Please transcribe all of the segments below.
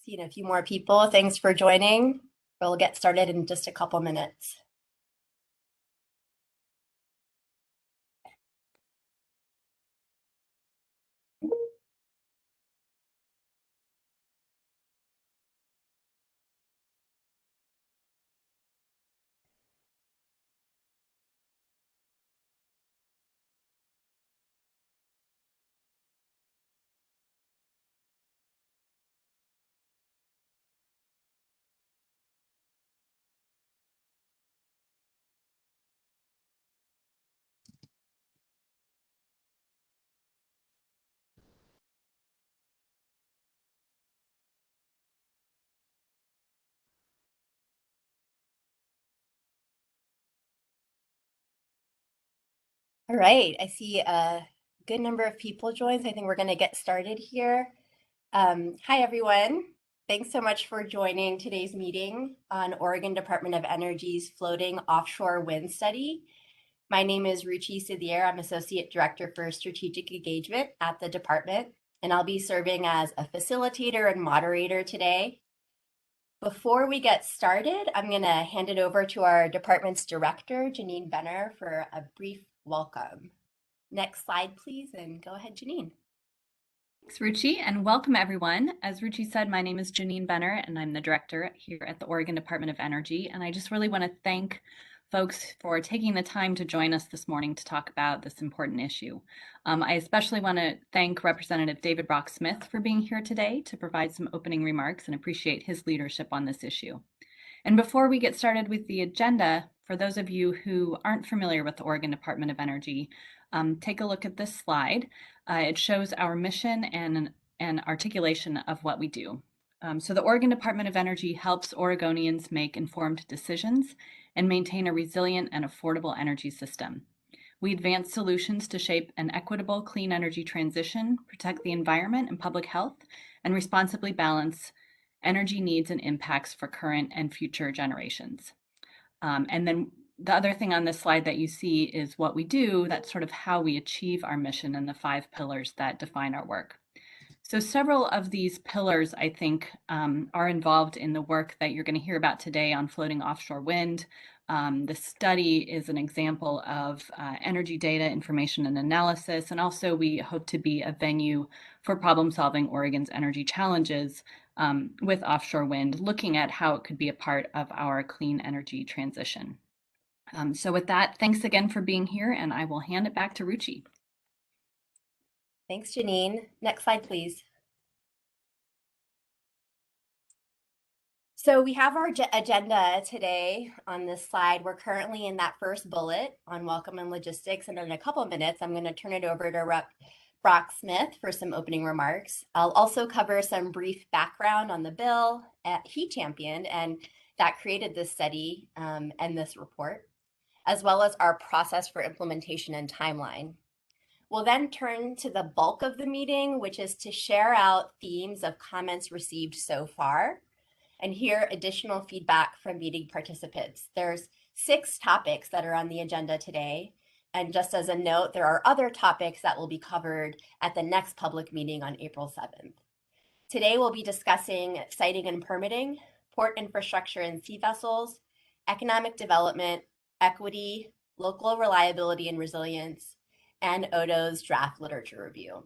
Seeing a few more people. Thanks for joining. We'll get started in just a couple minutes. All right, I see a good number of people joined. I think we're going to get started here. Hi, everyone. Thanks so much for joining today's meeting on Oregon Department of Energy's Floating Offshore Wind Study. My name is Ruchi Sudhir. I'm Associate Director for Strategic Engagement at the department, and I'll be serving as a facilitator and moderator today. Before we get started, I'm going to hand it over to our department's director, Janine Benner, for a brief welcome. Next slide, please, and go ahead, Janine. Thanks, Ruchi, and welcome everyone. As Ruchi said, my name is Janine Benner, and I'm the director here at the Oregon Department of Energy. And I just really want to thank folks for taking the time to join us this morning to talk about this important issue. I especially want to thank Representative David Brock-Smith for being here today to provide some opening remarks and appreciate his leadership on this issue. And before we get started with the agenda, for those of you who aren't familiar with the Oregon Department of Energy, take a look at this slide. It shows our mission and an articulation of what we do. So the Oregon Department of Energy helps Oregonians make informed decisions and maintain a resilient and affordable energy system. We advance solutions to shape an equitable clean energy transition, protect the environment and public health, and responsibly balance energy needs and impacts for current and future generations. And then the other thing on this slide that you see is what we do. That's sort of how we achieve our mission and the 5 pillars that define our work. So several of these pillars, I think, are involved in the work that you're going to hear about today on floating offshore wind. The study is an example of energy data, information, and analysis. And also we hope to be a venue for problem solving Oregon's energy challenges with offshore wind, looking at how it could be a part of our clean energy transition. So with that, thanks again for being here, and I will hand it back to Ruchi. Thanks, Janine. Next slide, please. So we have our agenda today on this slide. We're currently in that first bullet on welcome and logistics, and in a couple of minutes, I'm going to turn it over to Rep. Brock-Smith for some opening remarks. I'll also cover some brief background on the bill he championed and that created this study and this report, as well as our process for implementation and timeline. We'll then turn to the bulk of the meeting, which is to share out themes of comments received so far and hear additional feedback from meeting participants. There's 6 topics that are on the agenda today. And just as a note, there are other topics that will be covered at the next public meeting on April 7th. Today, we'll be discussing siting and permitting, port infrastructure and sea vessels, economic development, equity, local reliability and resilience, and ODO's draft literature review.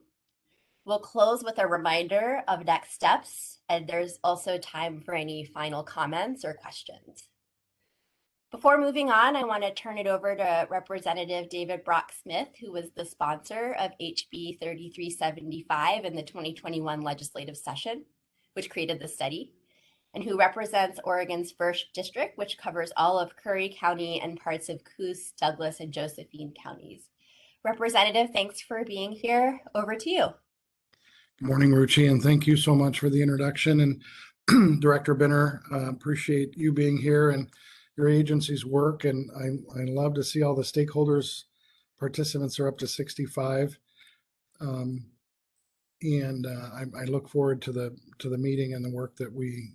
We'll close with a reminder of next steps, and there's also time for any final comments or questions. Before moving on, I want to turn it over to Representative David Brock-Smith, who was the sponsor of HB 3375 in the 2021 legislative session, which created the study, and who represents Oregon's 1st District, which covers all of Curry County and parts of Coos, Douglas, and Josephine counties. Representative, thanks for being here. Over to you. Good morning, Ruchi, and thank you so much for the introduction. And Director Benner, appreciate you being here and your agency's work. And I love to see all the stakeholders. Participants are up to 65. I look forward to the meeting and the work that we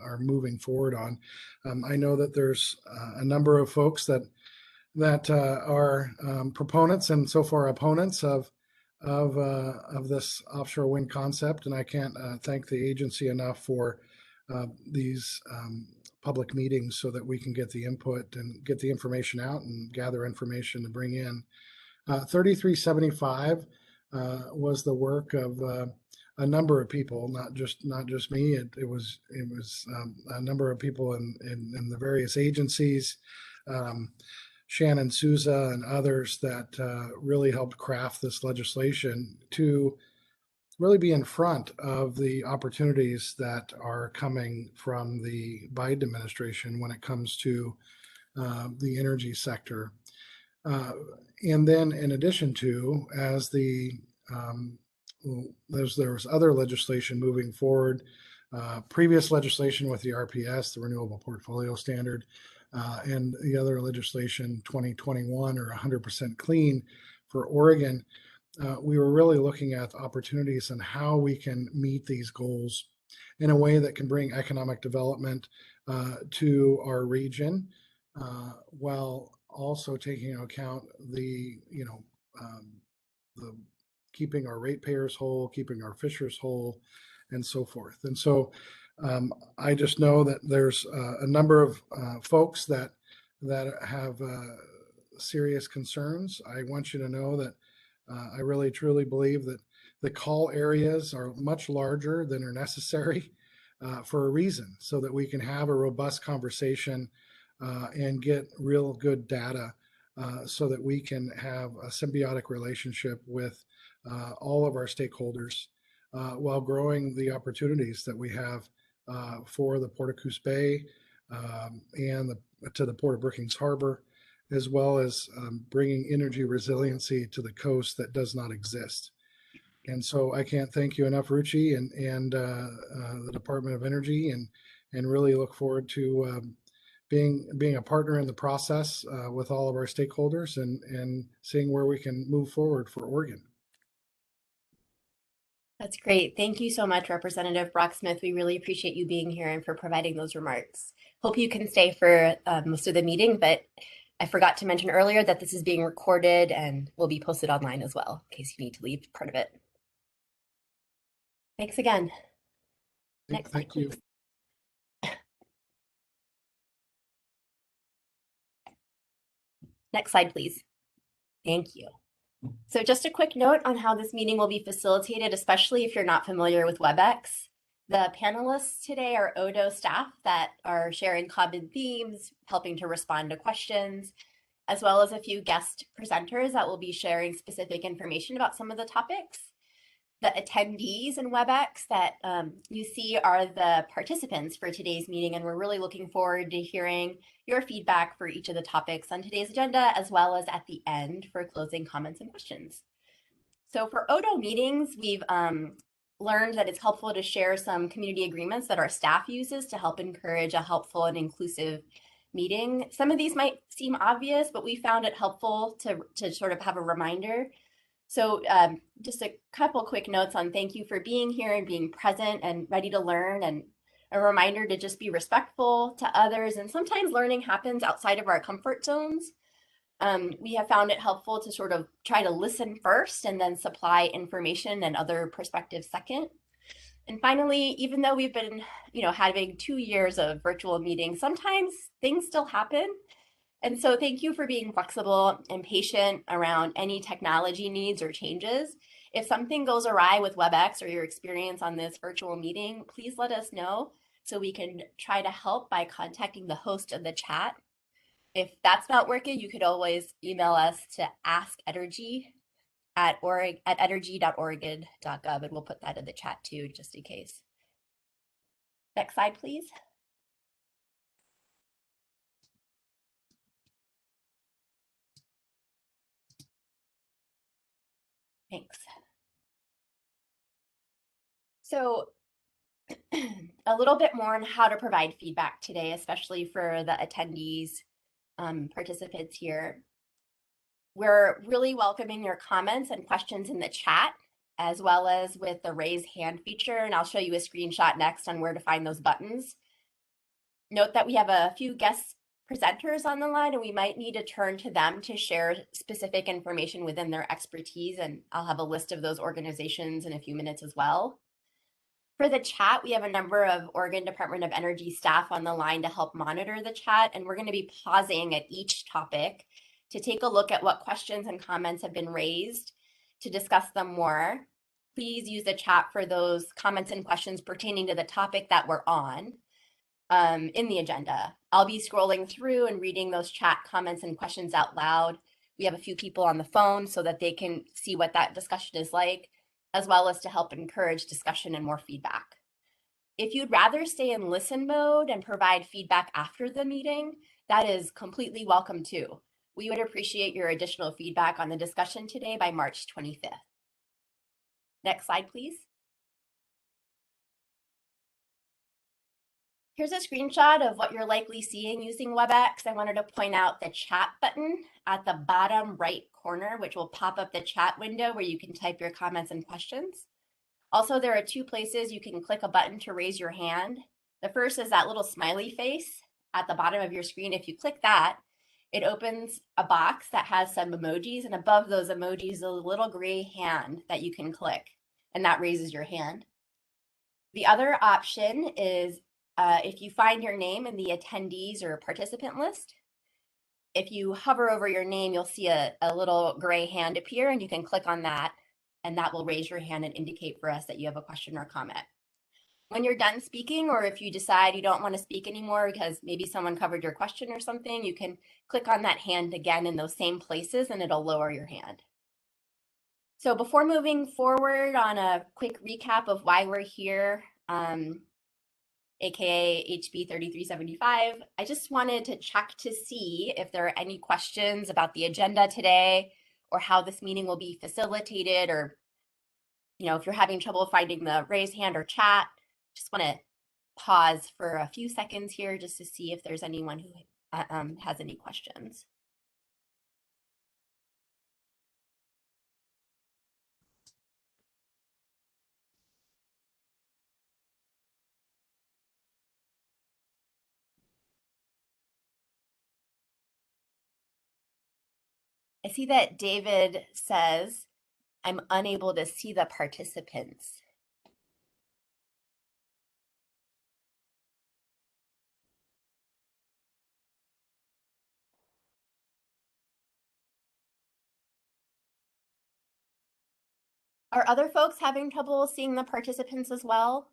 are moving forward on. I know that there's a number of folks that are proponents and so far opponents of of this offshore wind concept, and I can't thank the agency enough for these public meetings so that we can get the input and get the information out and gather information to bring in. 3375 was the work of a number of people, not just me. It was a number of people in the various agencies. Shannon Souza and others that really helped craft this legislation to really be in front of the opportunities that are coming from the Biden administration when it comes to the energy sector. And then, in addition to, as there was other legislation moving forward, previous legislation with the RPS, the Renewable Portfolio Standard, and the other legislation 2021 or 100% clean for Oregon. We were really looking at opportunities and how we can meet these goals in a way that can bring economic development to our region, while also taking into account the keeping our ratepayers whole, keeping our fishers whole, and so forth. And so I just know that there's a number of folks that have serious concerns. I want you to know that I really truly believe that the call areas are much larger than are necessary for a reason, so that we can have a robust conversation and get real good data so that we can have a symbiotic relationship with all of our stakeholders while growing the opportunities that we have for the Port of Coos Bay and to the Port of Brookings Harbor, as well as bringing energy resiliency to the coast that does not exist. And so I can't thank you enough, Ruchi, and the Department of Energy, and really look forward to being a partner in the process with all of our stakeholders and seeing where we can move forward for Oregon. That's great. Thank you so much, Representative Brock-Smith. We really appreciate you being here and for providing those remarks. Hope you can stay for most of the meeting, but I forgot to mention earlier that this is being recorded and will be posted online as well, in case you need to leave part of it. Thanks again. Next slide, Thank you. please. Next slide, please. Thank you. So just a quick note on how this meeting will be facilitated, especially if you're not familiar with WebEx. The panelists today are ODO staff that are sharing common themes, helping to respond to questions, as well as a few guest presenters that will be sharing specific information about some of the topics. The attendees in WebEx that you see are the participants for today's meeting, and we're really looking forward to hearing your feedback for each of the topics on today's agenda, as well as at the end for closing comments and questions. So for ODO meetings, we've learned that it's helpful to share some community agreements that our staff uses to help encourage a helpful and inclusive meeting. Some of these might seem obvious, but we found it helpful to sort of have a reminder. So just a couple quick notes on thank you for being here and being present and ready to learn, and a reminder to just be respectful to others. And sometimes learning happens outside of our comfort zones. We have found it helpful to sort of try to listen first and then supply information and other perspectives second. And finally, even though we've been, having 2 years of virtual meetings, sometimes things still happen. And so thank you for being flexible and patient around any technology needs or changes. If something goes awry with WebEx or your experience on this virtual meeting, please let us know so we can try to help by contacting the host of the chat. If that's not working, you could always email us to askenergy@energy.oregon.gov, and we'll put that in the chat too, just in case. Next slide, please. Thanks. So a little bit more on how to provide feedback today, especially for the attendees, participants here. We're really welcoming your comments and questions in the chat, as well as with the raise hand feature, and I'll show you a screenshot next on where to find those buttons. Note that we have a few guest presenters on the line, and we might need to turn to them to share specific information within their expertise. And I'll have a list of those organizations in a few minutes as well. For the chat, we have a number of Oregon Department of Energy staff on the line to help monitor the chat, and we're going to be pausing at each topic to take a look at what questions and comments have been raised to discuss them more. Please use the chat for those comments and questions pertaining to the topic that we're on in the agenda. I'll be scrolling through and reading those chat comments and questions out loud. We have a few people on the phone so that they can see what that discussion is like, as well as to help encourage discussion and more feedback. If you'd rather stay in listen mode and provide feedback after the meeting, that is completely welcome too. We would appreciate your additional feedback on the discussion today by March 25th. Next slide, please. Here's a screenshot of what you're likely seeing using WebEx. I wanted to point out the chat button at the bottom right corner, which will pop up the chat window where you can type your comments and questions. Also, there are two places you can click a button to raise your hand. The first is that little smiley face at the bottom of your screen. If you click that, it opens a box that has some emojis, and above those emojis is a little gray hand that you can click, and that raises your hand. The other option is if you find your name in the attendees or participant list, if you hover over your name, you'll see a little gray hand appear, and you can click on that, and that will raise your hand and indicate for us that you have a question or comment. When you're done speaking, or if you decide you don't want to speak anymore because maybe someone covered your question or something, you can click on that hand again in those same places and it'll lower your hand. So before moving forward on a quick recap of why we're here, aka HB 3375, I just wanted to check to see if there are any questions about the agenda today or how this meeting will be facilitated, or if you're having trouble finding the raise hand or chat. Just want to pause for a few seconds here just to see if there's anyone who has any questions. I see that David says, I'm unable to see the participants. Are other folks having trouble seeing the participants as well?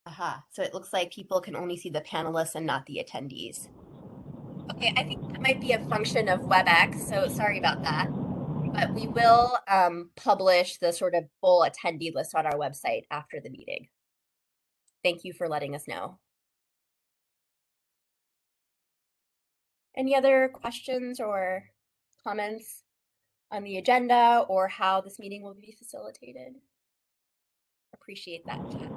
Aha, so it looks like people can only see the panelists and not the attendees. Okay, I think that might be a function of WebEx, so sorry about that. But we will publish the sort of full attendee list on our website after the meeting. Thank you for letting us know. Any other questions or comments on the agenda or how this meeting will be facilitated? Appreciate that, chat.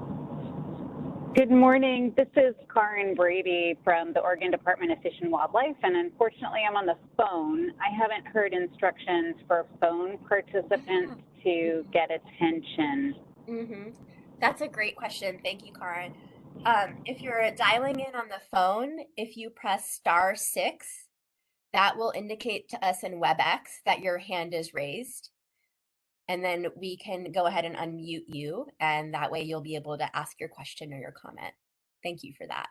Good morning. This is Karen Brady from the Oregon Department of Fish and Wildlife, and unfortunately I'm on the phone. I haven't heard instructions for phone participants to get attention. That's a great question. Thank you, Karen. If you're dialing in on the phone, if you press *6, that will indicate to us in WebEx that your hand is raised. And then we can go ahead and unmute you, and that way you'll be able to ask your question or your comment. Thank you for that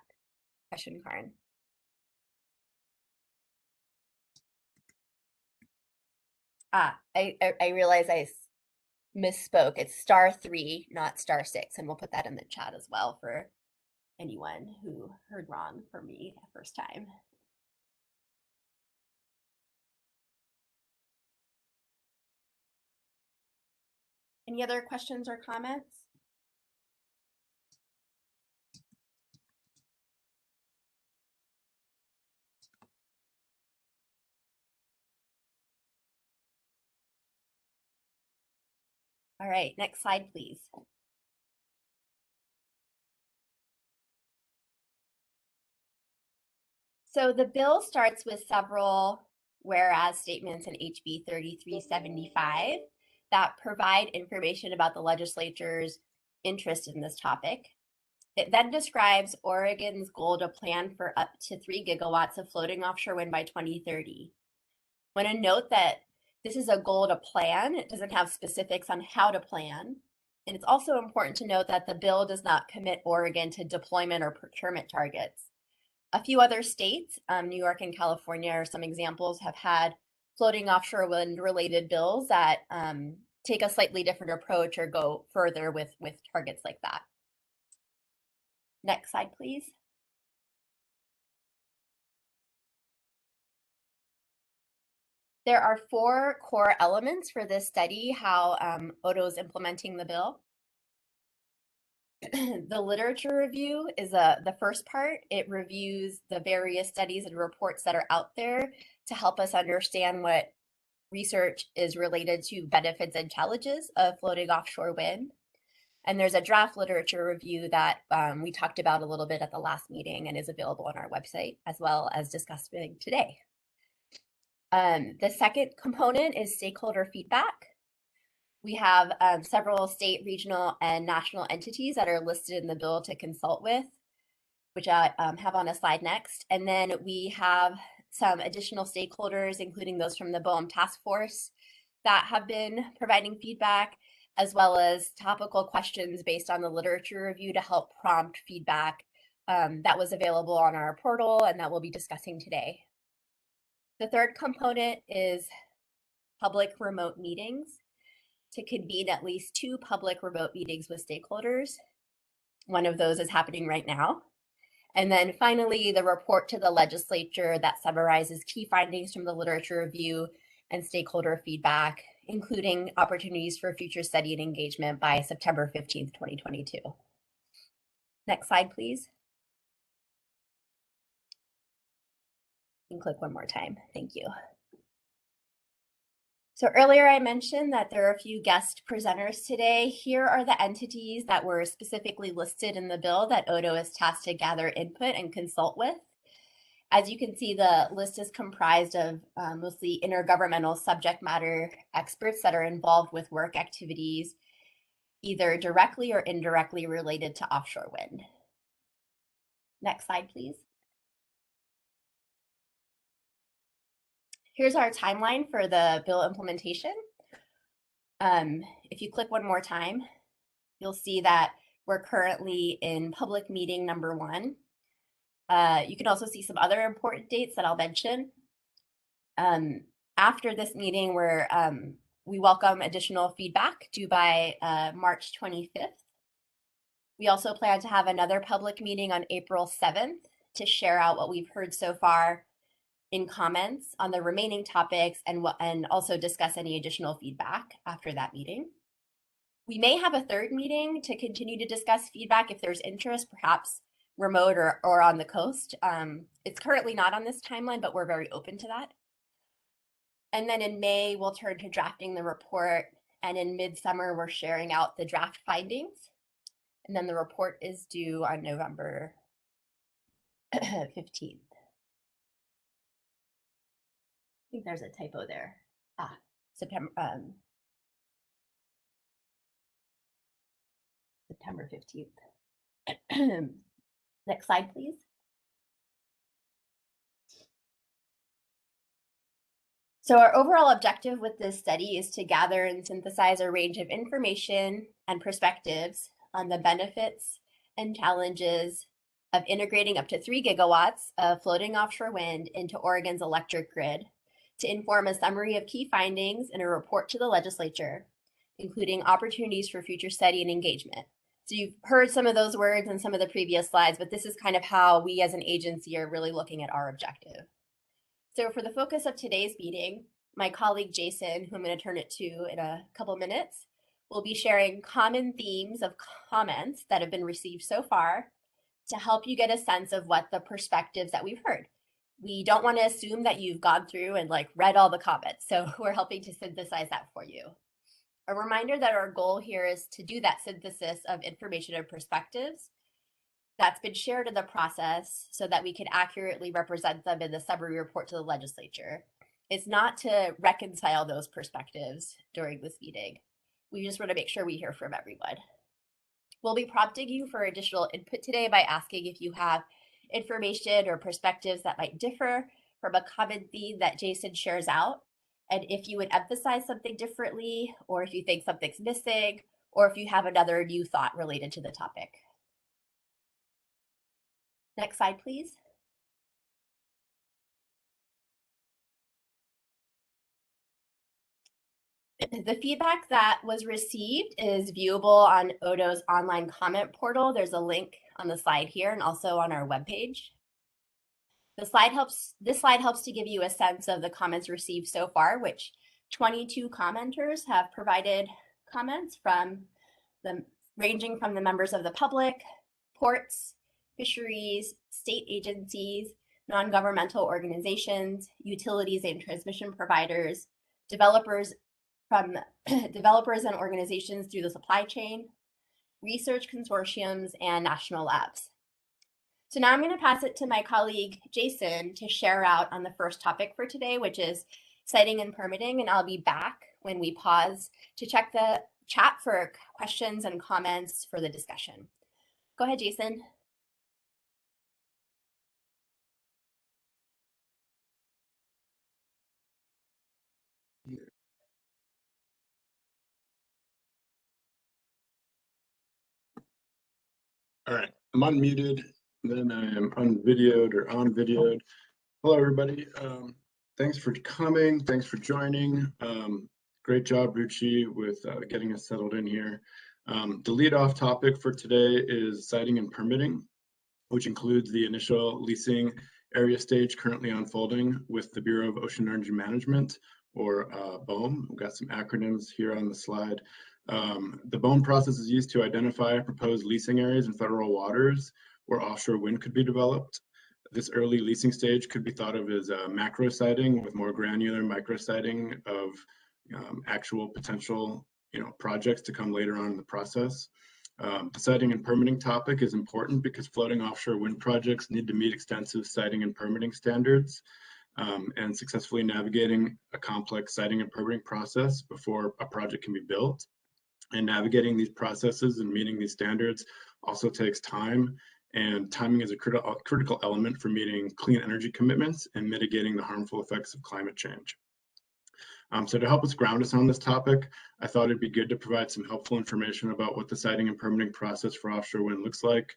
question, Karen. I realize I misspoke. It's *3, not *6, and we'll put that in the chat as well for anyone who heard wrong for me the first time. Any other questions or comments? All right, next slide, please. So the bill starts with several whereas statements in HB 3375 that provide information about the legislature's interest in this topic. It then describes Oregon's goal to plan for up to 3 gigawatts of floating offshore wind by 2030. I want to note that this is a goal to plan. It doesn't have specifics on how to plan. And it's also important to note that the bill does not commit Oregon to deployment or procurement targets. A few other states, New York and California are some examples, have had floating offshore wind related bills that take a slightly different approach or go further with targets like that. Next slide, please. There are 4 core elements for this study, how Odo is implementing the bill. The literature review is the first part. It reviews the various studies and reports that are out there to help us understand what research is related to benefits and challenges of floating offshore wind. And there's a draft literature review that we talked about a little bit at the last meeting and is available on our website, as well as discussed today. The second component is stakeholder feedback. We have several state, regional, and national entities that are listed in the bill to consult with, which I have on a slide next. And then we have some additional stakeholders, including those from the BOEM task force that have been providing feedback, as well as topical questions based on the literature review to help prompt feedback that was available on our portal and that we'll be discussing today. The third component is public remote meetings, to convene at least 2 public remote meetings with stakeholders. One of those is happening right now. And then finally, the report to the legislature that summarizes key findings from the literature review and stakeholder feedback, including opportunities for future study and engagement by September 15th, 2022. Next slide, please. You can click one more time. Thank you. So earlier I mentioned that there are a few guest presenters today. Here are the entities that were specifically listed in the bill that Odo is tasked to gather input and consult with. As you can see, the list is comprised of mostly intergovernmental subject matter experts that are involved with work activities, either directly or indirectly related to offshore wind. Next slide, please. Here's our timeline for the bill implementation. If you click one more time, you'll see that we're currently in public meeting number 1. You can also see some other important dates that I'll mention. After this meeting, we welcome additional feedback due by March 25th. We also plan to have another public meeting on April 7th to share out what we've heard so far in comments on the remaining topics and also discuss any additional feedback after that meeting. We may have a third meeting to continue to discuss feedback if there's interest, perhaps remote or on the coast. It's currently not on this timeline, but we're very open to that. And then in May, we'll turn to drafting the report. And in midsummer, we're sharing out the draft findings. And then the report is due on November 15th. I think there's a typo there. September 15th. Next slide, please. So our overall objective with this study is to gather and synthesize a range of information and perspectives on the benefits and challenges of integrating up to 3 gigawatts of floating offshore wind into Oregon's electric grid, to inform a summary of key findings and a report to the legislature, including opportunities for future study and engagement. So you've heard some of those words in some of the previous slides, but this is kind of how we as an agency are really looking at our objective. So for the focus of today's meeting, my colleague Jason, who I'm going to turn it to in a couple minutes, will be sharing common themes of comments that have been received so far to help you get a sense of what the perspectives that we've heard. We don't want to assume that you've gone through and read all the comments, so we're helping to synthesize that for you. A reminder that our goal here is to do that synthesis of information and perspectives that's been shared in the process so that we can accurately represent them in the summary report to the legislature. is not to reconcile those perspectives during this meeting. We just want to make sure we hear from everyone. We'll be prompting you for additional input today by asking if you have information or perspectives that might differ from a common theme that Jason shares out, and if you would emphasize something differently, or if you think something's missing, or if you have another new thought related to the topic. Next slide, please. The feedback that was received is viewable on Odo's online comment portal. There's a link on the slide here and also on our webpage. This slide helps to give you a sense of the comments received so far, which 22 commenters have provided comments ranging from the members of the public, ports, fisheries, state agencies, non-governmental organizations, utilities and transmission providers, developers and organizations through the supply chain, research consortiums, and national labs. So now I'm going to pass it to my colleague, Jason, to share out on the first topic for today, which is siting and permitting, and I'll be back when we pause to check the chat for questions and comments for the discussion. Go ahead, Jason. All right, I'm unmuted, then I am unvideoed or on videoed. Hello, everybody. Thanks for coming. Thanks for joining. Great job, Ruchi, with getting us settled in here. The lead-off topic for today is siting and permitting, which includes the initial leasing area stage currently unfolding with the Bureau of Ocean Energy Management, or BOEM. We've got some acronyms here on the slide. The BOEM process is used to identify proposed leasing areas in federal waters where offshore wind could be developed. This early leasing stage could be thought of as macro siting, with more granular micro siting of actual potential projects to come later on in the process. The siting and permitting topic is important because floating offshore wind projects need to meet extensive siting and permitting standards, and successfully navigating a complex siting and permitting process before a project can be built. And navigating these processes and meeting these standards also takes time, and timing is a critical element for meeting clean energy commitments and mitigating the harmful effects of climate change. So to help us ground us on this topic, I thought it'd be good to provide some helpful information about what the siting and permitting process for offshore wind looks like,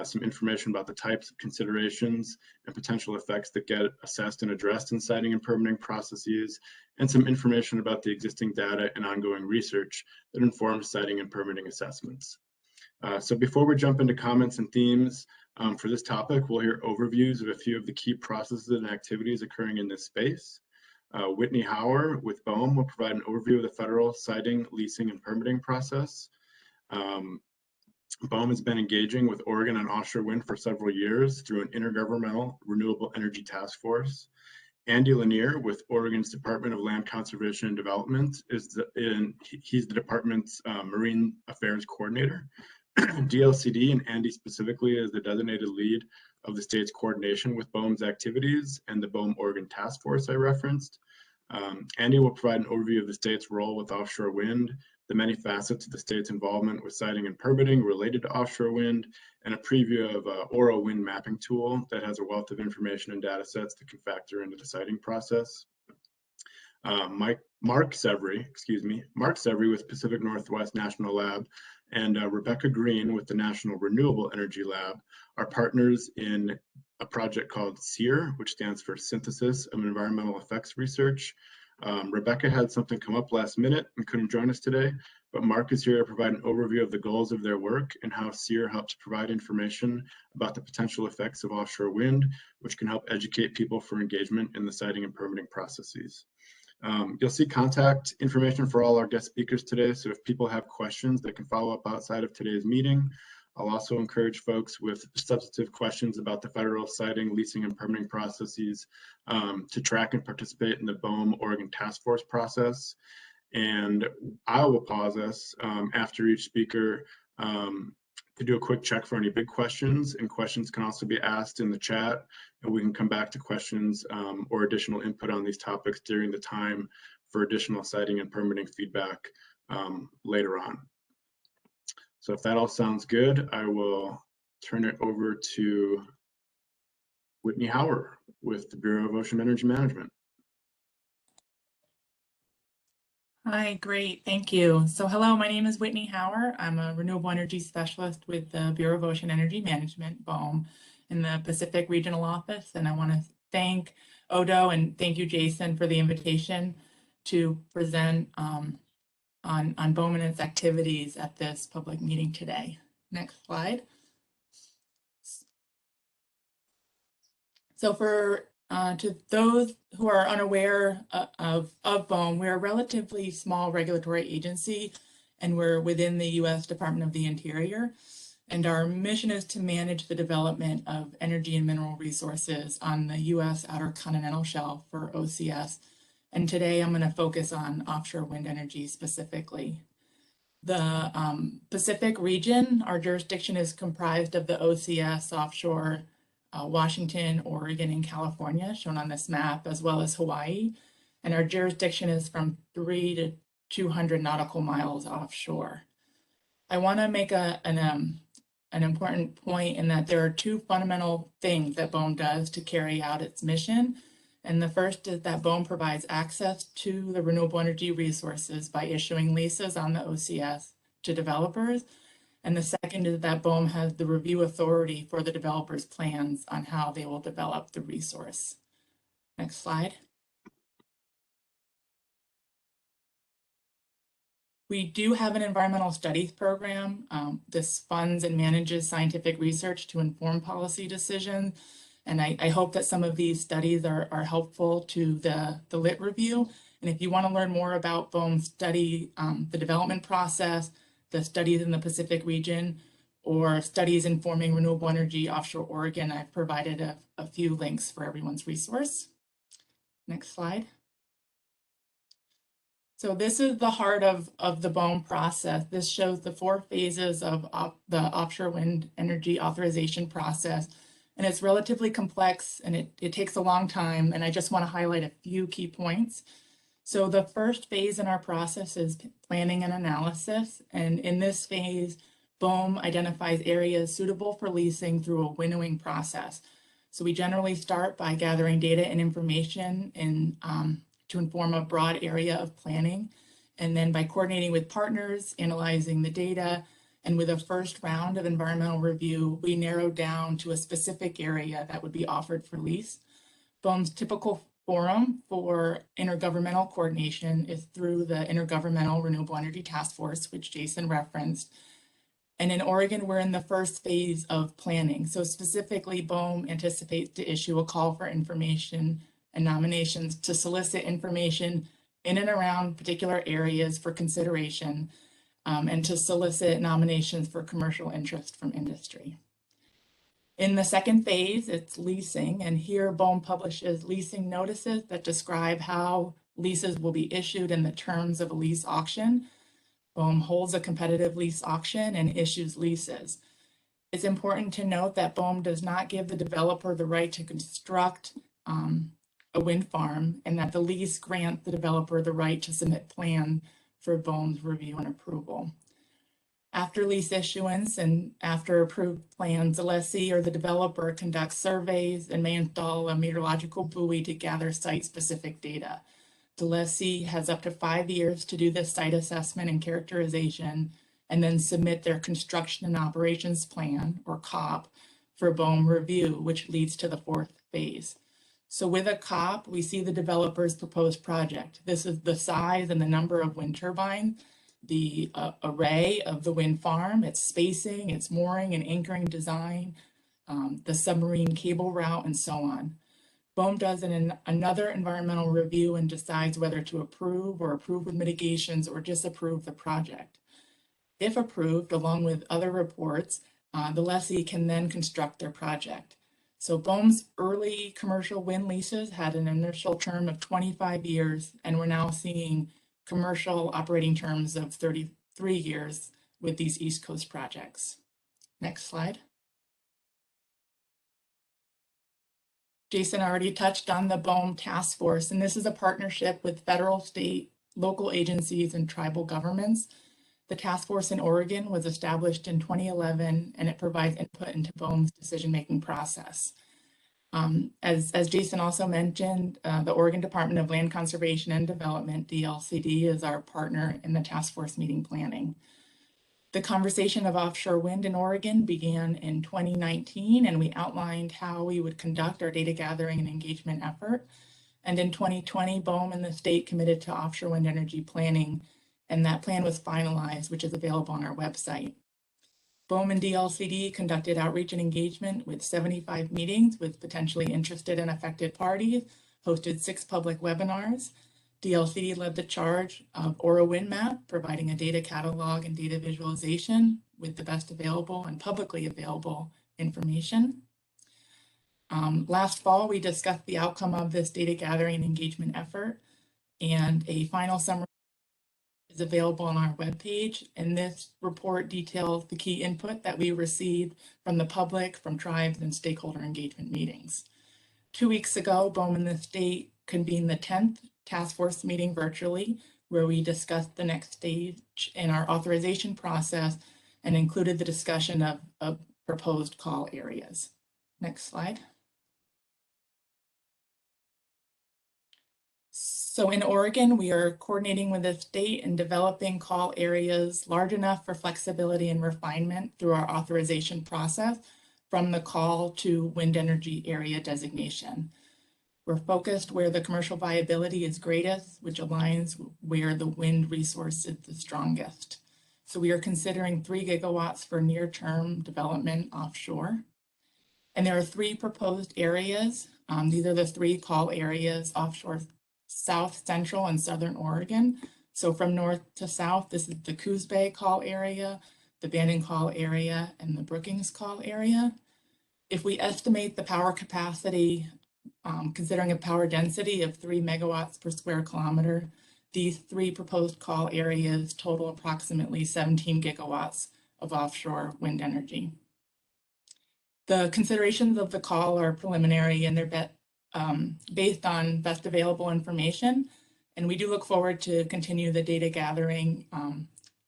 some information about the types of considerations and potential effects that get assessed and addressed in siting and permitting processes, and some information about the existing data and ongoing research that informs siting and permitting assessments. So before we jump into comments and themes for this topic, we'll hear overviews of a few of the key processes and activities occurring in this space. Whitney Hauer with BOEM will provide an overview of the federal siting, leasing, and permitting process. BOEM has been engaging with Oregon on offshore wind for several years through an intergovernmental renewable energy task force. Andy Lanier with Oregon's Department of Land Conservation and Development he's the department's Marine Affairs Coordinator. DLCD, and Andy specifically, is the designated lead of the state's coordination with BOEM's activities and the BOEM Oregon Task Force I referenced. Andy will provide an overview of the state's role with offshore wind, the many facets of the state's involvement with siting and permitting related to offshore wind, and a preview of Oro wind mapping tool that has a wealth of information and data sets that can factor into the siting process. Mark Severy with Pacific Northwest National Lab, and Rebecca Green with the National Renewable Energy Lab are partners in a project called SEER, which stands for Synthesis of Environmental Effects Research. Rebecca had something come up last minute and couldn't join us today, but Mark is here to provide an overview of the goals of their work and how SEER helps provide information about the potential effects of offshore wind, which can help educate people for engagement in the siting and permitting processes. You'll see contact information for all our guest speakers today, so if people have questions, they can follow up outside of today's meeting. I'll also encourage folks with substantive questions about the federal siting, leasing, and permitting processes to track and participate in the BOEM Oregon Task Force process. And I will pause us after each speaker to do a quick check for any big questions, and questions can also be asked in the chat, and we can come back to questions or additional input on these topics during the time for additional siting and permitting feedback later on. So if that all sounds good, I will turn it over to Whitney Hauer with the Bureau of Ocean Energy Management. Hi, great, thank you. So hello, my name is Whitney Hauer. I'm a renewable energy specialist with the Bureau of Ocean Energy Management, BOEM, in the Pacific Regional Office. And I want to thank Odo and thank you, Jason, for the invitation to present on BOEM and its activities at this public meeting today. Next slide. So for to those who are unaware of BOEM, we're a relatively small regulatory agency, and we're within the U.S. Department of the Interior. And our mission is to manage the development of energy and mineral resources on the U.S. Outer Continental Shelf, or OCS. And today I'm going to focus on offshore wind energy specifically. The Pacific region, our jurisdiction is comprised of the OCS offshore Washington, Oregon, and California, shown on this map, as well as Hawaii. And our jurisdiction is from 3 to 200 nautical miles offshore. I want to make an important point in that there are two fundamental things that BOEM does to carry out its mission. And the first is that BOEM provides access to the renewable energy resources by issuing leases on the OCS to developers. And the second is that BOEM has the review authority for the developers' plans on how they will develop the resource. Next slide. We do have an environmental studies program. This funds and manages scientific research to inform policy decisions. And I hope that some of these studies are helpful to the lit review. And if you want to learn more about BOEM's study, the development process, the studies in the Pacific region, or studies informing renewable energy offshore Oregon, I've provided a few links for everyone's resource. Next slide. So this is the heart of the BOEM process. This shows the 4 phases of the offshore wind energy authorization process. And it's relatively complex and it takes a long time. And I just want to highlight a few key points. So the first phase in our process is planning and analysis. And in this phase, BOEM identifies areas suitable for leasing through a winnowing process. So we generally start by gathering data and information to inform a broad area of planning. And then by coordinating with partners, analyzing the data, and with a first round of environmental review, we narrow down to a specific area that would be offered for lease. BOEM's typical forum for intergovernmental coordination is through the Intergovernmental Renewable Energy Task Force, which Jason referenced. And in Oregon, we're in the first phase of planning. So specifically, BOEM anticipates to issue a call for information and nominations to solicit information in and around particular areas for consideration, and to solicit nominations for commercial interest from industry. In the second phase, it's leasing, and here BOEM publishes leasing notices that describe how leases will be issued and the terms of a lease auction. BOEM holds a competitive lease auction and issues leases. It's important to note that BOEM does not give the developer the right to construct a wind farm, and that the lease grants the developer the right to submit plans for BOEM's review and approval. After lease issuance and after approved plans, the lessee or the developer conducts surveys and may install a meteorological buoy to gather site-specific data. The lessee has up to 5 years to do this site assessment and characterization, and then submit their construction and operations plan, or COP, for BOEM review, which leads to the 4th phase. So with a COP, we see the developer's proposed project. This is the size and the number of wind turbines, the array of the wind farm, its spacing, its mooring and anchoring design, the submarine cable route, and so on. BOEM does another environmental review and decides whether to approve or approve with mitigations or disapprove the project. If approved, along with other reports, the lessee can then construct their project. So BOEM's early commercial wind leases had an initial term of 25 years, and we're now seeing commercial operating terms of 33 years with these East Coast projects. Next slide. Jason already touched on the BOEM task force, and this is a partnership with federal, state, local agencies, and tribal governments. The task force in Oregon was established in 2011, and it provides input into BOEM's decision-making process. As Jason also mentioned, the Oregon Department of Land Conservation and Development, DLCD, is our partner in the task force meeting planning. The conversation of offshore wind in Oregon began in 2019, and we outlined how we would conduct our data gathering and engagement effort. And in 2020, BOEM and the state committed to offshore wind energy planning, and that plan was finalized, which is available on our website. BOEM and DLCD conducted outreach and engagement with 75 meetings with potentially interested and affected parties, hosted 6 public webinars. DLCD led the charge of Aura Wind Map, providing a data catalog and data visualization with the best available and publicly available information. Last fall, we discussed the outcome of this data gathering and engagement effort, and a final summary is available on our webpage. And this report details the key input that we received from the public, from tribes, and stakeholder engagement meetings. 2 weeks ago, BOEM and the state convened the 10th task force meeting virtually, where we discussed the next stage in our authorization process and included the discussion of proposed call areas. Next slide. So in Oregon, we are coordinating with the state and developing call areas large enough for flexibility and refinement through our authorization process from the call to wind energy area designation. We're focused where the commercial viability is greatest, which aligns where the wind resource is the strongest. So we are considering 3 gigawatts for near-term development offshore. And there are 3 proposed areas. These are the 3 call areas offshore: South, Central, and Southern Oregon. So from north to south, this is the Coos Bay call area, the Bandon call area, and the Brookings call area. If we estimate the power capacity, considering a power density of 3 megawatts per square kilometer, these 3 proposed call areas total approximately 17 gigawatts of offshore wind energy. The considerations of the call are preliminary, and they're based on best available information. And we do look forward to continue the data gathering,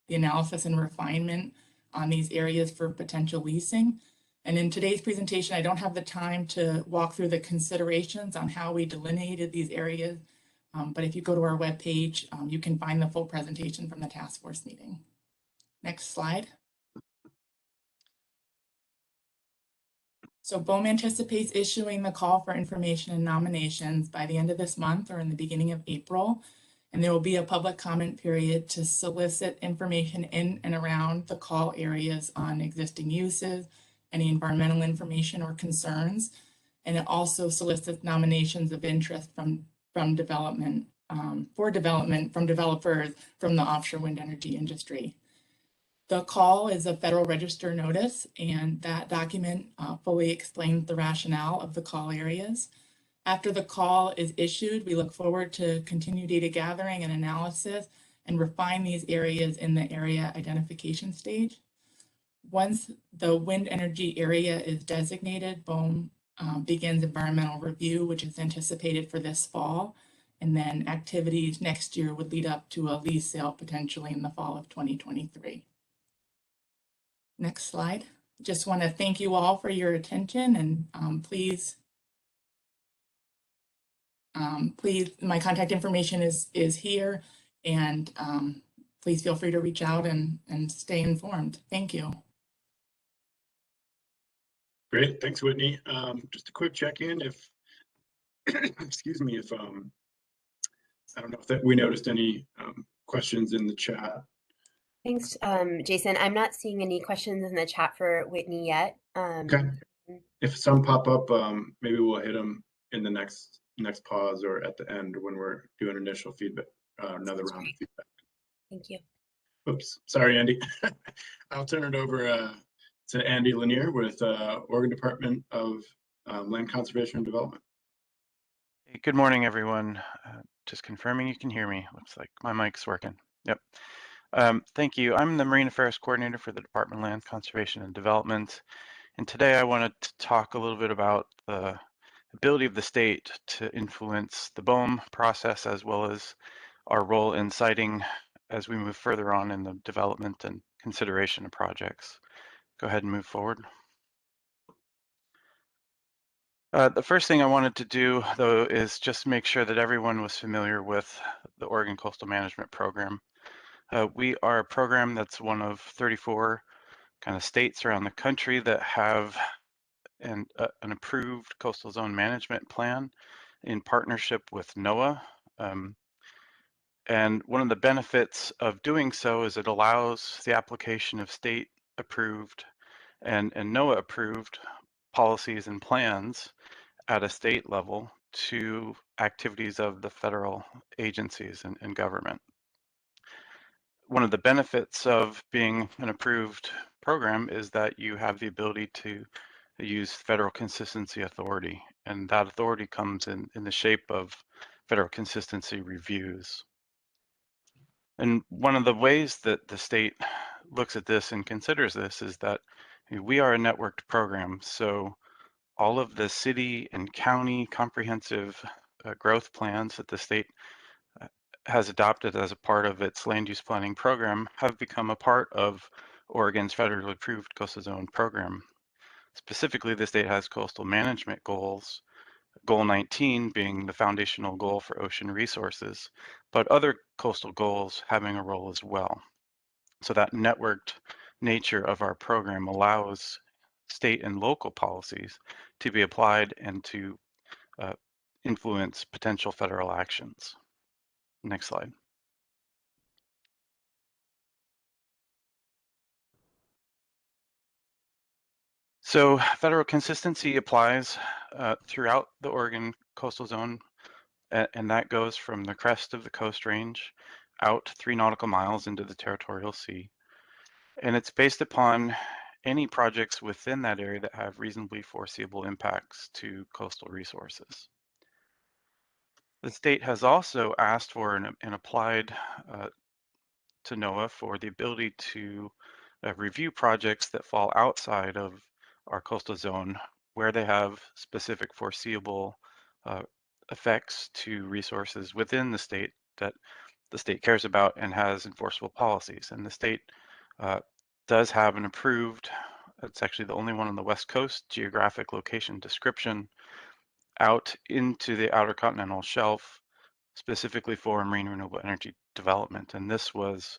the analysis and refinement on these areas for potential leasing. And in today's presentation, I don't have the time to walk through the considerations on how we delineated these areas. But if you go to our webpage, you can find the full presentation from the task force meeting. Next slide. So BOEM anticipates issuing the call for information and nominations by the end of this month or in the beginning of April. And there will be a public comment period to solicit information in and around the call areas on existing uses, any environmental information or concerns. And it also solicits nominations of interest from development, from developers from the offshore wind energy industry. The call is a Federal Register notice, and that document fully explains the rationale of the call areas. After the call is issued, we look forward to continue data gathering and analysis and refine these areas in the area identification stage. Once the wind energy area is designated, BOEM begins environmental review, which is anticipated for this fall. And then activities next year would lead up to a lease sale potentially in the fall of 2023. Next slide. Just want to thank you all for your attention, and please, my contact information is here, and please feel free to reach out and stay informed. Thank you. Great, thanks, Whitney. Just a quick check-in. If excuse me, if I don't know if we noticed any questions in the chat. Thanks, Jason. I'm not seeing any questions in the chat for Whitney yet. Okay. If some pop up, maybe we'll hit them in the next pause or at the end when we're doing initial feedback, another round of feedback. Thank you. Oops, sorry, Andy. I'll turn it over to Andy Lanier with Oregon Department of Land Conservation and Development. Hey, good morning, everyone. Just confirming you can hear me. Looks like my mic's working. Yep. Thank you. I'm the Marine Affairs Coordinator for the Department of Land Conservation and Development. And today I wanted to talk a little bit about the ability of the state to influence the BOEM process as well as our role in siting as we move further on in the development and consideration of projects. Go ahead and move forward. The first thing I wanted to do, though, is just make sure that everyone was familiar with the Oregon Coastal Management Program. We are a program that's one of 34 kind of states around the country that have an approved coastal zone management plan in partnership with NOAA. And one of the benefits of doing so is it allows the application of state approved and NOAA approved policies and plans at a state level to activities of the federal agencies and government. One of the benefits of being an approved program is that you have the ability to use federal consistency authority, and that authority comes in the shape of federal consistency reviews. And one of the ways that the state looks at this and considers this is that we are a networked program. So all of the city and county comprehensive growth plans that the state has adopted as a part of its land use planning program have become a part of Oregon's federally approved coastal zone program. Specifically, the state has coastal management goals, goal 19 being the foundational goal for ocean resources, but other coastal goals having a role as well. So that networked nature of our program allows state and local policies to be applied and to influence potential federal actions. Next slide. So federal consistency applies throughout the Oregon coastal zone, and that goes from the crest of the Coast Range out 3 nautical miles into the territorial sea. And it's based upon any projects within that area that have reasonably foreseeable impacts to coastal resources. The state has also asked for and applied to NOAA for the ability to review projects that fall outside of our coastal zone where they have specific foreseeable effects to resources within the state that the state cares about and has enforceable policies. And the state does have an approved, it's actually the only one on the West Coast, geographic location description out into the outer continental shelf specifically for marine renewable energy development. And this was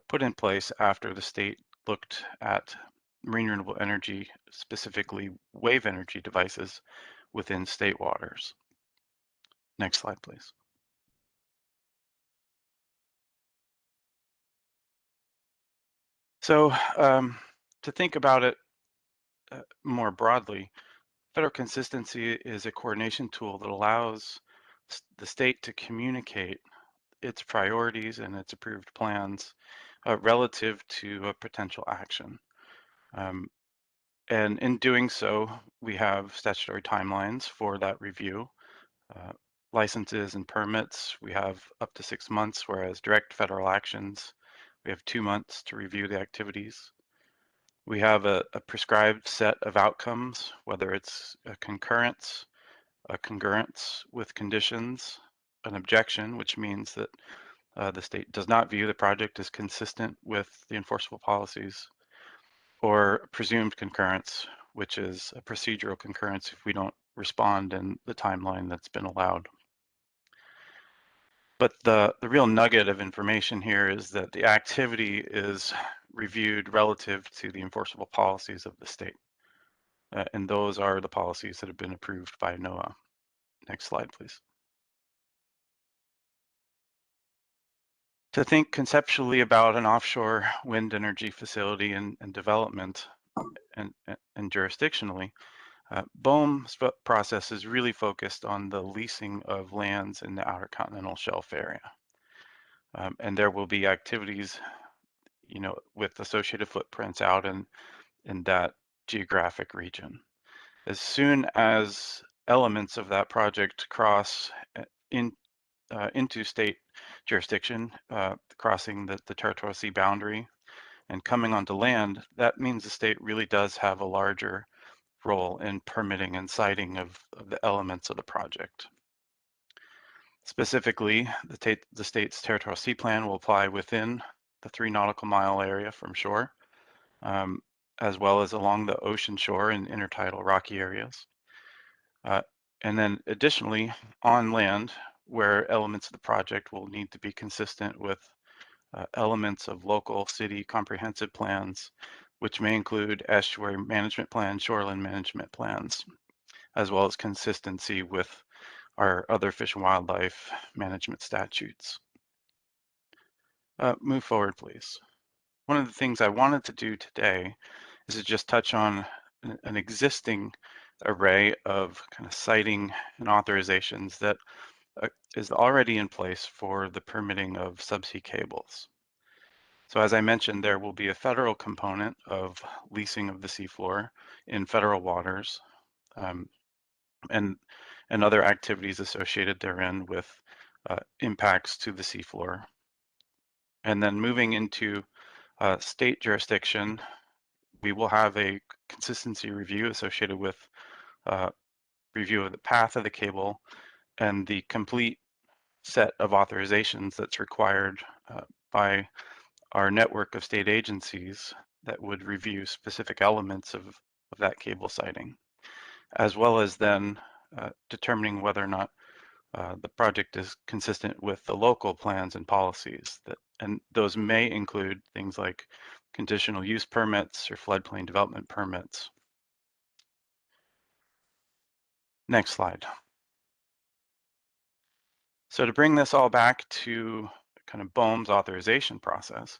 put in place after the state looked at marine renewable energy, specifically wave energy devices within state waters. Next slide, please. So to think about it more broadly, federal consistency is a coordination tool that allows the state to communicate its priorities and its approved plans relative to a potential action. And in doing so, we have statutory timelines for that review. Licenses and permits, we have up to 6 months, whereas direct federal actions, we have 2 months to review the activities. We have a prescribed set of outcomes, whether it's a concurrence with conditions, an objection, which means that the state does not view the project as consistent with the enforceable policies, or presumed concurrence, which is a procedural concurrence if we don't respond in the timeline that's been allowed. But the real nugget of information here is that the activity is reviewed relative to the enforceable policies of the state. And those are the policies that have been approved by NOAA. Next slide, please. To think conceptually about an offshore wind energy facility and development and jurisdictionally, BOEM's process is really focused on the leasing of lands in the outer continental shelf area. And there will be activities, with associated footprints out in that geographic region. As soon as elements of that project cross into state jurisdiction, crossing the territorial sea boundary and coming onto land, that means the state really does have a larger role in permitting and siting of the elements of the project. Specifically, the state's territorial sea plan will apply within the 3 nautical mile area from shore, as well as along the ocean shore and intertidal rocky areas. And then additionally, on land, where elements of the project will need to be consistent with elements of local city comprehensive plans, which may include estuary management plans, shoreline management plans, as well as consistency with our other fish and wildlife management statutes. Move forward, please. One of the things I wanted to do today is to just touch on an existing array of kind of siting and authorizations that is already in place for the permitting of subsea cables. So as I mentioned, there will be a federal component of leasing of the seafloor in federal waters, and other activities associated therein with impacts to the seafloor. And then moving into state jurisdiction, we will have a consistency review associated with review of the path of the cable and the complete set of authorizations that's required by our network of state agencies that would review specific elements of that cable siting, as well as then determining whether or not the project is consistent with the local plans and policies and those may include things like conditional use permits or floodplain development permits. Next slide. So to bring this all back to kind of BOEM's authorization process,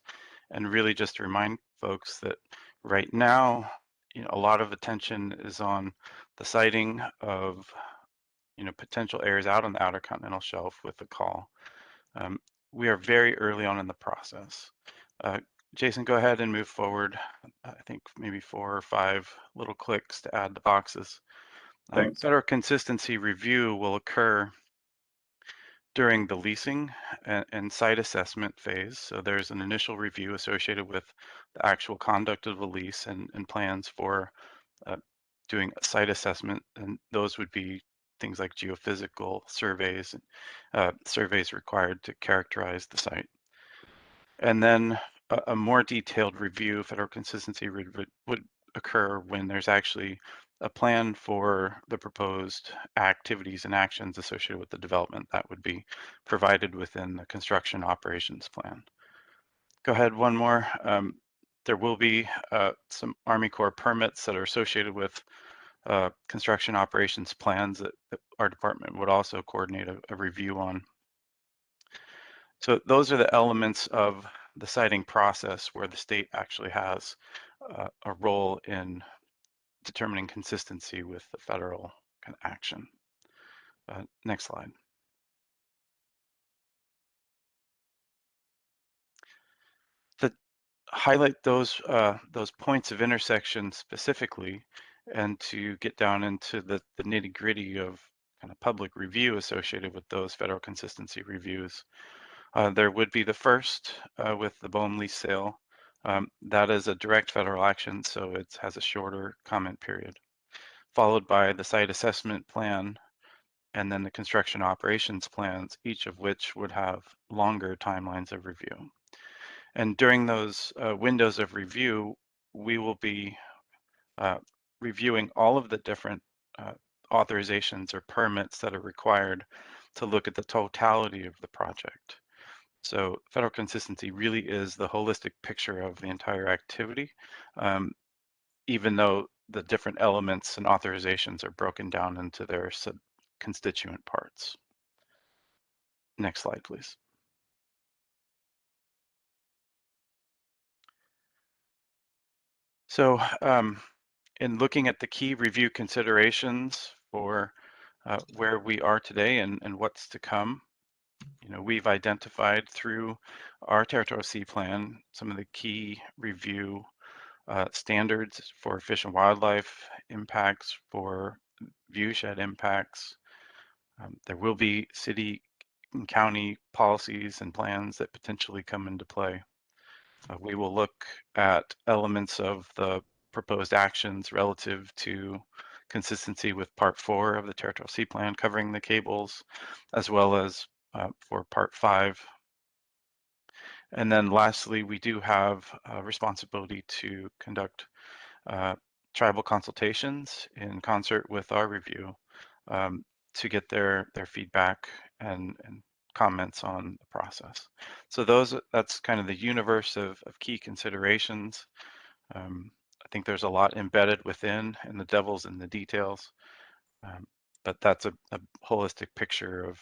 and really just to remind folks that right now, a lot of attention is on the siting of, potential areas out on the outer continental shelf with the call. We are very early on in the process. Jason, go ahead and move forward. I think maybe 4 or 5 little clicks to add the boxes. Federal consistency review will occur during the leasing and site assessment phase. So there's an initial review associated with the actual conduct of the lease and plans for doing a site assessment. And those would be things like geophysical surveys, surveys required to characterize the site. And then a more detailed review, federal consistency would occur when there's actually a plan for the proposed activities and actions associated with the development that would be provided within the construction operations plan. Go ahead, one more. There will be some Army Corps permits that are associated with construction operations plans that our department would also coordinate a review on. So those are the elements of the siting process where the state actually has a role in determining consistency with the federal kind of action. Next slide. To highlight those points of intersection specifically, and to get down into the nitty-gritty of kind of public review associated with those federal consistency reviews, there would be the first with the BOEM lease sale. That is a direct federal action, so it has a shorter comment period, followed by the site assessment plan, and then the construction operations plans, each of which would have longer timelines of review. And during those windows of review, we will be reviewing all of the different authorizations or permits that are required to look at the totality of the project. So federal consistency really is the holistic picture of the entire activity, even though the different elements and authorizations are broken down into their constituent parts. Next slide, please. So in looking at the key review considerations for where we are today and what's to come, we've identified through our territorial sea plan some of the key review standards for fish and wildlife impacts, for viewshed impacts. There will be city and county policies and plans that potentially come into play. We will look at elements of the proposed actions relative to consistency with Part 4 of the Territorial Sea Plan covering the cables, as well as for Part 5. And then lastly, we do have a responsibility to conduct tribal consultations in concert with our review to get their feedback and comments on the process. So that's kind of the universe of key considerations. I think there's a lot embedded within, and the devil's in the details. But that's a holistic picture of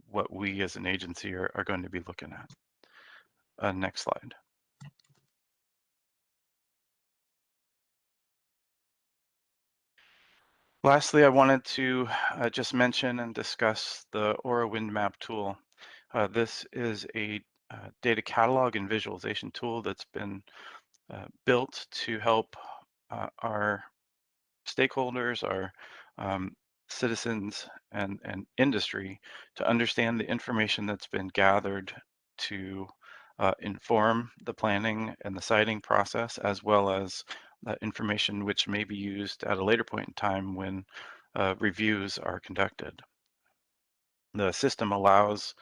what we as an agency are going to be looking at. Next slide. Lastly, I wanted to just mention and discuss the Aura Wind Map tool. This is a data catalog and visualization tool that's been built to help our stakeholders, our citizens and industry to understand the information that's been gathered to inform the planning and the siting process, as well as information which may be used at a later point in time when reviews are conducted. The system allows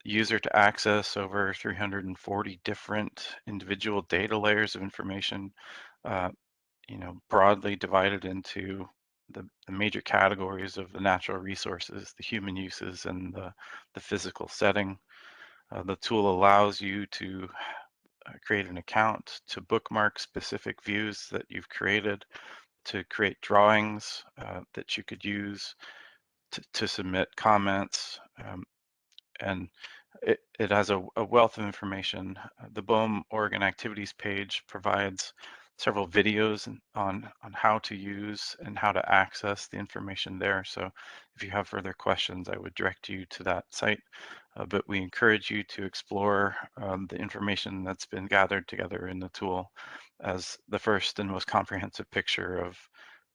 user to access over 340 different individual data layers of information, broadly divided into the major categories of the natural resources, the human uses, and the physical setting. The tool allows you to create an account, to bookmark specific views that you've created, to create drawings that you could use to submit comments, and it has a wealth of information. The BOEM Oregon Activities page provides several videos on how to use and how to access the information there. So if you have further questions, I would direct you to that site. But we encourage you to explore the information that's been gathered together in the tool as the first and most comprehensive picture of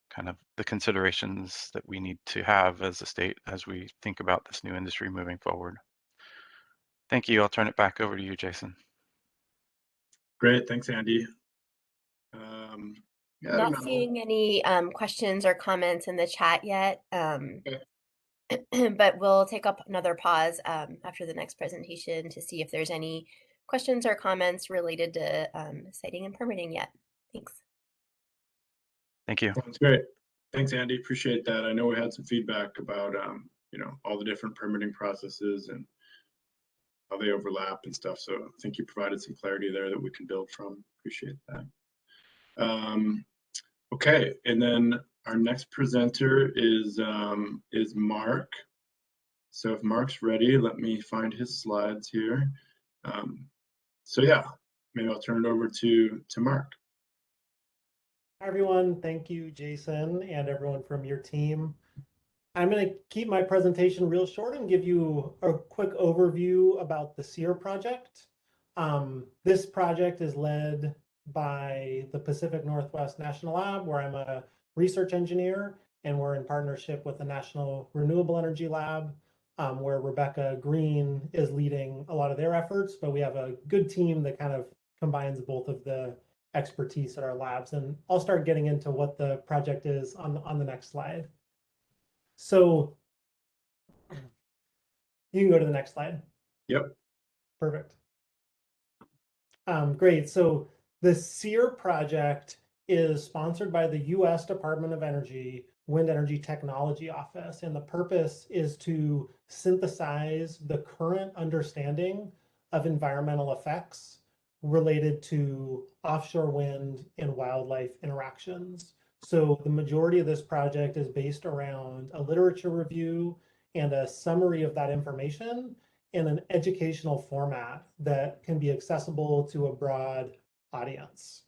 kind of the considerations that we need to have as a state as we think about this new industry moving forward. Thank you. I'll turn it back over to you, Jason. Great. Thanks, Andy. Yeah, I don't Not know. seeing any questions or comments in the chat yet, Okay. but we'll take up another pause after the next presentation to see if there's any questions or comments related to siting and permitting yet. Thanks. Thank you. Sounds great. Thanks, Andy. Appreciate that. I know we had some feedback about all the different permitting processes and how they overlap and stuff. So I think you provided some clarity there that we can build from. Appreciate that. Okay, and then our next presenter is Mark. So if Mark's ready, let me find his slides here. So yeah, maybe I'll turn it over to Mark. Hi, everyone. Thank you, Jason, and everyone from your team. I'm going to keep my presentation real short and give you a quick overview about the SEER project. This project is led by the Pacific Northwest National Lab, where I'm a research engineer, and we're in partnership with the National Renewable Energy Lab, where Rebecca Green is leading a lot of their efforts, but we have a good team that kind of combines both of the expertise at our labs. And I'll start getting into what the project is on the next slide. So you can go to the next slide. Yep. Perfect. Great. So the SEER project is sponsored by the U.S. Department of Energy Wind Energy Technology Office, and the purpose is to synthesize the current understanding of environmental effects related to offshore wind and wildlife interactions. So the majority of this project is based around a literature review and a summary of that information in an educational format that can be accessible to a broad audience.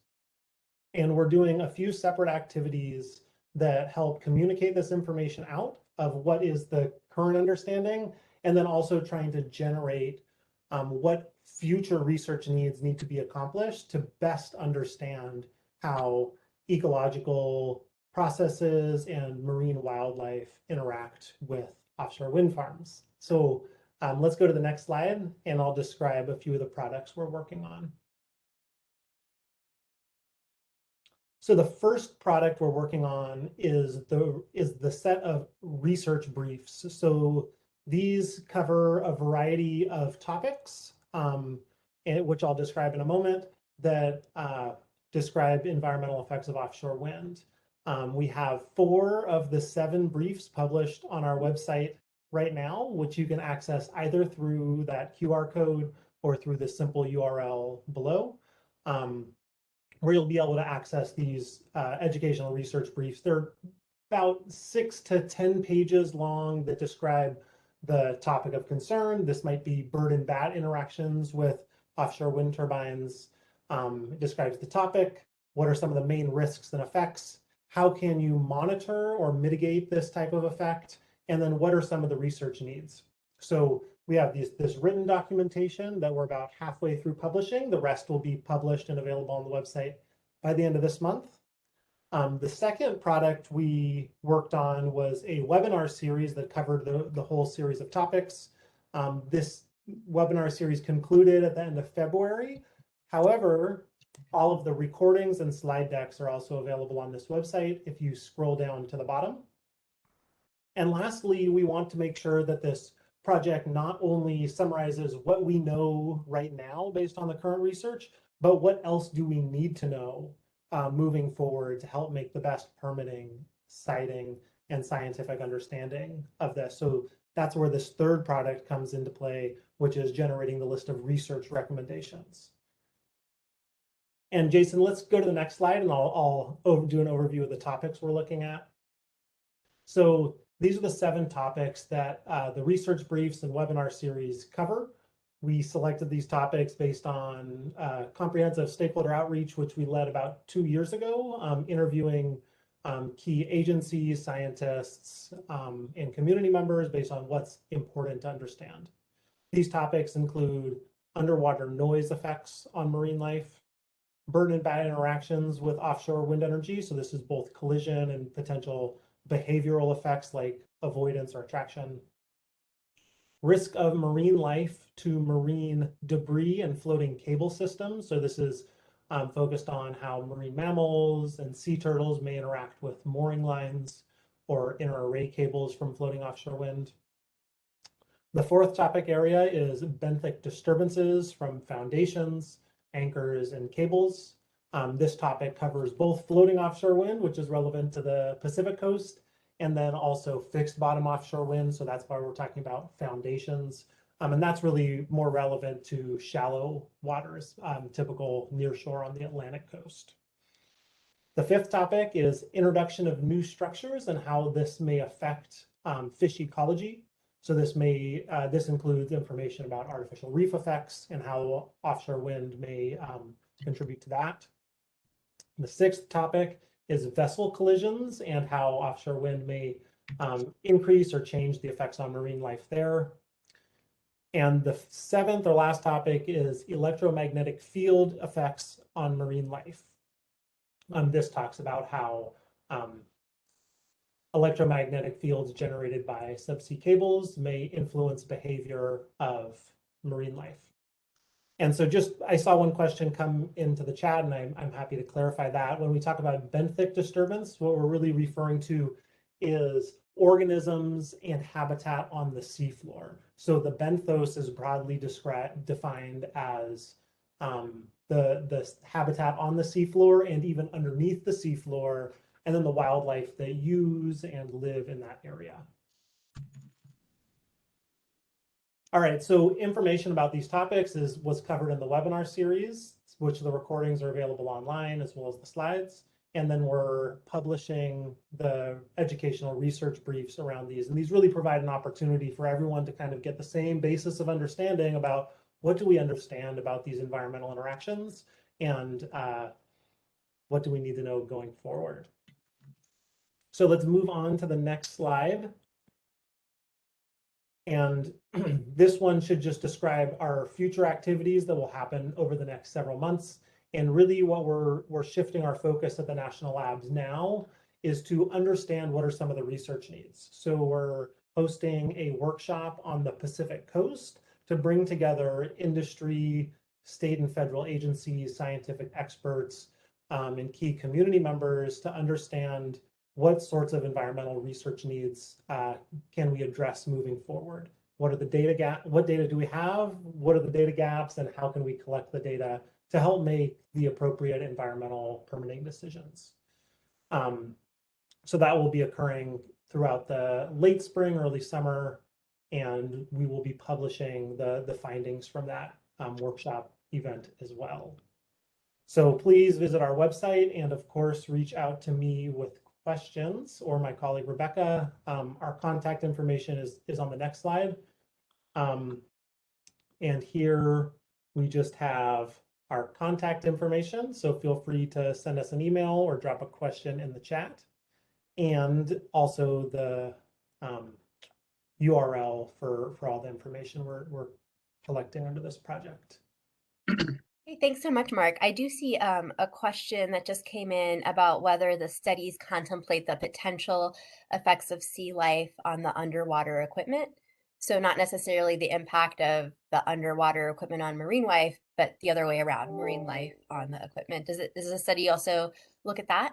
And we're doing a few separate activities that help communicate this information out of what is the current understanding, and then also trying to generate what future research needs need to be accomplished to best understand how ecological processes and marine wildlife interact with offshore wind farms. So Let's go to the next slide, and I'll describe a few of the products we're working on. So the first product we're working on is the set of research briefs. So these cover a variety of topics, which I'll describe in a moment, that describe environmental effects of offshore wind. We have 4 of the 7 briefs published on our website right now, which you can access either through that QR code or through the simple URL below, where you'll be able to access these educational research briefs. They're about 6 to 10 pages long that describe the topic of concern. This might be bird and bat interactions with offshore wind turbines. It describes the topic, what are some of the main risks and effects, how can you monitor or mitigate this type of effect, and then what are some of the research needs. So we have this written documentation that we're about halfway through publishing. The rest will be published and available on the website by the end of this month. The second product we worked on was a webinar series that covered the whole series of topics. This webinar series concluded at the end of February. However, all of the recordings and slide decks are also available on this website if you scroll down to the bottom. And lastly, we want to make sure that this project not only summarizes what we know right now based on the current research, but what else do we need to know moving forward to help make the best permitting, siting, and scientific understanding of this. So that's where this third product comes into play, which is generating the list of research recommendations. And Jason, let's go to the next slide, and I'll do an overview of the topics we're looking at. So these are the 7 topics that the research briefs and webinar series cover. We selected these topics based on comprehensive stakeholder outreach, which we led about 2 years ago, interviewing key agencies, scientists, and community members based on what's important to understand. These topics include underwater noise effects on marine life, bird and bat interactions with offshore wind energy. So this is both collision and potential behavioral effects like avoidance or attraction. Risk of marine life to marine debris and floating cable systems. So this is focused on how marine mammals and sea turtles may interact with mooring lines or inter-array cables from floating offshore wind. The fourth topic area is benthic disturbances from foundations, anchors, and cables. This topic covers both floating offshore wind, which is relevant to the Pacific coast, and then also fixed bottom offshore wind. So that's why we're talking about foundations. And that's really more relevant to shallow waters, typical near shore on the Atlantic coast. The fifth topic is introduction of new structures and how this may affect fish ecology. So this includes information about artificial reef effects and how offshore wind may contribute to that. The sixth topic is vessel collisions and how offshore wind may increase or change the effects on marine life there. And the seventh or last topic is electromagnetic field effects on marine life. This talks about how electromagnetic fields generated by subsea cables may influence behavior of marine life. And so I saw one question come into the chat, and I'm happy to clarify that. When we talk about benthic disturbance, what we're really referring to is organisms and habitat on the seafloor. So the benthos is broadly defined as the habitat on the seafloor and even underneath the seafloor, and then the wildlife that use and live in that area. All right, so information about these topics was covered in the webinar series, which the recordings are available online as well as the slides. And then we're publishing the educational research briefs around these. And these really provide an opportunity for everyone to kind of get the same basis of understanding about what do we understand about these environmental interactions and what do we need to know going forward. So let's move on to the next slide. And this one should just describe our future activities that will happen over the next several months. And really what we're shifting our focus at the national labs now is to understand what are some of the research needs. So we're hosting a workshop on the Pacific Coast to bring together industry, state and federal agencies, scientific experts, and key community members to understand what sorts of environmental research needs can we address moving forward. What are the data gap? What data do we have? What are the data gaps, and how can we collect the data to help make the appropriate environmental permitting decisions? So that will be occurring throughout the late spring, early summer, and we will be publishing the findings from that workshop event as well. So please visit our website and of course reach out to me with questions or my colleague Rebecca. Our contact information is on the next slide. And here we just have our contact information. So feel free to send us an email or drop a question in the chat. And also the URL for all the information we're collecting under this project. Hey, thanks so much, Mark. I do see a question that just came in about whether the studies contemplate the potential effects of sea life on the underwater equipment. So not necessarily the impact of the underwater equipment on marine life, but the other way around, marine life on the equipment. Does the study also look at that?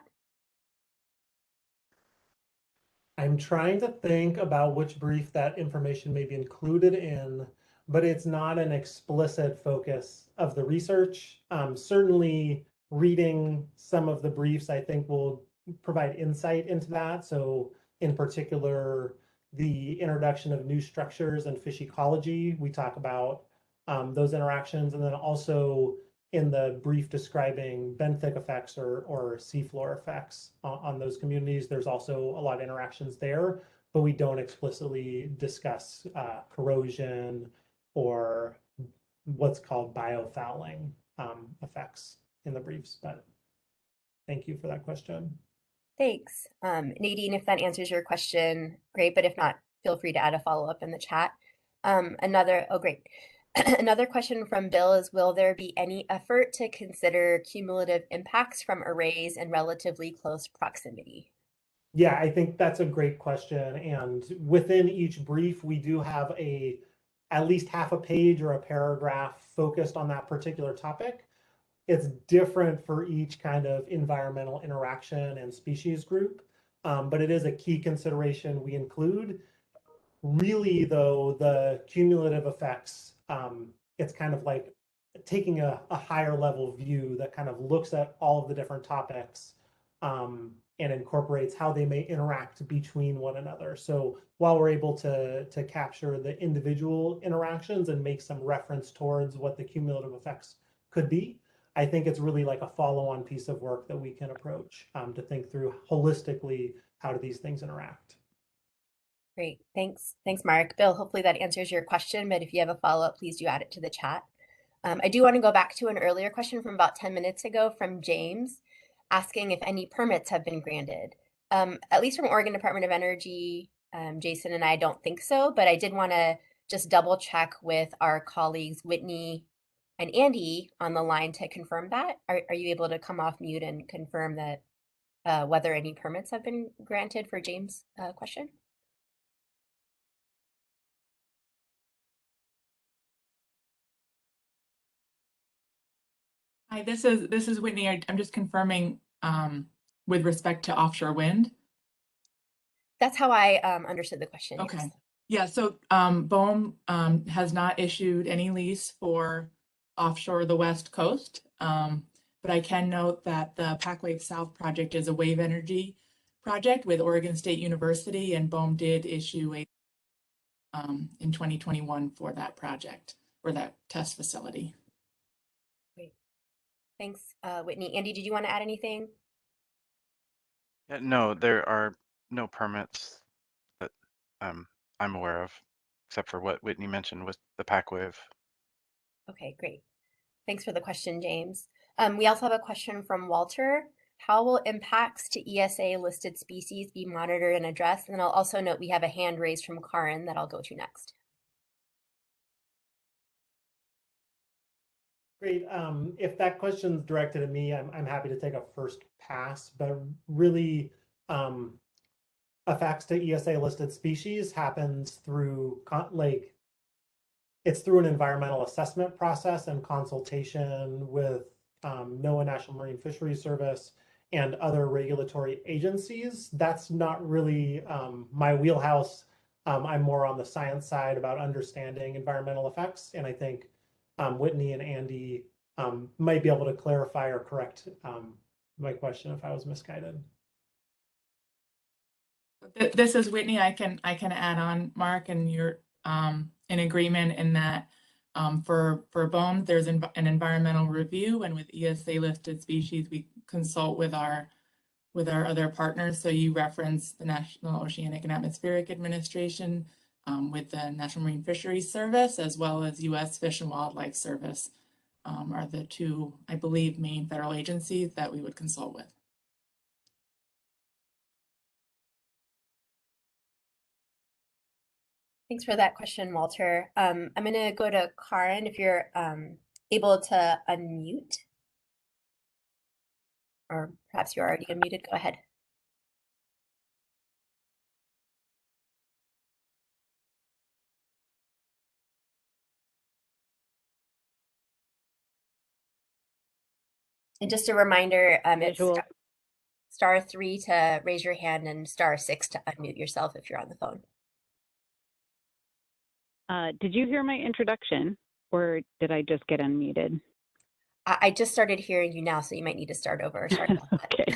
I'm trying to think about which brief that information may be included in, but it's not an explicit focus of the research. Certainly reading some of the briefs, I think, will provide insight into that. So in particular, the introduction of new structures and fish ecology, we talk about those interactions, and then also in the brief describing benthic effects or seafloor effects on those communities. There's also a lot of interactions there, but we don't explicitly discuss corrosion or what's called biofouling effects in the briefs. But thank you for that question. Thanks. Nadine, if that answers your question, great. But if not, feel free to add a follow-up in the chat. Great. Another question from Bill is, will there be any effort to consider cumulative impacts from arrays in relatively close proximity? Yeah, I think that's a great question. And within each brief, we do have at least half a page or a paragraph focused on that particular topic. It's different for each kind of environmental interaction and species group, but it is a key consideration we include. Really, though, the cumulative effects, it's kind of like taking a higher level view that kind of looks at all of the different topics and incorporates how they may interact between one another. So while we're able to capture the individual interactions and make some reference towards what the cumulative effects could be, I think it's really like a follow-on piece of work that we can approach to think through holistically, how do these things interact. Great, thanks. Thanks, Mark. Bill, hopefully that answers your question, but if you have a follow-up, please do add it to the chat. I do want to go back to an earlier question from about 10 minutes ago from James, asking if any permits have been granted. At least from Oregon Department of Energy, Jason and I don't think so, but I did want to just double check with our colleagues, Whitney and Andy on the line to confirm that. Are you able to come off mute and confirm that whether any permits have been granted for James' question? Hi, this is Whitney. I'm just confirming with respect to offshore wind. That's how I understood the question. Okay. Yes. Yeah, so BOEM has not issued any lease for offshore the West Coast, but I can note that the Packwave South project is a wave energy project with Oregon State University, and BOEM did issue a in 2021 for that project, or that test facility. Great. Thanks, Whitney. Andy, did you want to add anything? No, there are no permits that I'm aware of, except for what Whitney mentioned with the Packwave. Okay, great. Thanks for the question, James. We also have a question from Walter. How will impacts to ESA listed species be monitored and addressed? And then I'll also note we have a hand raised from Karin that I'll go to next. Great. If that question's directed at me, I'm happy to take a first pass, but really a effects to ESA listed species happens through it's through an environmental assessment process and consultation with NOAA, National Marine Fisheries Service, and other regulatory agencies. That's not really my wheelhouse. I'm more on the science side about understanding environmental effects, and I think Whitney and Andy might be able to clarify or correct my question if I was misguided. This is Whitney. I can add on, Mark, and you're in agreement in that for BOEM, there's an environmental review, and with ESA listed species, we consult with our other partners. So you referenced the National Oceanic and Atmospheric Administration with the National Marine Fisheries Service, as well as U.S. Fish and Wildlife Service are the two, I believe, main federal agencies that we would consult with. Thanks for that question, Walter. I'm going to go to Karin if you're able to unmute. Or perhaps you're already unmuted. Go ahead. And just a reminder, it's *3 to raise your hand and *6 to unmute yourself if you're on the phone. Did you hear my introduction, or did I just get unmuted? I just started hearing you now, so you might need to start over. Sorry about that. Okay.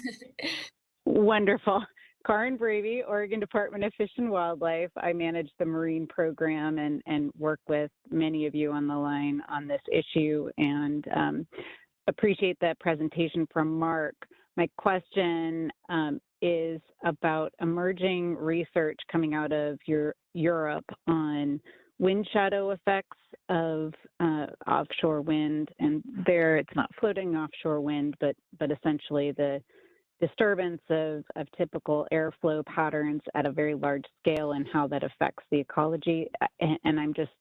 Wonderful. Karin Bravey, Oregon Department of Fish and Wildlife. I manage the marine program and work with many of you on the line on this issue, and appreciate that presentation from Mark. My question is about emerging research coming out of Europe on wind shadow effects of offshore wind, and there it's not floating offshore wind, but essentially the disturbance of typical airflow patterns at a very large scale and how that affects the ecology. And I'm just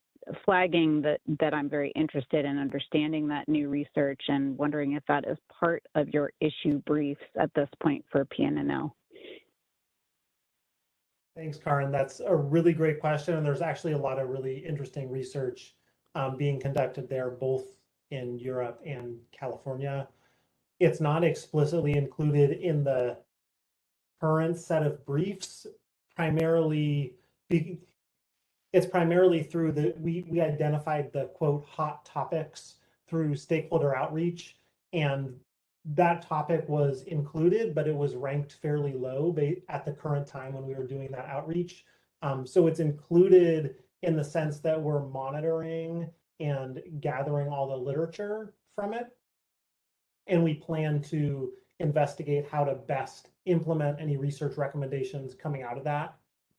flagging that I'm very interested in understanding that new research and wondering if that is part of your issue briefs at this point for PNNL. Thanks, Karin. That's a really great question. And there's actually a lot of really interesting research being conducted there, both in Europe and California. It's not explicitly included in the current set of briefs, it's primarily through we identified the quote hot topics through stakeholder outreach, and that topic was included, but it was ranked fairly low at the current time when we were doing that outreach. So it's included in the sense that we're monitoring and gathering all the literature from it. And we plan to investigate how to best implement any research recommendations coming out of that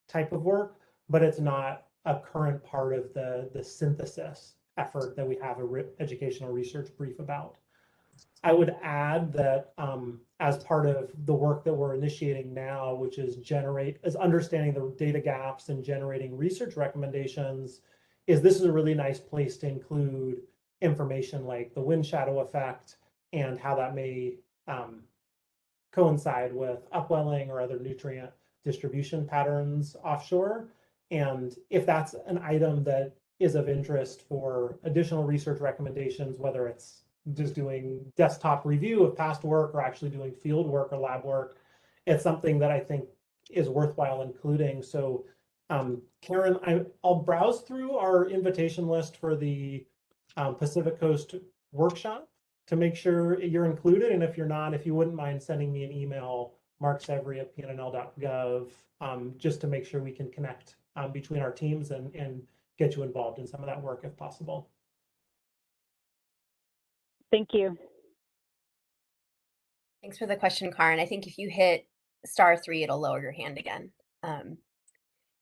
type of work, but it's not a current part of the synthesis effort that we have a educational research brief about. I would add that as part of the work that we're initiating now, which is understanding the data gaps and generating research recommendations, this is a really nice place to include information like the wind shadow effect and how that may coincide with upwelling or other nutrient distribution patterns offshore. And if that's an item that is of interest for additional research recommendations, whether it's just doing desktop review of past work or actually doing field work or lab work, it's something that I think is worthwhile including. So Karen, I'll browse through our invitation list for the Pacific Coast workshop to make sure you're included. And if you're not, if you wouldn't mind sending me an email, marksevry@pnnl.gov, just to make sure we can connect between our teams and get you involved in some of that work if possible. Thank you. Thanks for the question, Karin. I think if you hit *3, it'll lower your hand again.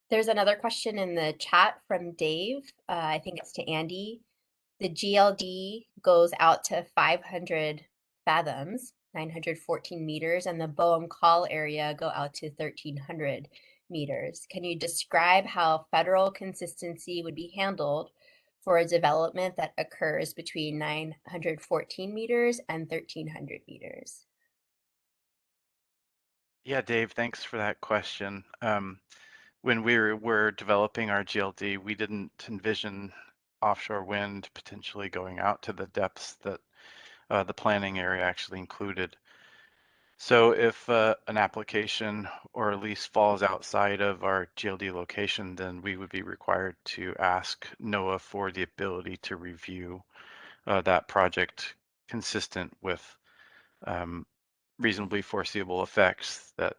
There's another question in the chat from Dave. I think it's to Andy. The GLD goes out to 500 fathoms, 914 meters, and the BOEM call area go out to 1,300 meters. Can you describe how federal consistency would be handled for a development that occurs between 914 meters and 1,300 meters? Yeah, Dave, thanks for that question. When we were developing our GLD, we didn't envision offshore wind potentially going out to the depths that the planning area actually included. So if an application or a lease falls outside of our GLD location, then we would be required to ask NOAA for the ability to review that project consistent with reasonably foreseeable effects that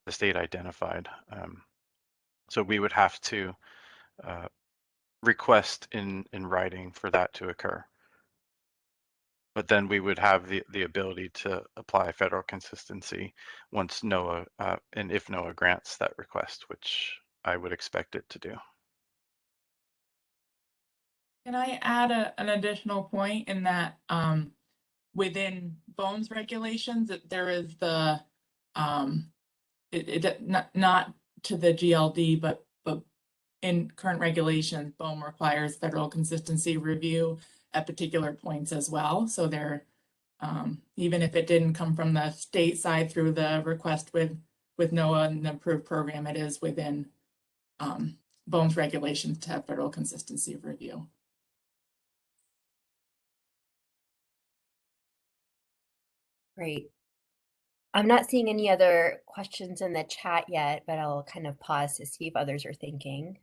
the state identified. So we would have to request in writing for that to occur. But then we would have the ability to apply federal consistency once NOAA, and if NOAA grants that request, which I would expect it to do. Can I add an additional point in that within BOEM's regulations that there is the not to the GLD, but in current regulations, BOEM requires federal consistency review at particular points as well. So there, even if it didn't come from the state side through the request with NOAA and the approved program, it is within BOEM's regulations to have federal consistency review. Great. I'm not seeing any other questions in the chat yet, but I'll kind of pause to see if others are thinking.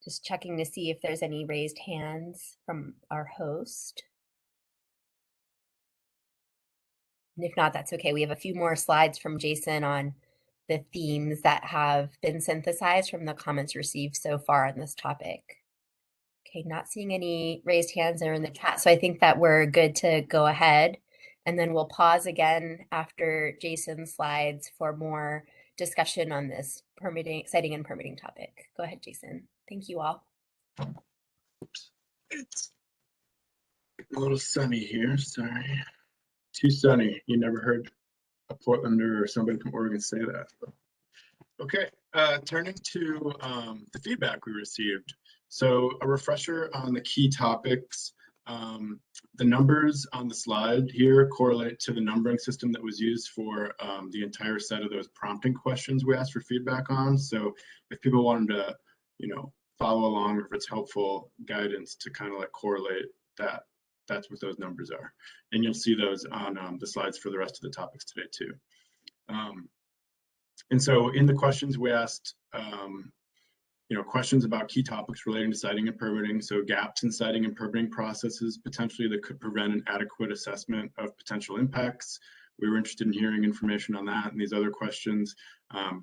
Just checking to see if there's any raised hands from our host. And if not, that's okay. We have a few more slides from Jason on the themes that have been synthesized from the comments received so far on this topic. Okay, not seeing any raised hands there in the chat. So I think that we're good to go ahead. And then we'll pause again after Jason's slides for more discussion on this siting and permitting topic. Go ahead, Jason. Thank you all. Oops. It's a little sunny here, sorry. Too sunny. You never heard a Portlander or somebody from Oregon say that. Okay, turning to the feedback we received. So a refresher on the key topics. The numbers on the slide here correlate to the numbering system that was used for the entire set of those prompting questions we asked for feedback on. So if people wanted to, follow along, or if it's helpful guidance to kind of like correlate that, that's what those numbers are. And you'll see those on the slides for the rest of the topics today too. And so in the questions we asked, questions about key topics relating to siting and permitting. So gaps in siting and permitting processes potentially that could prevent an adequate assessment of potential impacts. We were interested in hearing information on that and these other questions.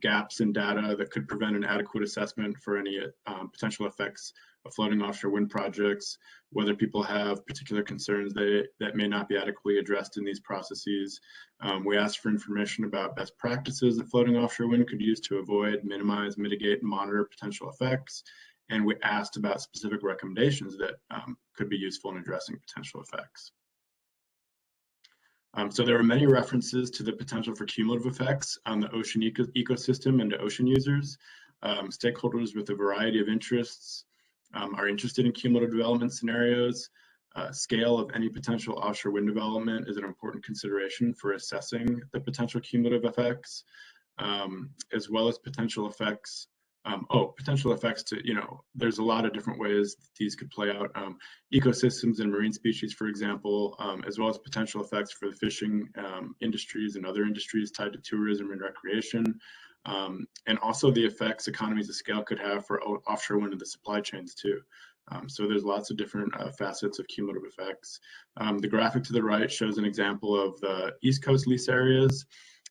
Gaps in data that could prevent an adequate assessment for any potential effects of floating offshore wind projects, whether people have particular concerns that may not be adequately addressed in these processes. We asked for information about best practices that floating offshore wind could use to avoid, minimize, mitigate, and monitor potential effects. And we asked about specific recommendations that could be useful in addressing potential effects. So there are many references to the potential for cumulative effects on the ocean ecosystem and to ocean users. Stakeholders with a variety of interests are interested in cumulative development scenarios. Scale of any potential offshore wind development is an important consideration for assessing the potential cumulative effects, as well as potential effects. Potential effects to, there's a lot of different ways these could play out. Ecosystems and marine species, for example, as well as potential effects for the fishing industries and other industries tied to tourism and recreation. And also the effects economies of scale could have for offshore wind and the supply chains too. So there's lots of different facets of cumulative effects. The graphic to the right shows an example of the East Coast lease areas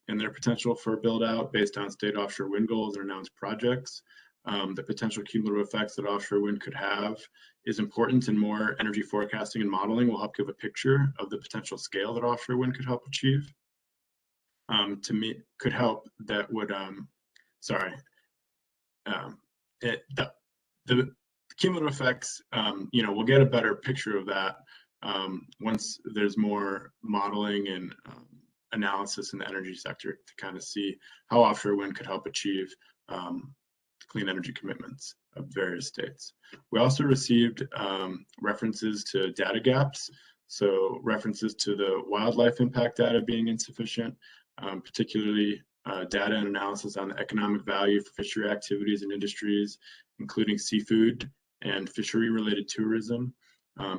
and their potential for build out based on state offshore wind goals and announced projects. The potential cumulative effects that offshore wind could have is important, and more energy forecasting and modeling will help give a picture of the potential scale that offshore wind could help achieve. To me, could help that would, the cumulative effects, we'll get a better picture of that once there's more modeling and analysis in the energy sector to kind of see how offshore wind could help achieve clean energy commitments of various states. We also received references to data gaps. So references to the wildlife impact data being insufficient, particularly data and analysis on the economic value for fishery activities and industries, including seafood and fishery-related tourism.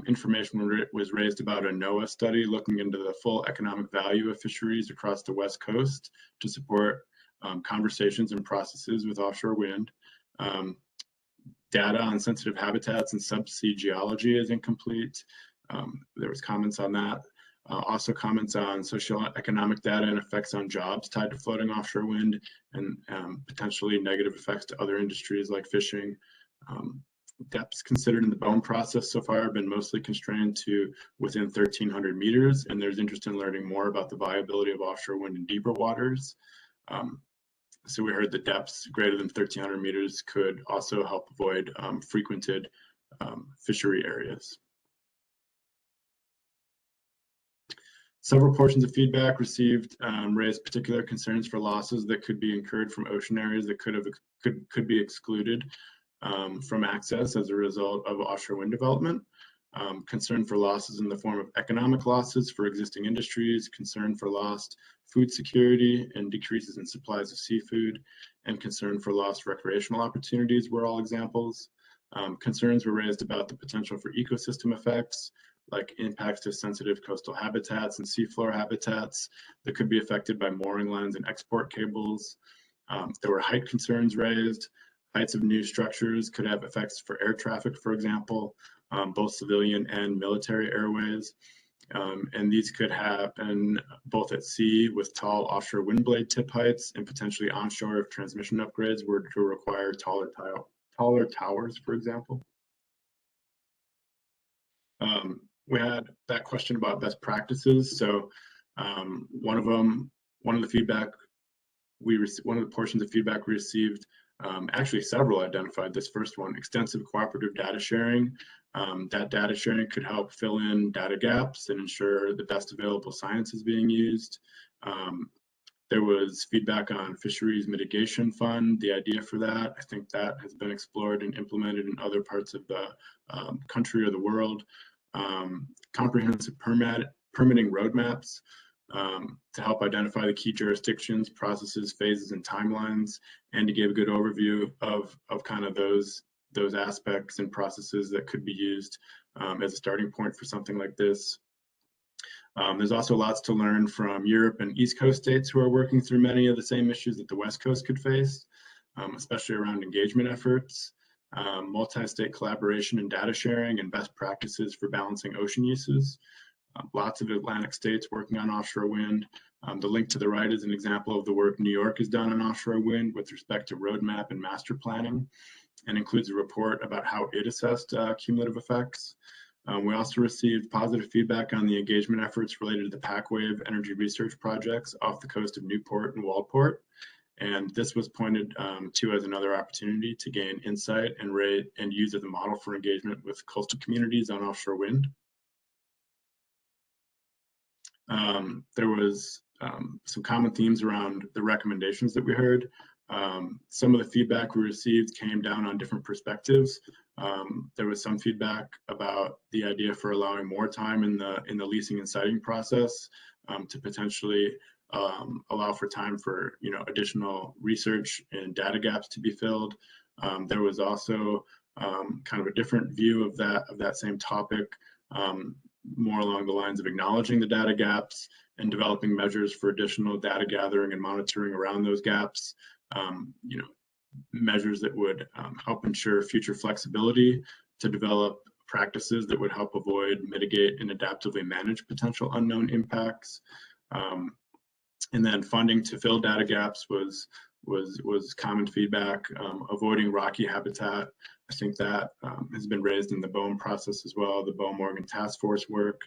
Information was raised about a NOAA study looking into the full economic value of fisheries across the West Coast to support conversations and processes with offshore wind. Data on sensitive habitats and subsea geology is incomplete. There was comments on that. Also comments on socioeconomic data and effects on jobs tied to floating offshore wind and potentially negative effects to other industries like fishing. Depths considered in the BOEM process so far have been mostly constrained to within 1,300 meters, and there's interest in learning more about the viability of offshore wind in deeper waters. So we heard that depths greater than 1,300 meters could also help avoid frequented fishery areas. Several portions of feedback received raised particular concerns for losses that could be incurred from ocean areas that could be excluded from access as a result of offshore wind development. Concern for losses in the form of economic losses for existing industries, concern for lost food security and decreases in supplies of seafood, and concern for lost recreational opportunities were all examples. Concerns were raised about the potential for ecosystem effects, like impacts to sensitive coastal habitats and seafloor habitats that could be affected by mooring lines and export cables. There were height concerns raised. Heights of new structures could have effects for air traffic, for example, both civilian and military airways. And these could happen both at sea with tall offshore wind blade tip heights and potentially onshore if transmission upgrades were to require taller towers, for example. We had that question about best practices. So one of the portions of feedback we received, actually several identified this first one, extensive cooperative data sharing. That data sharing could help fill in data gaps and ensure the best available science is being used. There was feedback on fisheries mitigation fund, the idea for that. I think that has been explored and implemented in other parts of the country or the world. Comprehensive permitting roadmaps to help identify the key jurisdictions, processes, phases, and timelines, and to give a good overview of kind of those aspects and processes that could be used as a starting point for something like this. There's also lots to learn from Europe and East Coast states who are working through many of the same issues that the West Coast could face, especially around engagement efforts, multi-state collaboration and data sharing, and best practices for balancing ocean uses. Lots of Atlantic states working on offshore wind. The link to the right is an example of the work New York has done on offshore wind with respect to roadmap and master planning, and includes a report about how it assessed cumulative effects. We also received positive feedback on the engagement efforts related to the PacWave energy research projects off the coast of Newport and Walport. And this was pointed to as another opportunity to gain insight and use as a model for engagement with coastal communities on offshore wind. There was some common themes around the recommendations that we heard. Some of the feedback we received came down on different perspectives. There was some feedback about the idea for allowing more time in the leasing and siting process to potentially allow for time for additional research and data gaps to be filled. There was also kind of a different view of that same topic, more along the lines of acknowledging the data gaps and developing measures for additional data gathering and monitoring around those gaps. Measures that would help ensure future flexibility to develop practices that would help avoid, mitigate, and adaptively manage potential unknown impacts. And then funding to fill data gaps was common feedback. Avoiding rocky habitat, I think that has been raised in the BOEM process as well, the BOEM Oregon Task Force work.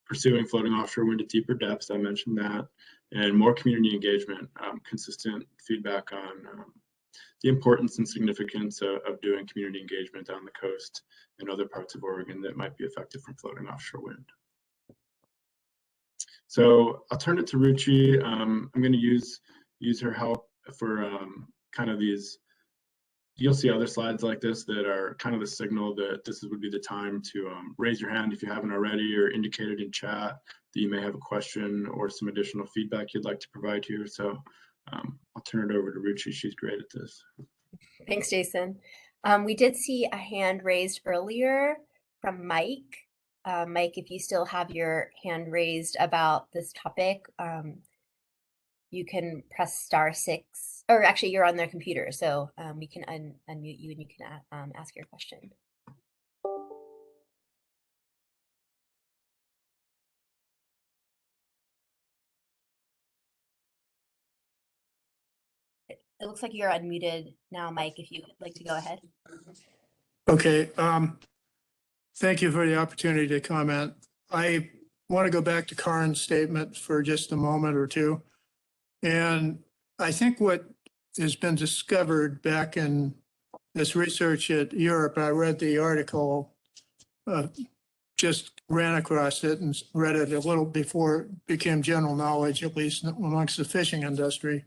Pursuing floating offshore wind at deeper depths, I mentioned that, and more community engagement, consistent feedback on the importance and significance of doing community engagement on the coast and other parts of Oregon that might be affected from floating offshore wind. So I'll turn it to Ruchi. I'm going to use her help for kind of these you'll see other slides like this that are kind of the signal that this would be the time to raise your hand if you haven't already, or indicate it in chat that you may have a question or some additional feedback you'd like to provide here. So I'll turn it over to Ruchi. She's great at this. Thanks, Jason. We did see a hand raised earlier from Mike. Mike, if you still have your hand raised about this topic, you can press *6, or actually you're on their computer, so we can unmute you and you can ask your question. It looks like you're unmuted now, Mike, if you'd like to go ahead. Okay, thank you for the opportunity to comment. I want to go back to Karin's statement for just a moment or two. And I think what has been discovered back in this research at Europe, I read the article, just ran across it and read it a little before it became general knowledge, at least amongst the fishing industry.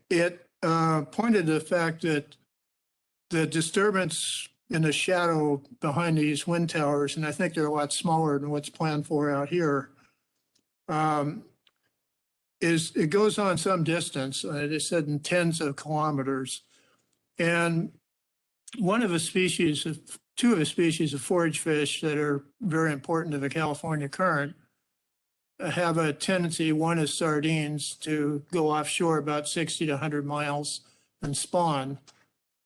It pointed to the fact that the disturbance in the shadow behind these wind towers, and I think they're a lot smaller than what's planned for out here, it goes on some distance. They said in tens of kilometers. And two of the species of forage fish that are very important to the California current have a tendency, one is sardines, to go offshore about 60 to 100 miles and spawn.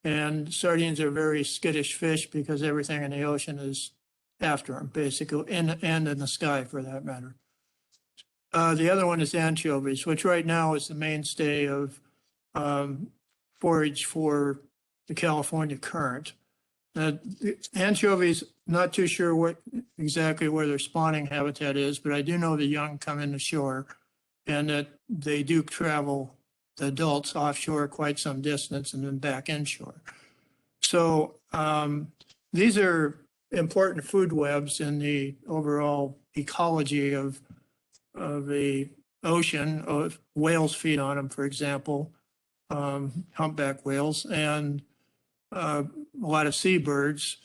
And sardines are very skittish fish because everything in the ocean is after them, basically, and in the sky for that matter. The other one is anchovies, which right now is the mainstay of forage for the California current. Anchovies, not too sure exactly where their spawning habitat is, but I do know the young come in the shore and that they do travel, the adults, offshore quite some distance and then back inshore. So these are important food webs in the overall ecology of the ocean. Whales feed on them, for example, humpback whales, and a lot of seabirds.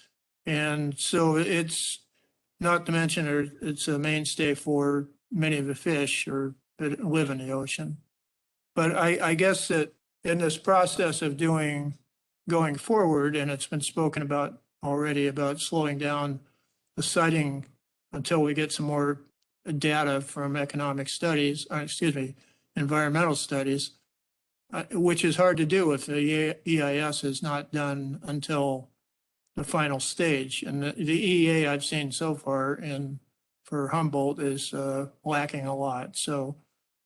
And so it's not to mention it's a mainstay for many of the fish that live in the ocean. But I guess that in this process of going forward, and it's been spoken about already about slowing down the sighting until we get some more data from environmental studies, which is hard to do if the EIS is not done until the final stage. And the EEA I've seen so far for Humboldt is lacking a lot. So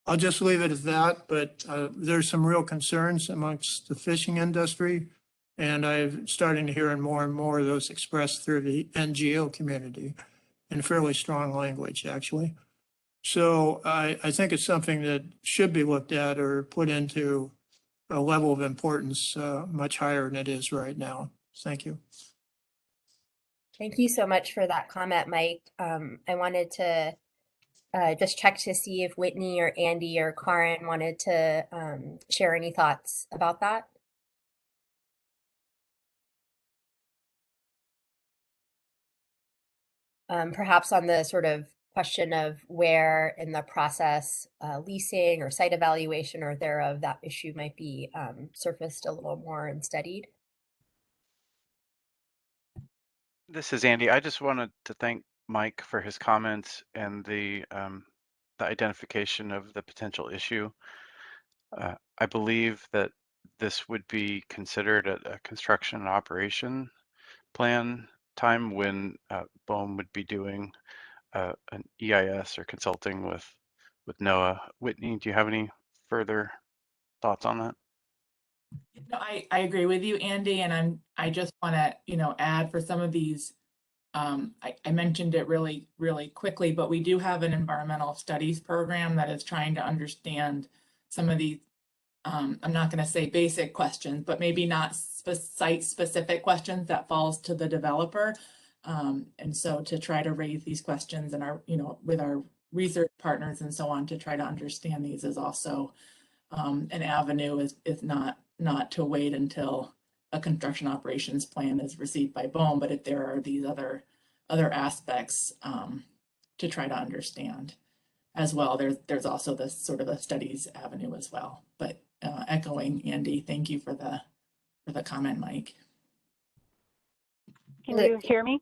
I'll just leave it at that, but there's some real concerns amongst the fishing industry, and I'm starting to hear more and more of those expressed through the NGO community in fairly strong language, actually. So I think it's something that should be looked at or put into a level of importance much higher than it is right now. Thank you. Thank you so much for that comment, Mike. I wanted to just check to see if Whitney or Andy or Karin wanted to share any thoughts about that. Perhaps on the sort of question of where in the process leasing or site evaluation or thereof that issue might be surfaced a little more and studied. This is Andy. I just wanted to thank Mike for his comments and the identification of the potential issue. I believe that this would be considered a construction and operation plan time when BOEM would be doing an EIS or consulting with NOAA. Whitney, do you have any further thoughts on that? No, I agree with you, Andy, and I just want to add for some of these. I mentioned it really quickly, but we do have an environmental studies program that is trying to understand some of these. I'm not going to say basic questions, but maybe not site specific questions that falls to the developer. And so to try to raise these questions and with our research partners and so on to try to understand these is also an avenue, is not to wait until a construction operations plan is received by BOEM, but if there are these other aspects to try to understand as well. There's also this sort of a studies avenue as well. But echoing Andy, thank you for the comment, Mike. Can you hear me?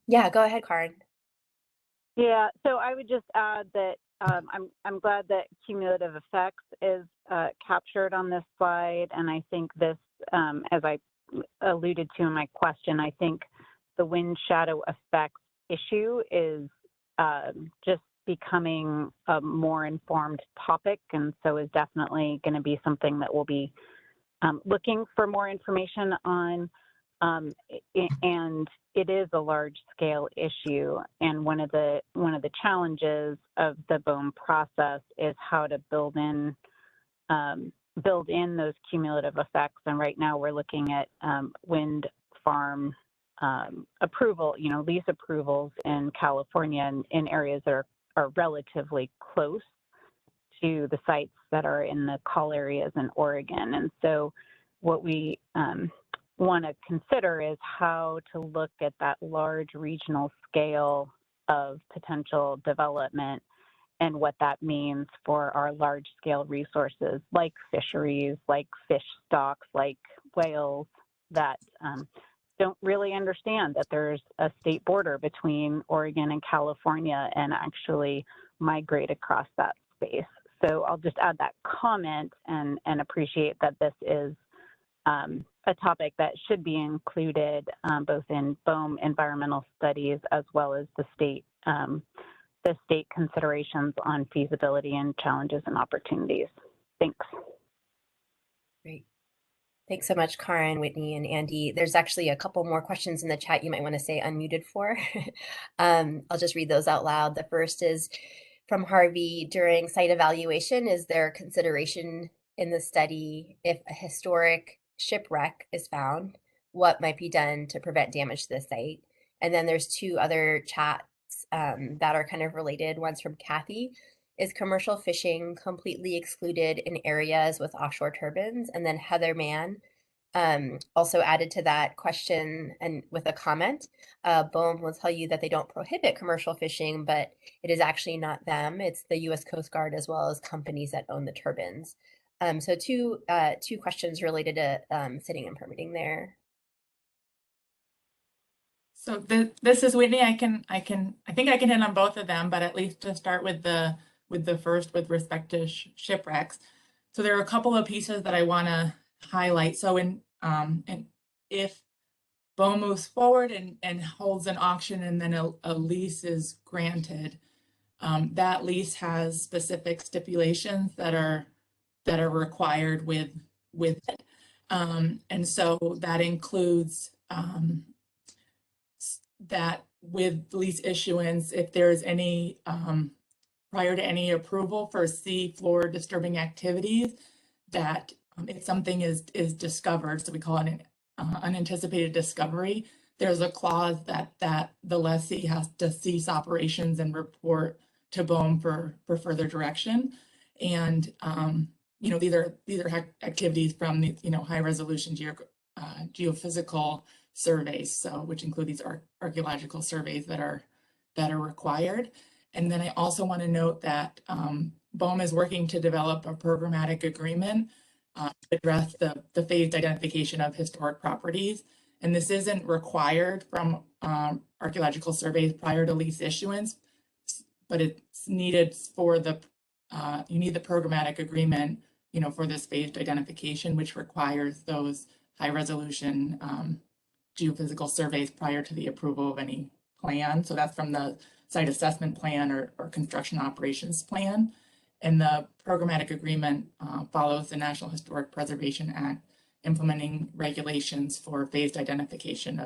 Yeah, go ahead, Karin. Yeah, so I would just add that I'm glad that cumulative effects is captured on this slide, and I think this, as I alluded to in my question, I think the wind shadow effects issue is just becoming a more informed topic, and so is definitely going to be something that we'll be looking for more information on. And it is a large scale issue, and one of the challenges of the BOEM process is how to build in those cumulative effects. And right now we're looking at wind farm approval, lease approvals in California and in areas that are relatively close to the sites that are in the call areas in Oregon. And so what we want to consider is how to look at that large regional scale of potential development and what that means for our large scale resources like fisheries, like fish stocks, like whales that don't really understand that there's a state border between Oregon and California and actually migrate across that space. So I'll just add that comment and appreciate that this is a topic that should be included both in BOEM environmental studies as well as the state considerations on feasibility and challenges and opportunities. Thanks. Great. Thanks so much, Karin, Whitney, and Andy. There's actually a couple more questions in the chat you might want to stay unmuted for. I'll just read those out loud. The first is from Harvey. During site evaluation, is there consideration in the study if a historic shipwreck is found, what might be done to prevent damage to the site? And then there's two other chats that are kind of related. One's from Kathy. Is commercial fishing completely excluded in areas with offshore turbines? And then Heather Mann also added to that question and with a comment. BOEM will tell you that they don't prohibit commercial fishing, but it is actually not them. It's the U.S. Coast Guard as well as companies that own the turbines. So two questions related to sitting and permitting there. So this is Whitney. I think I can hit on both of them, but at least to start with the first with respect to shipwrecks. So there are a couple of pieces that I want to highlight. So and if BOEM moves forward and holds an auction and then a lease is granted, that lease has specific stipulations that are required with it. And so that includes that with lease issuance, if there's any prior to any approval for sea floor disturbing activities, that if something is discovered, so we call it an unanticipated discovery, there's a clause that the lessee has to cease operations and report to BOEM for further direction. And these are activities from the high resolution geophysical surveys, so which include these archaeological surveys that are required. And then I also want to note that BOEM is working to develop a programmatic agreement to address the phased identification of historic properties. And this isn't required from archaeological surveys prior to lease issuance, but it's needed for you need the programmatic agreement, for this phased identification, which requires those high resolution geophysical surveys prior to the approval of any plan. So that's from the site assessment plan or construction operations plan. And the programmatic agreement follows the National Historic Preservation Act, implementing regulations for phased identification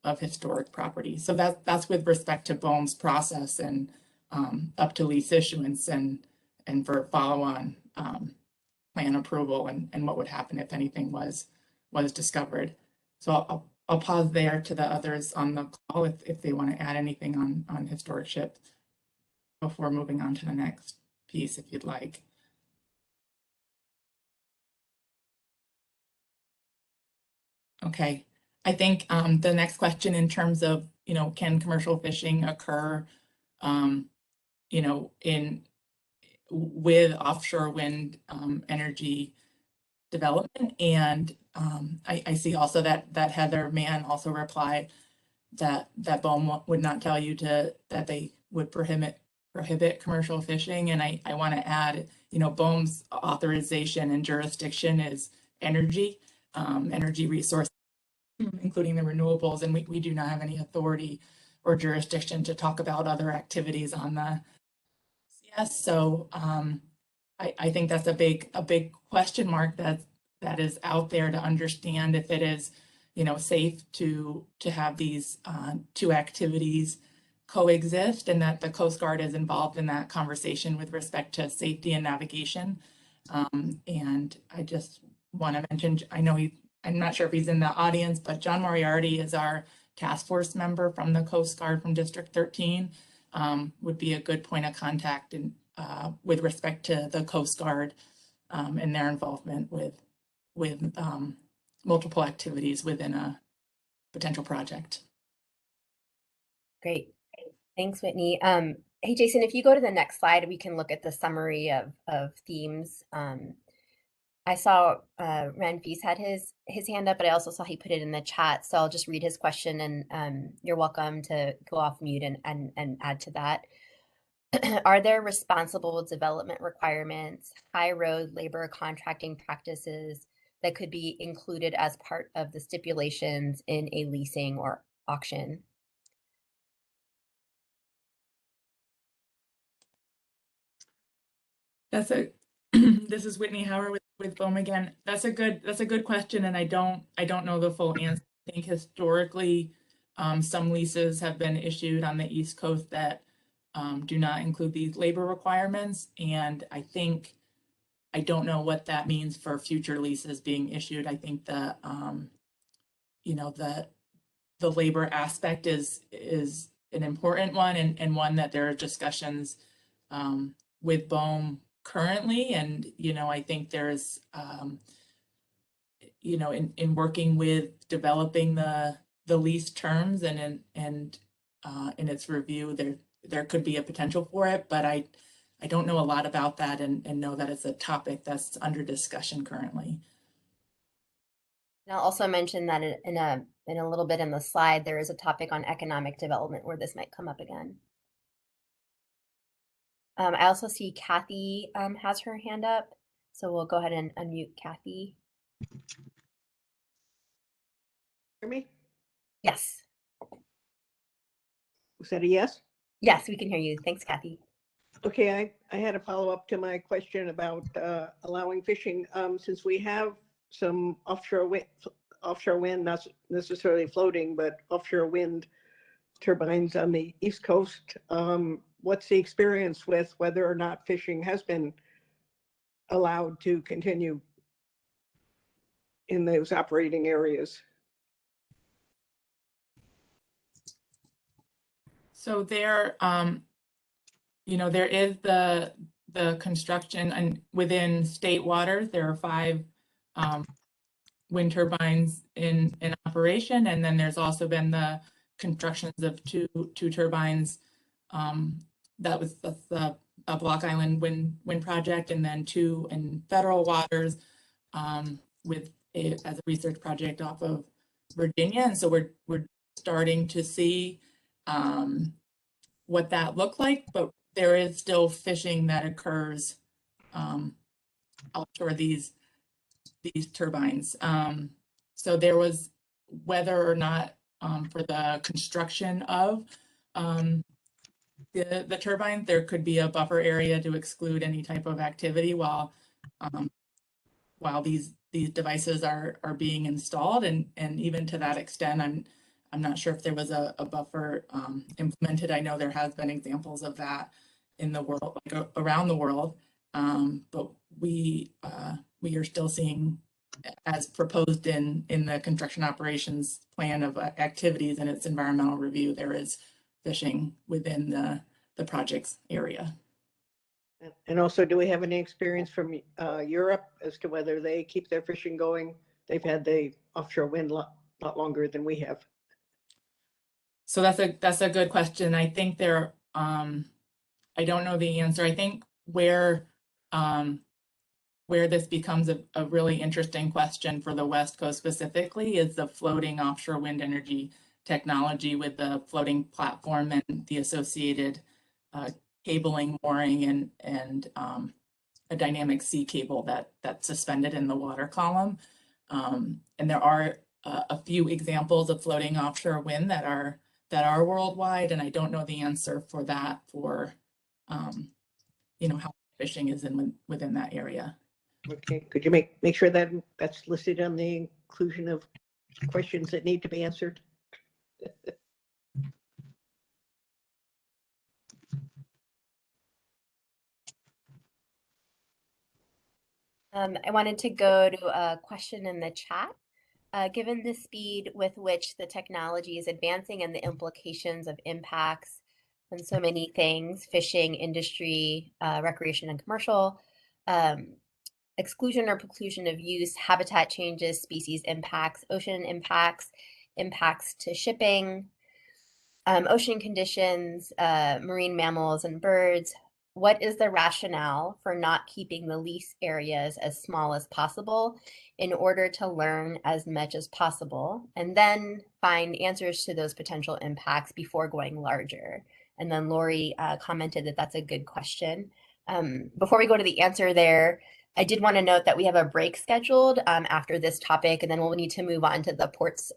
of historic properties. So that's with respect to BOEM's process and up to lease issuance and for follow-on plan approval and what would happen if anything was discovered. So I'll pause there to the others on the call if they want to add anything on historic ships before moving on to the next piece, if you'd like. Okay. I think the next question in terms of, can commercial fishing occur, with offshore wind energy development? And I see also that Heather Mann also replied that BOEM would not tell you that they would prohibit commercial fishing. And I want to add, BOEM's authorization and jurisdiction is energy resource, including the renewables, and we do not have any authority or jurisdiction to talk about other activities on the CS. So I think that's a big question mark that is out there to understand if it is, safe to have these two activities coexist, and that the Coast Guard is involved in that conversation with respect to safety and navigation. And I just want to mention, I'm not sure if he's in the audience, but John Moriarty is our task force member from the Coast Guard from District 13. Would be a good point of contact with respect to the Coast Guard and their involvement with multiple activities within a potential project. Great. Thanks, Whitney. Hey, Jason, if you go to the next slide, we can look at the summary of themes. I saw Ren Fees had his hand up, but I also saw he put it in the chat. So I'll just read his question, and you're welcome to go off mute and add to that. Are there responsible development requirements, high road labor contracting practices that could be included as part of the stipulations in a leasing or auction? This is Whitney Howard with BOEM again. That's a good question, and I don't know the full answer. I think historically, some leases have been issued on the East Coast that do not include these labor requirements, and I don't know what that means for future leases being issued. I think the the labor aspect is an important one, and one that there are discussions with BOEM currently. And I think there's in working with developing the lease terms and in its review, there could be a potential for it, but I don't know a lot about that, and know that it's a topic that's under discussion currently. And I'll also mention that in a little bit in the slide, there is a topic on economic development where this might come up again. I also see Kathy has her hand up, so we'll go ahead and unmute Kathy. Hear me? Yes. Was that a yes? Yes, we can hear you. Thanks, Kathy. Okay, I had a follow-up to my question about allowing fishing. Since we have some offshore wind, not necessarily floating, but offshore wind turbines on the East Coast, what's the experience with whether or not fishing has been allowed to continue in those operating areas? So there, there is the construction, and within state waters, there are 5 wind turbines in operation, and then there's also been the constructions of two turbines. That's a Block Island wind project, and then 2 in federal waters as a research project off of Virginia. And so we're starting to see what that looked like, but there is still fishing that occurs offshore these turbines. So there was whether or not for the construction of the turbine, there could be a buffer area to exclude any type of activity while these devices are being installed, and even to that extent, I'm not sure if there was a buffer implemented. I know there has been examples of that in the world, like around the world, but we are still seeing, as proposed in the construction operations plan of activities and its environmental review, there is fishing within the project's area. And also, do we have any experience from Europe as to whether they keep their fishing going they've had the offshore wind lot longer than we have. So that's a good question. I think I don't know the answer. I think where this becomes a really interesting question for the West Coast specifically is the floating offshore wind energy technology with the floating platform and the associated cabling, mooring, and a dynamic sea cable that's suspended in the water column. And there are a few examples of floating offshore wind that are worldwide, and I don't know the answer for that for how fishing is within that area. Okay, could you make sure that that's listed on the inclusion of questions that need to be answered? I wanted to go to a question in the chat. Given the speed with which the technology is advancing and the implications of impacts on so many things, fishing, industry, recreation and commercial, exclusion or preclusion of use, habitat changes, species impacts, ocean impacts, impacts to shipping, ocean conditions, marine mammals and birds. What is the rationale for not keeping the lease areas as small as possible in order to learn as much as possible and then find answers to those potential impacts before going larger? And then Lori commented that that's a good question. Before we go to the answer there, I did want to note that we have a break scheduled after this topic, and then we'll need to move on to the ports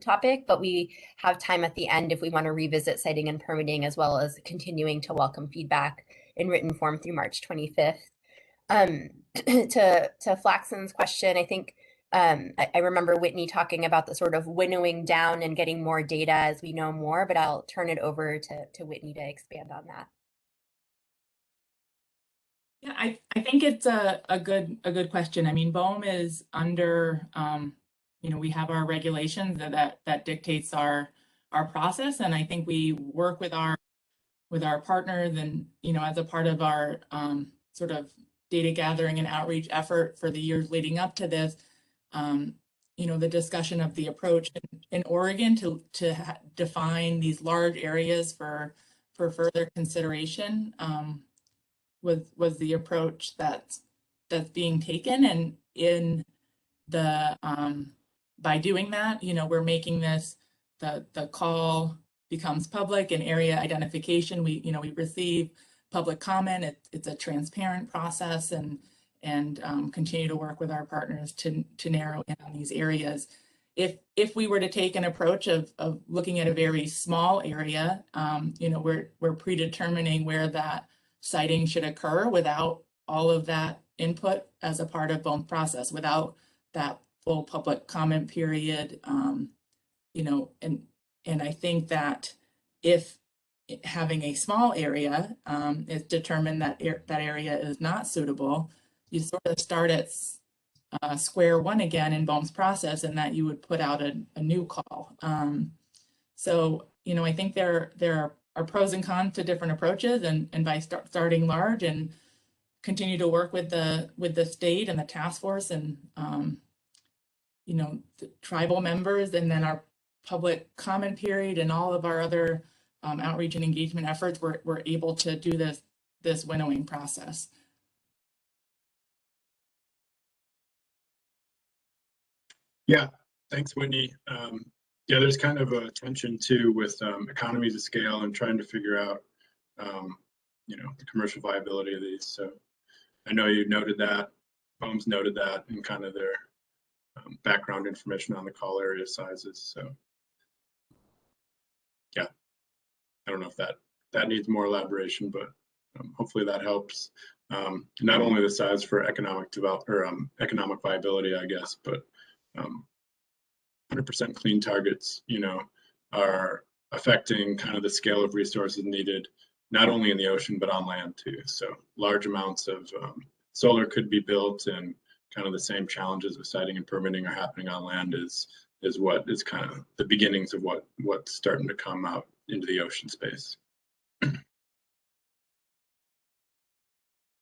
topic, but we have time at the end if we want to revisit siting and permitting, as well as continuing to welcome feedback in written form through March 25th. To Flaxen's question, I think I remember Whitney talking about the sort of winnowing down and getting more data as we know more, but I'll turn it over to Whitney to expand on that. Yeah, I think it's a good question. I mean, BOEM is under, we have our regulations that dictates our process, and I think we work with our partners and as a part of our sort of data gathering and outreach effort for the years leading up to this, the discussion of the approach in Oregon to define these large areas for further consideration was the approach that's being taken. And in the by doing that, we're making this the call becomes public and area identification. We receive public comment. It's a transparent process and continue to work with our partners to narrow in on these areas. If we were to take an approach of looking at a very small area, we're predetermining where that siting should occur without all of that input as a part of BOEM process, without that full public comment period, and I think that if having a small area is determined that that area is not suitable, you sort of start at square one again in BOEM's process, and that you would put out a new call. So, I think there are pros and cons to different approaches, and by starting large and continue to work with the state and the task force and the tribal members, and then our public comment period and all of our other outreach and engagement efforts, we're able to do this winnowing process. Yeah, thanks, Whitney. Yeah, there's kind of a tension too with economies of scale and trying to figure out, the commercial viability of these. So I know you noted that, BOEM's noted that in kind of their background information on the call area sizes. So yeah, I don't know if that needs more elaboration, but hopefully that helps. Not only the size for economic economic viability, I guess, but 100% clean targets, are affecting kind of the scale of resources needed, not only in the ocean, but on land too. So large amounts of solar could be built, and kind of the same challenges with siting and permitting are happening on land is what is kind of the beginnings of what's starting to come out into the ocean space.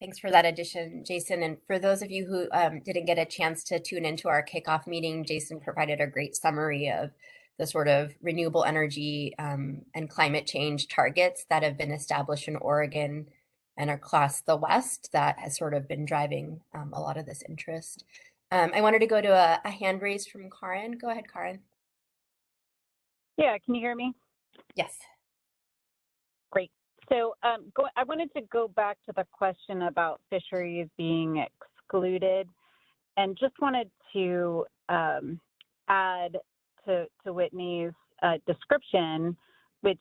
Thanks for that addition, Jason. And for those of you who didn't get a chance to tune into our kickoff meeting, Jason provided a great summary of the sort of renewable energy and climate change targets that have been established in Oregon and across the West that has sort of been driving a lot of this interest. I wanted to go to a hand raised from Karin. Go ahead, Karin. Yeah, can you hear me? Yes. Great. So I wanted to go back to the question about fisheries being excluded, and just wanted to add to Whitney's description, which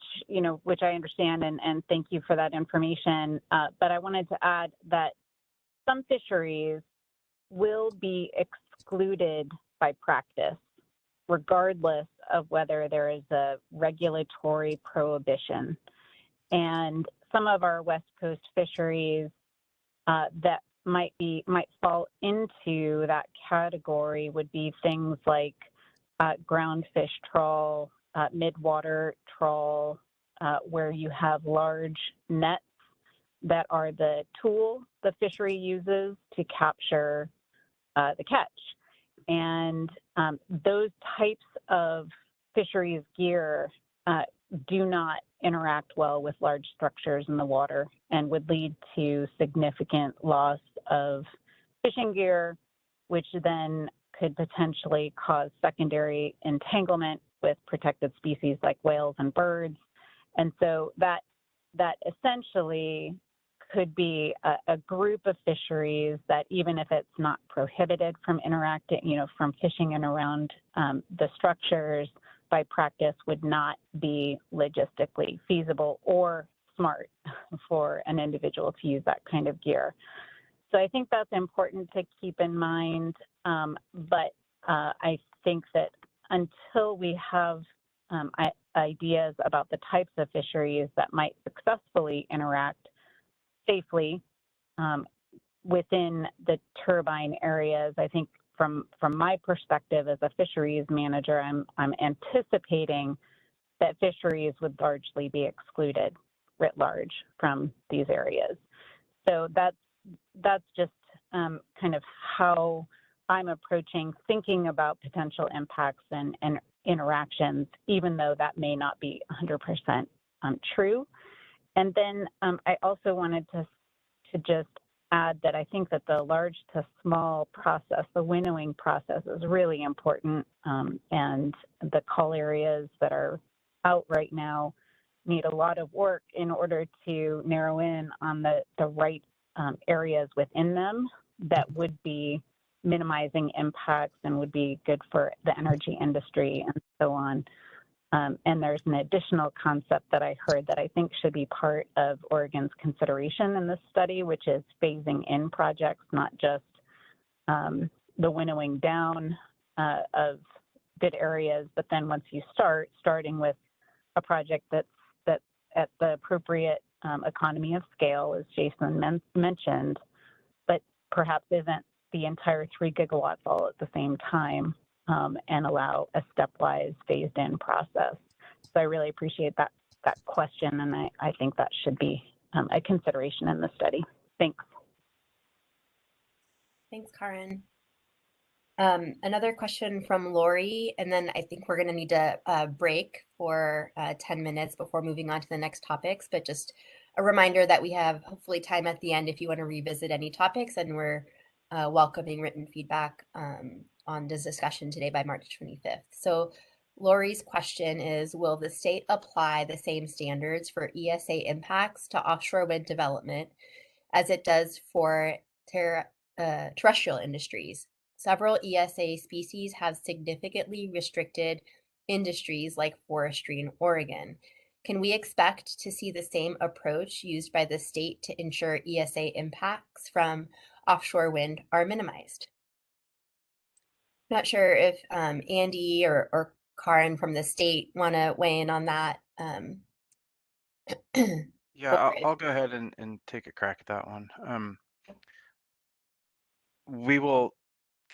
I understand, and thank you for that information. But I wanted to add that some fisheries will be excluded by practice, regardless of whether there is a regulatory prohibition. And some of our West Coast fisheries that might fall into that category would be things like groundfish trawl, midwater trawl, where you have large nets that are the tool the fishery uses to capture the catch. And those types of fisheries gear do not interact well with large structures in the water and would lead to significant loss of fishing gear, which then could potentially cause secondary entanglement with protected species like whales and birds. And so that essentially could be a group of fisheries that, even if it's not prohibited from interacting, from fishing in around the structures, by practice would not be logistically feasible or smart for an individual to use that kind of gear. So I think that's important to keep in mind. But I think that until we have ideas about the types of fisheries that might successfully interact safely within the turbine areas, I think from my perspective as a fisheries manager, I'm anticipating that fisheries would largely be excluded writ large from these areas. So that's just kind of how I'm approaching thinking about potential impacts and interactions, even though that may not be 100% true. And then I also wanted to just add that I think that the large to small process, the winnowing process, is really important, and the call areas that are out right now need a lot of work in order to narrow in on the right areas within them that would be minimizing impacts and would be good for the energy industry and so on. And there's an additional concept that I heard that I think should be part of Oregon's consideration in this study, which is phasing in projects, not just the winnowing down of good areas, but then once you starting with a project that's at the appropriate economy of scale, as Jason mentioned, but perhaps isn't the entire 3 gigawatts all at the same time. And allow a stepwise phased-in process. So I really appreciate that question, and I think that should be a consideration in the study. Thanks. Thanks, Karin. Another question from Lori, and then I think we're going to need to break for 10 minutes before moving on to the next topics. But just a reminder that we have hopefully time at the end if you want to revisit any topics, and we're welcoming written feedback on this discussion today by March 25th. So Lori's question is, will the state apply the same standards for ESA impacts to offshore wind development as it does for terrestrial industries? Several ESA species have significantly restricted industries like forestry in Oregon. Can we expect to see the same approach used by the state to ensure ESA impacts from offshore wind are minimized? Not sure if Andy or Karin from the state want to weigh in on that. Yeah, I'll go ahead and take a crack at that one. We will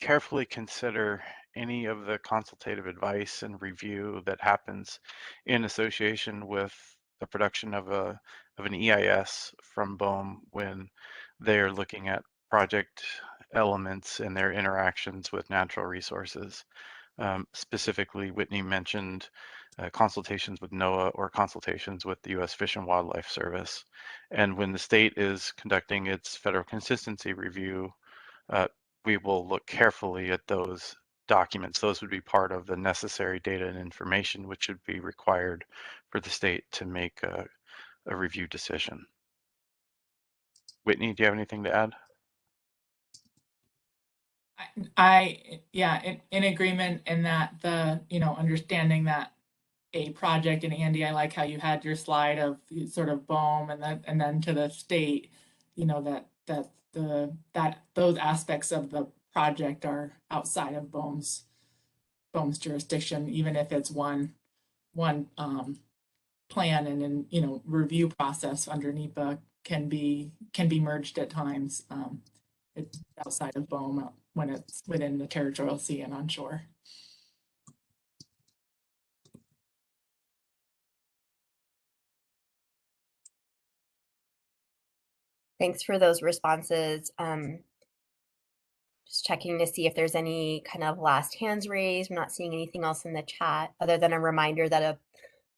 carefully consider any of the consultative advice and review that happens in association with the production of an EIS from BOEM when they are looking at project elements and their interactions with natural resources. Specifically, Whitney mentioned consultations with NOAA or consultations with the U.S. Fish and Wildlife Service. And when the state is conducting its federal consistency review, we will look carefully at those documents. Those would be part of the necessary data and information which should be required for the state to make a review decision. Whitney, do you have anything to add? Yeah, in agreement in that understanding that a project, and Andy, I like how you had your slide of sort of BOEM and then to the state, that those aspects of the project are outside of BOEM's jurisdiction, even if it's one plan, and then review process under NEPA can be merged at times. It's outside of BOEM when it's within the territorial sea and onshore. Thanks for those responses. Just checking to see if there's any kind of last hands raised. I'm not seeing anything else in the chat other than a reminder that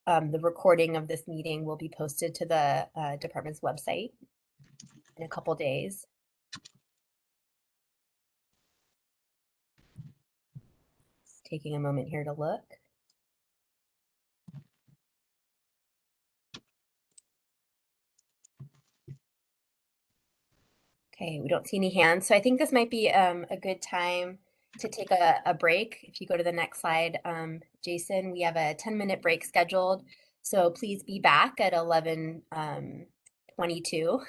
the recording of this meeting will be posted to the department's website in a couple days. Just taking a moment here to look. Okay, we don't see any hands, so I think this might be a good time to take a break. If you go to the next slide, Jason, we have a 10-minute break scheduled, so please be back at 11:22.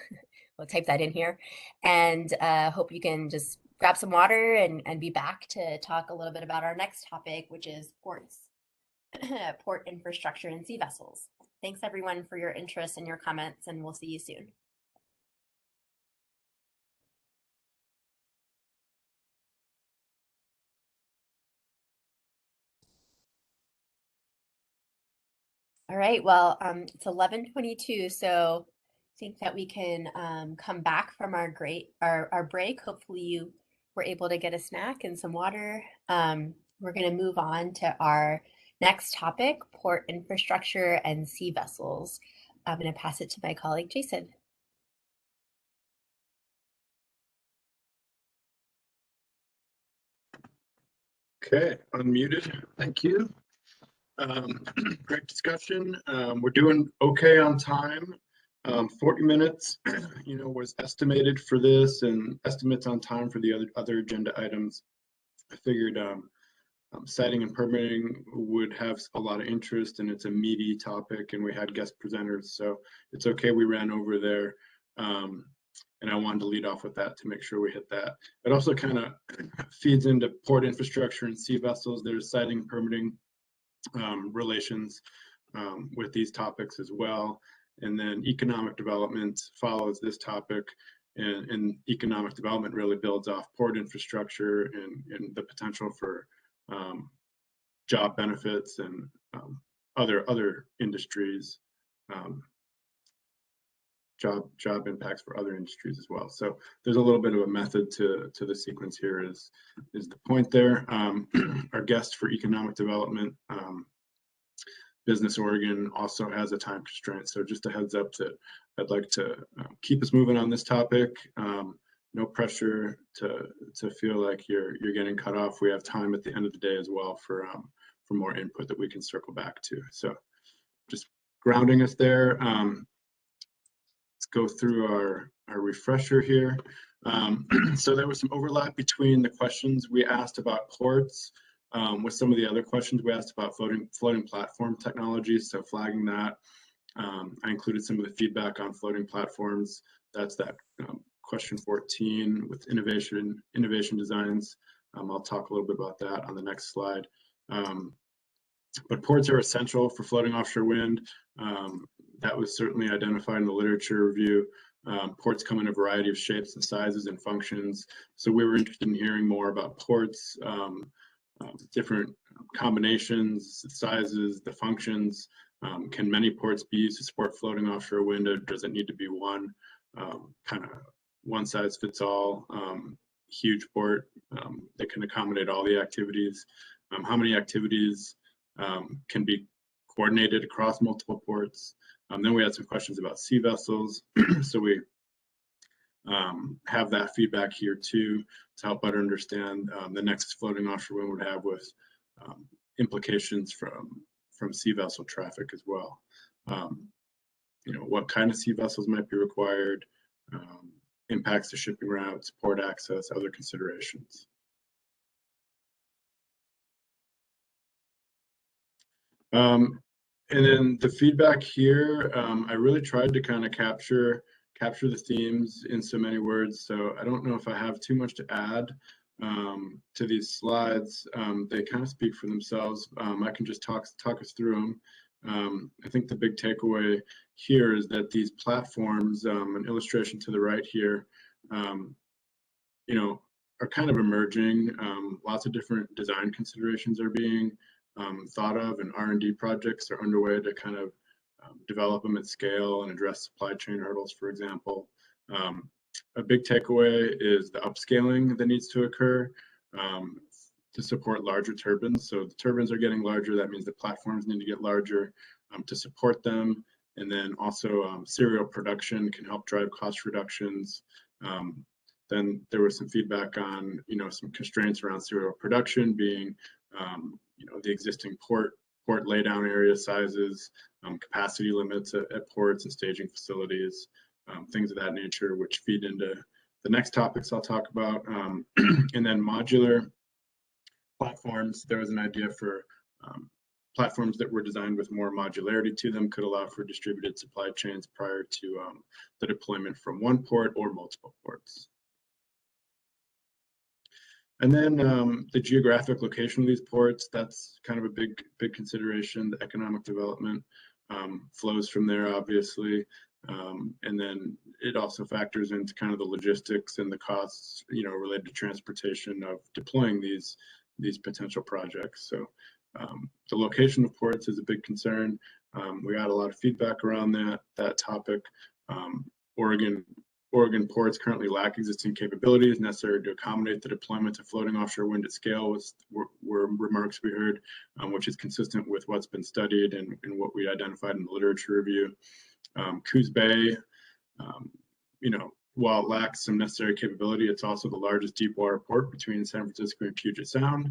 We'll type that in here, and hope you can just grab some water and be back to talk a little bit about our next topic, which is ports, port infrastructure and sea vessels. Thanks everyone for your interest and your comments, and we'll see you soon. All right, well, it's 11:22, so I think that we can come back from our break. Hopefully you were able to get a snack and some water. We're going to move on to our next topic, port infrastructure and sea vessels. I'm going to pass it to my colleague, Jason. Okay, unmuted. Thank you. Great discussion. We're doing okay on time. 40 minutes, was estimated for this, and estimates on time for the other agenda items. I figured siting and permitting would have a lot of interest, and it's a meaty topic, and we had guest presenters, so it's okay we ran over there. And I wanted to lead off with that to make sure we hit that. It also kind of feeds into port infrastructure and sea vessels. There's siting, permitting relations with these topics as well. And then economic development follows this topic, and economic development really builds off port infrastructure and the potential for job benefits and other industries, job impacts for other industries as well. So there's a little bit of a method to the sequence here is the point there. Our guest for economic development, Business Oregon, also has a time constraint. So just a heads up that I'd like to keep us moving on this topic. No pressure to feel like you're getting cut off. We have time at the end of the day as well for more input that we can circle back to. So just grounding us there. Let's go through our refresher here. So there was some overlap between the questions we asked about ports with some of the other questions we asked about floating platform technologies. So flagging that. I included some of the feedback on floating platforms. That's that question 14 with innovation designs. I'll talk a little bit about that on the next slide. But ports are essential for floating offshore wind. That was certainly identified in the literature review. Ports come in a variety of shapes and sizes and functions. So we were interested in hearing more about ports, different combinations, sizes, the functions. Can many ports be used to support floating offshore wind, or does it need to be one? Kind of one size fits all, huge port that can accommodate all the activities. How many activities can be coordinated across multiple ports? Then we had some questions about sea vessels. So we have that feedback here too to help better understand the nexus floating offshore wind would have with implications from sea vessel traffic as well. You know, what kind of sea vessels might be required, impacts to shipping routes, port access, other considerations. And then the feedback here, I really tried to kind of capture the themes in so many words. So I don't know if I have too much to add to these slides. They kind of speak for themselves. I can just talk us through them. I think the big takeaway here is that these platforms, an illustration to the right here, you know, are kind of emerging. Lots of different design considerations are being thought of, and R&D projects are underway to kind of develop them at scale and address supply chain hurdles, for example. A big takeaway is the upscaling that needs to occur to support larger turbines. So the turbines are getting larger. That means the platforms need to get larger to support them. And then also serial production can help drive cost reductions. Then there was some feedback on, you know, some constraints around serial production being, you know, the existing port laydown area sizes, capacity limits at ports and staging facilities, things of that nature, which feed into the next topics I'll talk about. And then modular platforms. There was an idea for platforms that were designed with more modularity to them could allow for distributed supply chains prior to the deployment from one port or multiple ports. And then the geographic location of these ports, that's kind of a big consideration. The economic development flows from there, obviously. And then it also factors into kind of the logistics and the costs, you know, related to transportation of deploying these potential projects. So the location of ports is a big concern. We got a lot of feedback around that topic. Oregon ports currently lack existing capabilities necessary to accommodate the deployment of floating offshore wind at scale, were remarks we heard, which is consistent with what's been studied and what we identified in the literature review. Coos Bay, you know, while it lacks some necessary capability, it's also the largest deep water port between San Francisco and Puget Sound.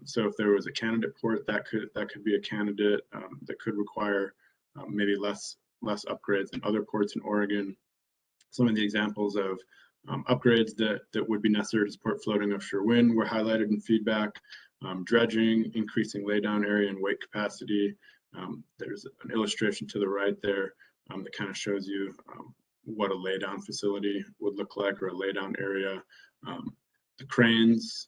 So if there was a candidate port, that could be a candidate that could require maybe less upgrades than other ports in Oregon. Some of the examples of upgrades that would be necessary to support floating offshore wind were highlighted in feedback. Dredging, increasing laydown area and weight capacity. There's an illustration to the right there that kind of shows you what a laydown facility would look like, or a laydown area. The cranes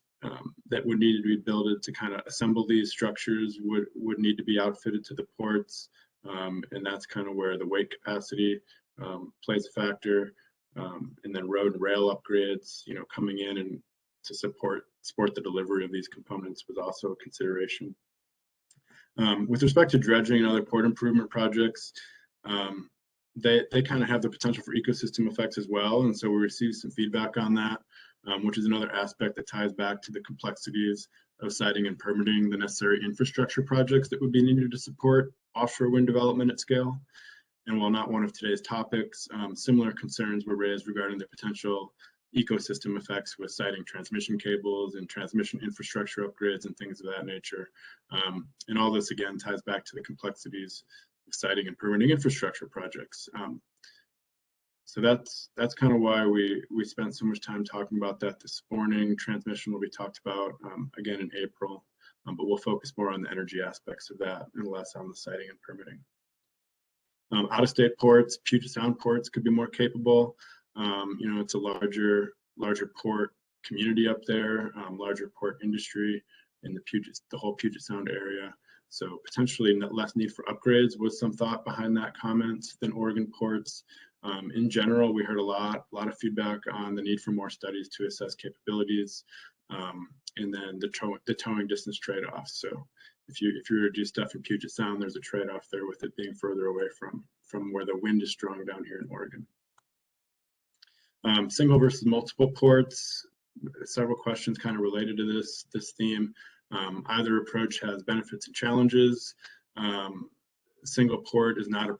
that would need to be built to kind of assemble these structures would need to be outfitted to the ports. And that's kind of where the weight capacity plays a factor, and then road and rail upgrades, you know, coming in and to support the delivery of these components was also a consideration. With respect to dredging and other port improvement projects, they kind of have the potential for ecosystem effects as well, and so we received some feedback on that, which is another aspect that ties back to the complexities of siting and permitting the necessary infrastructure projects that would be needed to support offshore wind development at scale. And while not one of today's topics, similar concerns were raised regarding the potential ecosystem effects with siting transmission cables and transmission infrastructure upgrades and things of that nature. And all this again ties back to the complexities of siting and permitting infrastructure projects. So that's kind of why we spent so much time talking about that this morning. Transmission will be talked about again in April, but we'll focus more on the energy aspects of that and less on the siting and permitting. Out-of-state ports, Puget Sound ports could be more capable. You know, it's a larger port community up there, larger port industry in the whole Puget Sound area. So potentially less need for upgrades was some thought behind that comment than Oregon ports. In general, we heard a lot of feedback on the need for more studies to assess capabilities, and then the towing distance trade-offs. So if you were to do stuff in Puget Sound, there's a trade-off there with it being further away from where the wind is strong down here in Oregon. Single versus multiple ports, several questions kind of related to this theme. Either approach has benefits and challenges. Single port is not a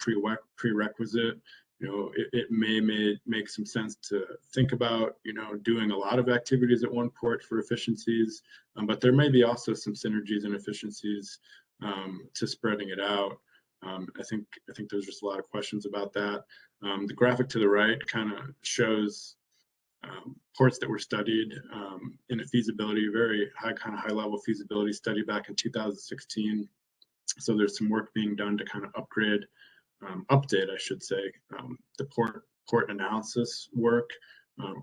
prerequisite. It may make some sense to think about, doing a lot of activities at one port for efficiencies, but there may be also some synergies and efficiencies to spreading it out. I think there's just a lot of questions about that. The graphic to the right kind of shows ports that were studied in a feasibility, very high level feasibility study back in 2016. So there's some work being done to kind of update, I should say, the port analysis work,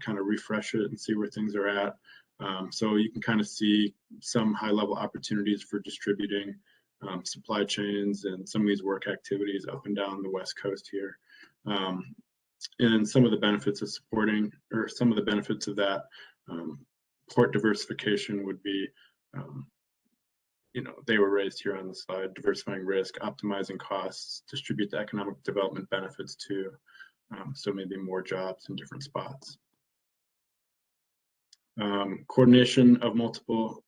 kind of refresh it and see where things are at. So you can kind of see some high level opportunities for distributing supply chains and some of these work activities up and down the West Coast here. And some of the benefits of supporting, or some of the benefits of that port diversification would be, they were raised here on the slide: diversifying risk, optimizing costs, distribute the economic development benefits too. So maybe more jobs in different spots. Coordination of multiple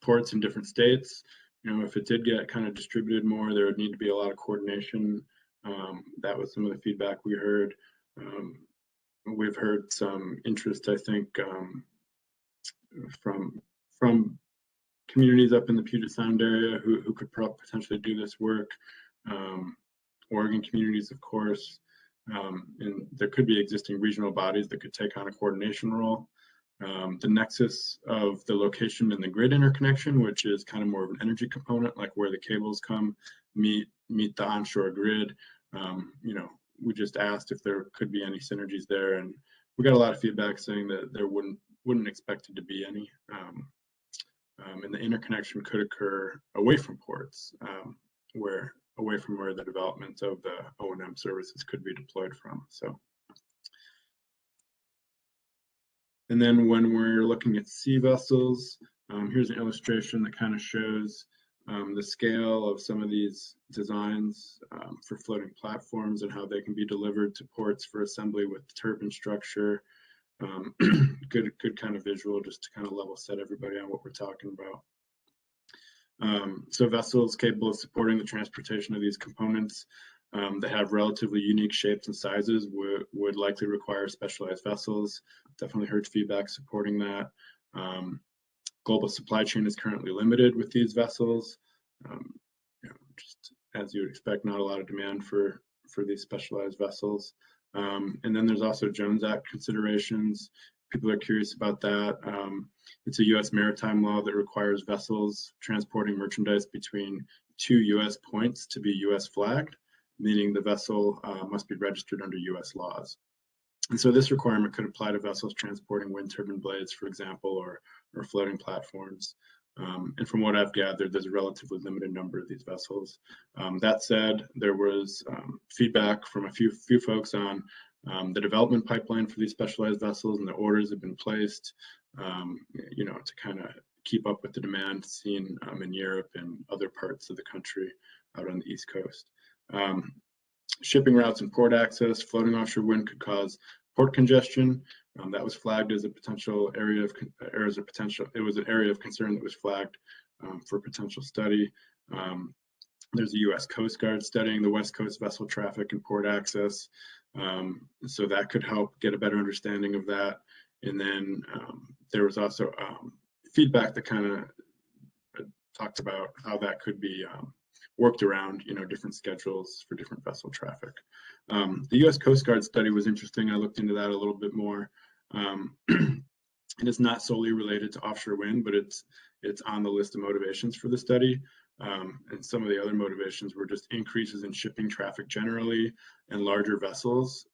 ports in different states. If it did get kind of distributed more, there would need to be a lot of coordination. That was some of the feedback we heard. We've heard some interest, I think, from communities up in the Puget Sound area who could potentially do this work. Oregon communities, of course, and there could be existing regional bodies that could take on a coordination role. The nexus of the location and the grid interconnection, which is kind of more of an energy component, like where the cables come meet the onshore grid. We just asked if there could be any synergies there, and we got a lot of feedback saying that there wouldn't expect it to be any. And the interconnection could occur away from ports, away from where the development of the O&M services could be deployed from. So. And then when we're looking at sea vessels, here's an illustration that kind of shows the scale of some of these designs for floating platforms and how they can be delivered to ports for assembly with turbine structure. Good kind of visual just to kind of level set everybody on what we're talking about. So vessels capable of supporting the transportation of these components that have relatively unique shapes and sizes would likely require specialized vessels. Definitely heard feedback supporting that. Global supply chain is currently limited with these vessels. Just as you would expect, not a lot of demand for these specialized vessels. And then there's also Jones Act considerations. People are curious about that. It's a U.S. maritime law that requires vessels transporting merchandise between 2 U.S. points to be U.S. flagged, meaning the vessel must be registered under U.S. laws. And so this requirement could apply to vessels transporting wind turbine blades, for example, or floating platforms. And from what I've gathered, there's a relatively limited number of these vessels. That said, there was feedback from a few folks on the development pipeline for these specialized vessels, and the orders have been placed, to kind of keep up with the demand seen in Europe and other parts of the country out on the East Coast. Shipping routes and port access. Floating offshore wind could cause port congestion. That was flagged as a potential area of it was an area of concern that was flagged for potential study. There's a U.S. Coast Guard studying the West Coast vessel traffic and port access. So that could help get a better understanding of that. And then there was also feedback that kind of talked about how that could be worked around, different schedules for different vessel traffic. The U.S. Coast Guard study was interesting. I looked into that a little bit more. It is not solely related to offshore wind, but it's on the list of motivations for the study. And some of the other motivations were just increases in shipping traffic generally and larger vessels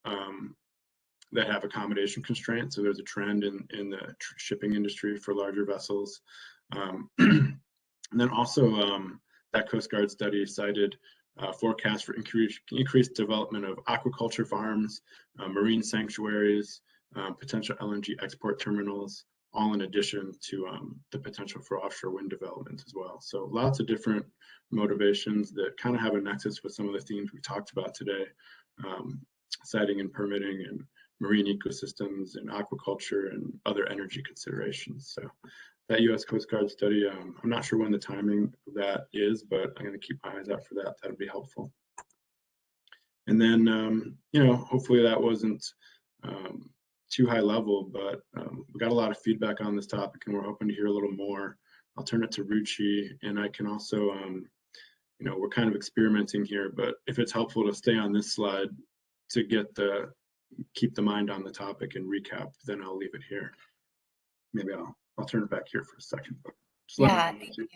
that have accommodation constraints. So there's a trend in the shipping industry for larger vessels. And then also that Coast Guard study cited forecasts for increased development of aquaculture farms, marine sanctuaries, potential LNG export terminals, all in addition to the potential for offshore wind development as well. So lots of different motivations that kind of have a nexus with some of the themes we talked about today, siting and permitting and marine ecosystems and aquaculture and other energy considerations. So that U.S. Coast Guard study, I'm not sure when the timing of that is, but I'm going to keep my eyes out for that. That'll be helpful. And then, hopefully that wasn't too high level, but we got a lot of feedback on this topic and we're hoping to hear a little more. I'll turn it to Ruchi, and I can also, we're kind of experimenting here, but if it's helpful to stay on this slide to keep the mind on the topic and recap, then I'll leave it here. Maybe I'll turn it back here for a second. Yeah, thank you.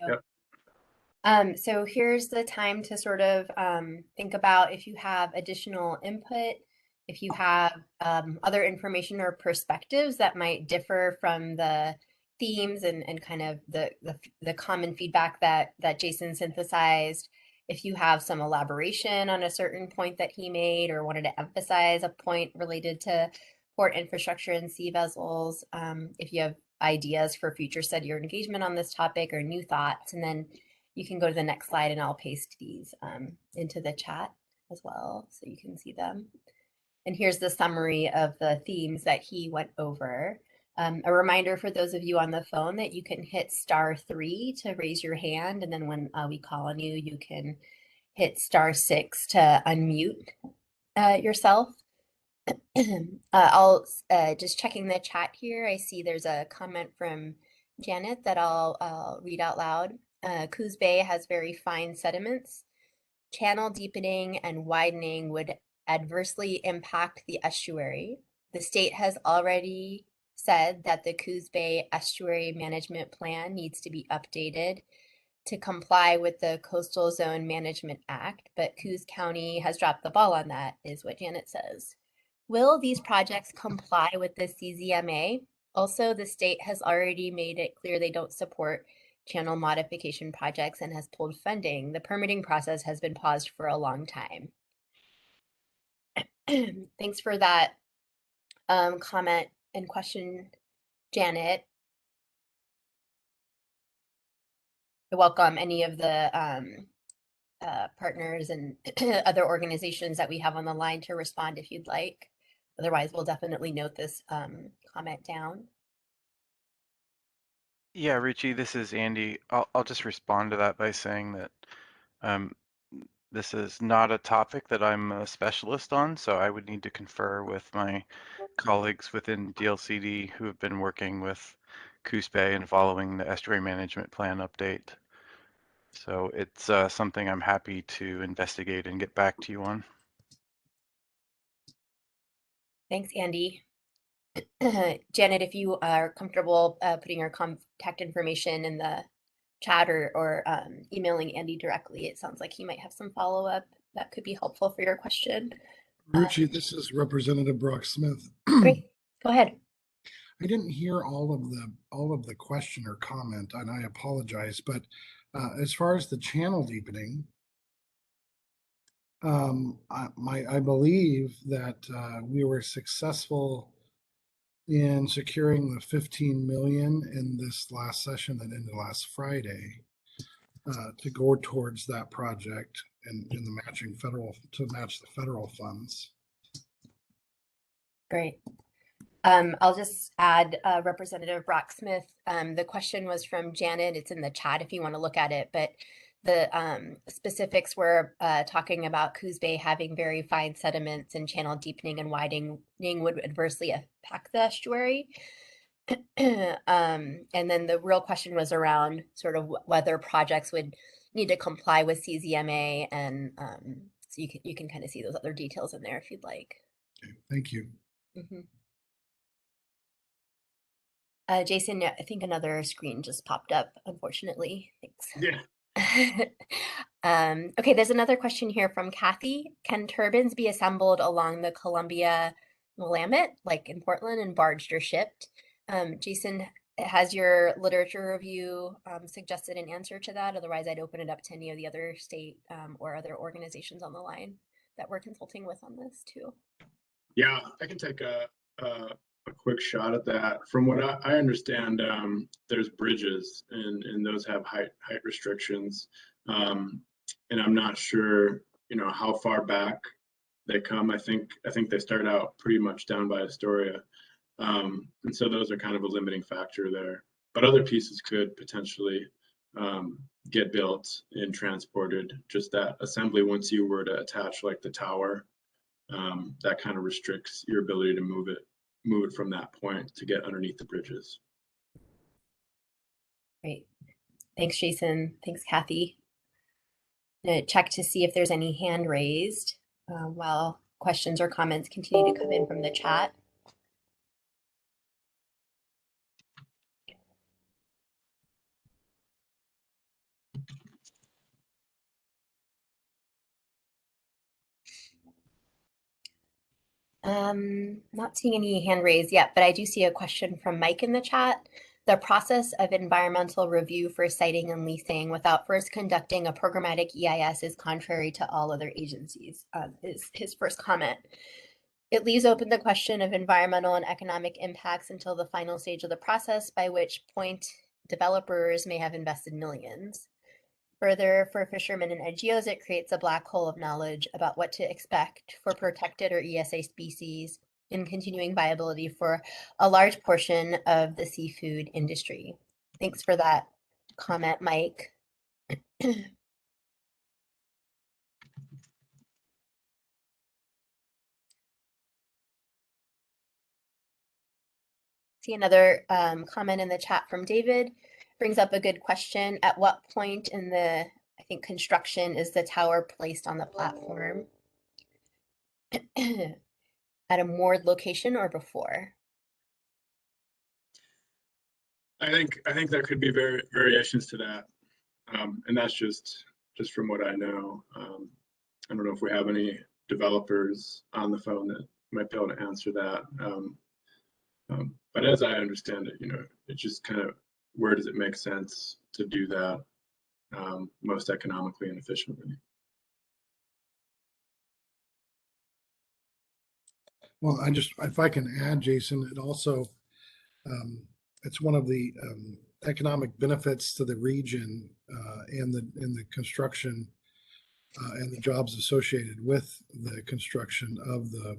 Yep. So here's the time to sort of think about if you have additional input, if you have other information or perspectives that might differ from the themes and kind of the common feedback that Jason synthesized. If you have some elaboration on a certain point that he made or wanted to emphasize a point related to port infrastructure and sea vessels, if you have ideas for future study or engagement on this topic or new thoughts, and then you can go to the next slide and I'll paste these into the chat as well so you can see them. And here's the summary of the themes that he went over. A reminder for those of you on the phone that you can hit *3 to raise your hand, and then when we call on you, you can hit *6 to unmute yourself. I'll just checking the chat here. I see there's a comment from Janet that I'll read out loud. Coos Bay has very fine sediments. Channel deepening and widening would adversely impact the estuary. The state has already said that the Coos Bay Estuary Management Plan needs to be updated to comply with the Coastal Zone Management Act, but Coos County has dropped the ball on that, is what Janet says. Will these projects comply with the CZMA? Also, the state has already made it clear they don't support channel modification projects and has pulled funding. The permitting process has been paused for a long time. Thanks for that comment and question, Janet. I welcome any of the partners and other organizations that we have on the line to respond if you'd like. Otherwise, we'll definitely note this comment down. Yeah, Richie, this is Andy. I'll just respond to that by saying that this is not a topic that I'm a specialist on, so I would need to confer with my colleagues within DLCD who have been working with Coos Bay and following the estuary management plan update. So it's something I'm happy to investigate and get back to you on. Thanks, Andy. Janet, if you are comfortable putting your contact information in the chat or emailing Andy directly, it sounds like he might have some follow-up that could be helpful for your question. Ruchi, this is Representative Brock Smith. Great, go ahead. I didn't hear all of the question or comment, and I apologize. But as far as the channel deepening, I believe that we were successful in securing the 15 million in this last session that ended last Friday to go towards that project and in the matching to match the federal funds. Great. I'll just add Representative Brock Smith. The question was from Janet. It's in the chat if you want to look at it, but the specifics were talking about Coos Bay having very fine sediments and channel deepening and widening would adversely impact the estuary. And then the real question was around sort of whether projects would need to comply with CZMA, and so you can kind of see those other details in there if you'd like. Okay, thank you. Mm-hmm. Jason, I think another screen just popped up, unfortunately. Thanks. Yeah. Okay, there's another question here from Kathy. Can turbines be assembled along the Columbia Willamette, like in Portland, and barged or shipped? Jason, has your literature review suggested an answer to that? Otherwise, I'd open it up to any of the other state or other organizations on the line that we're consulting with on this too. Yeah, I can take a quick shot at that. From what I understand, there's bridges and those have height restrictions. And I'm not sure, how far back they come. I think they start out pretty much down by Astoria. And so those are kind of a limiting factor there. But other pieces could potentially get built and transported. Just that assembly, once you were to attach like the tower, that kind of restricts your ability to move it from that point to get underneath the bridges. Great. Thanks, Jason. Thanks, Kathy. I'm going to check to see if there's any hand raised while questions or comments continue to come in from the chat. Not seeing any hand raised yet, but I do see a question from Mike in the chat. The process of environmental review for siting and leasing without first conducting a programmatic EIS is contrary to all other agencies, is his first comment. It leaves open the question of environmental and economic impacts until the final stage of the process, by which point developers may have invested millions. Further, for fishermen and NGOs, it creates a black hole of knowledge about what to expect for protected or ESA species and continuing viability for a large portion of the seafood industry. Thanks for that comment, Mike. See another comment in the chat from David. Brings up a good question. At what point in the, I think, construction is the tower placed on the platform? At a moored location or before? I think there could be variations to that, and that's just from what I know. I don't know if we have any developers on the phone that might be able to answer that. But as I understand it, it's just kind of where does it make sense to do that most economically and efficiently. Well, if I can add, Jason, it also, it's one of the economic benefits to the region and the construction and the jobs associated with the construction of the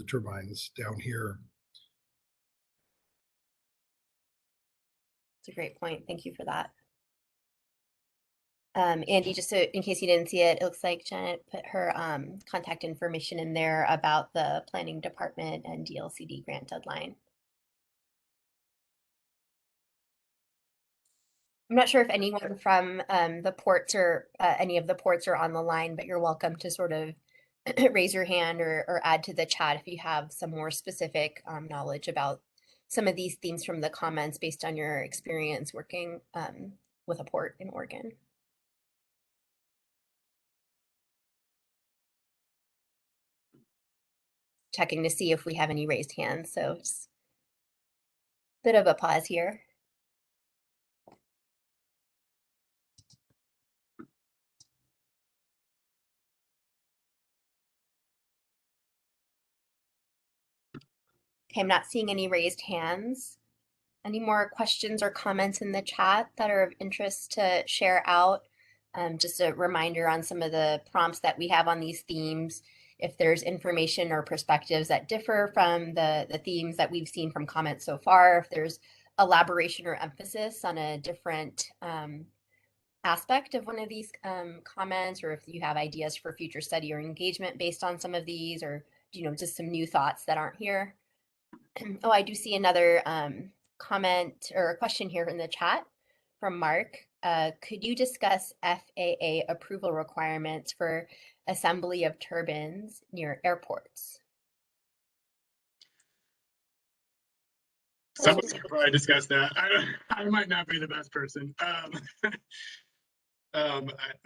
turbines down here. It's a great point. Thank you for that. Andy, just so in case you didn't see it, it looks like Janet put her contact information in there about the planning department and DLCD grant deadline. I'm not sure if anyone from the ports or any of the ports are on the line, but you're welcome to sort of raise your hand or add to the chat if you have some more specific knowledge about some of these themes from the comments based on your experience working with a port in Oregon. Checking to see if we have any raised hands, so just a bit of a pause here. Okay, I'm not seeing any raised hands. Any more questions or comments in the chat that are of interest to share out? Just a reminder on some of the prompts that we have on these themes. If there's information or perspectives that differ from the themes that we've seen from comments so far, if there's elaboration or emphasis on a different aspect of one of these comments, or if you have ideas for future study or engagement based on some of these, or just some new thoughts that aren't here. Oh, I do see another comment or a question here in the chat from Mark. Could you discuss FAA approval requirements for assembly of turbines near airports? Someone could probably discuss that. I might not be the best person.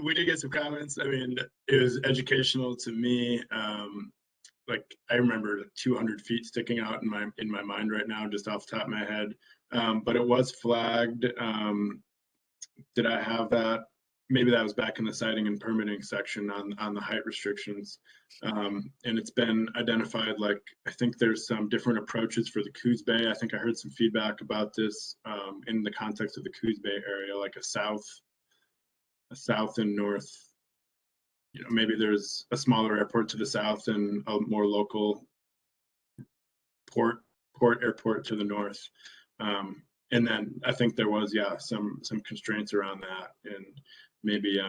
We did get some comments. I mean, it was educational to me. Like I remember 200 feet sticking out in my mind right now, just off the top of my head. But it was flagged. Did I have that? Maybe that was back in the siting and permitting section on the height restrictions. And it's been identified, like, I think there's some different approaches for the Coos Bay. I think I heard some feedback about this in the context of the Coos Bay area, like a south and north maybe there's a smaller airport to the south and a more local port airport to the north. And then I think there was, yeah, some constraints around that, and maybe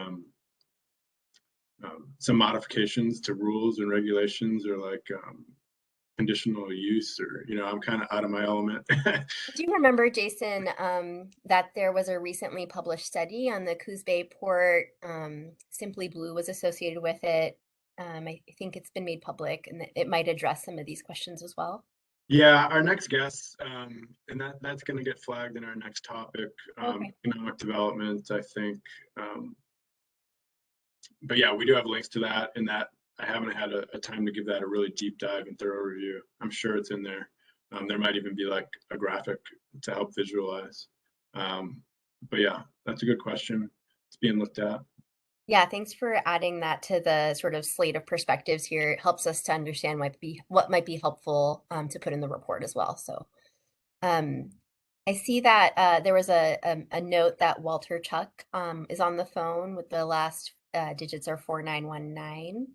some modifications to rules and regulations, or like conditional use, or I'm kind of out of my element. Do you remember, Jason, that there was a recently published study on the Coos Bay port? Simply Blue was associated with it. I think it's been made public, and it might address some of these questions as well. Yeah, our next guest, and that's going to get flagged in our next topic, Okay. economic development, I think. But yeah, we do have links to that, and that I haven't had a time to give that a really deep dive and thorough review. I'm sure it's in there. There might even be like a graphic to help visualize. But yeah, that's a good question. It's being looked at. Yeah, thanks for adding that to the sort of slate of perspectives here. It helps us to understand what might be helpful to put in the report as well. So I see that there was a note that Walter Chuck is on the phone with the last digits are 4919.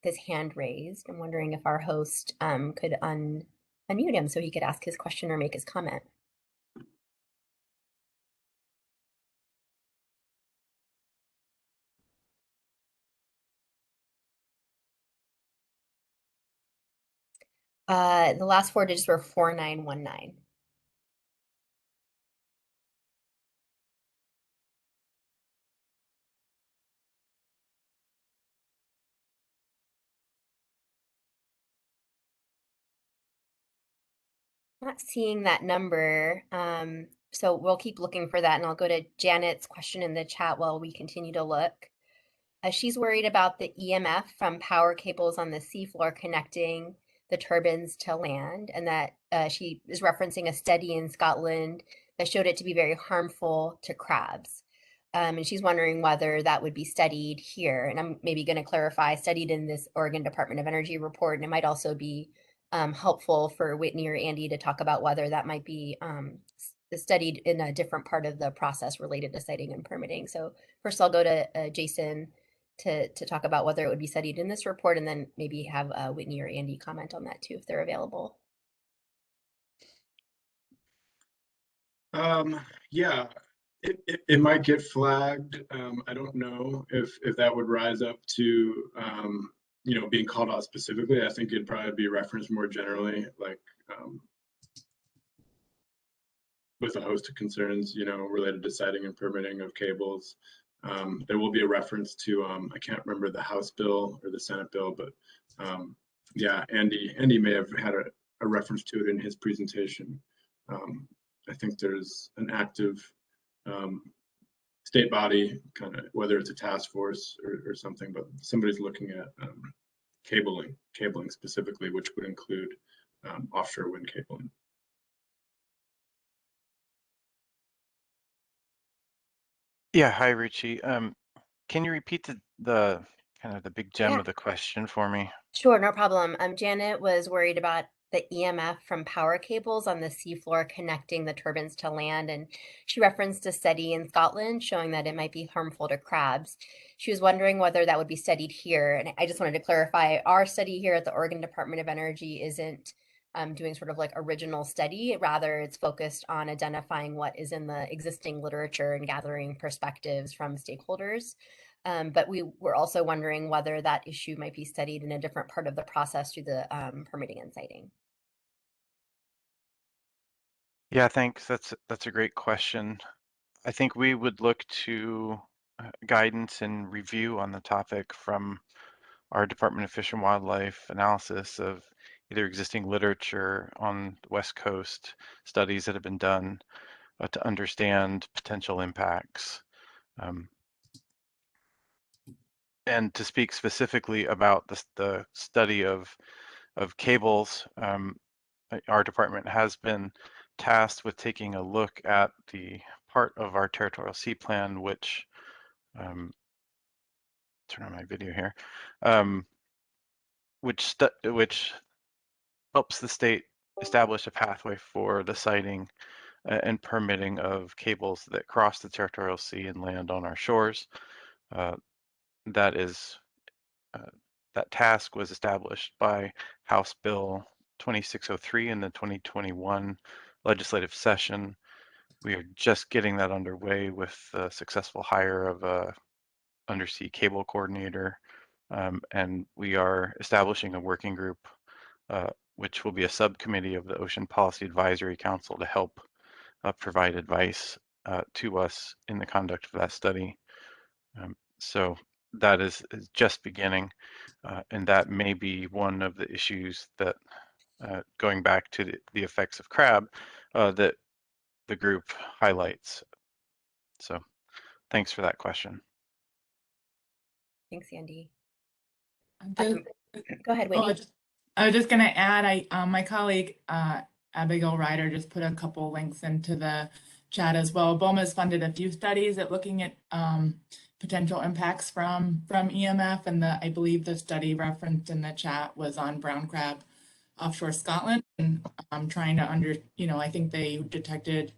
His hand raised. I'm wondering if our host could unmute him so he could ask his question or make his comment. The last four digits were 4919. Not seeing that number. So we'll keep looking for that, and I'll go to Janet's question in the chat while we continue to look. She's worried about the EMF from power cables on the seafloor connecting the turbines to land, and that she is referencing a study in Scotland that showed it to be very harmful to crabs. And she's wondering whether that would be studied here. And I'm maybe going to clarify, studied in this Oregon Department of Energy report, and it might also be helpful for Whitney or Andy to talk about whether that might be studied in a different part of the process related to siting and permitting. So first I'll go to Jason to talk about whether it would be studied in this report, and then maybe have Whitney or Andy comment on that too if they're available. Yeah, it might get flagged. I don't know if that would rise up to being called out specifically. I think it'd probably be referenced more generally, like with a host of concerns, related to siting and permitting of cables. There will be a reference to I can't remember the House bill or the Senate bill, but yeah, Andy may have had a reference to it in his presentation. I think there's an active state body, kind of, whether it's a task force or something, but somebody's looking at cabling specifically, which would include offshore wind cabling. Yeah, hi Richie. Can you repeat the kind of the big gem Yeah. of the question for me? Sure, no problem. Janet was worried about the EMF from power cables on the seafloor connecting the turbines to land, and she referenced a study in Scotland showing that it might be harmful to crabs. She was wondering whether that would be studied here, and I just wanted to clarify, our study here at the Oregon Department of Energy isn't doing sort of like original study. Rather, it's focused on identifying what is in the existing literature and gathering perspectives from stakeholders. But we were also wondering whether that issue might be studied in a different part of the process through the permitting and siting. Yeah, thanks. That's a great question. I think we would look to guidance and review on the topic from our Department of Fish and Wildlife analysis of either existing literature on the West Coast, studies that have been done to understand potential impacts. And to speak specifically about the study of cables, our department has been tasked with taking a look at the part of our territorial sea plan, which turn on my video here, which helps the state establish a pathway for the siting and permitting of cables that cross the territorial sea and land on our shores. That is that task was established by House Bill 2603 in the 2021 legislative session. We are just getting that underway with the successful hire of a undersea cable coordinator, and we are establishing a working group, which will be a subcommittee of the Ocean Policy Advisory Council to help provide advice to us in the conduct of that study. So that is just beginning, and that may be one of the issues that, going back to the effects of crab, that the group highlights. So thanks for that question. Thanks, Andy. Just, Go ahead, oh, Whitney. I was just going to add, my colleague Abigail Ryder just put a couple links into the chat as well. BOEM has funded a few studies at looking at potential impacts from EMF, and I believe the study referenced in the chat was on brown crab offshore Scotland, and I'm trying to I think they detected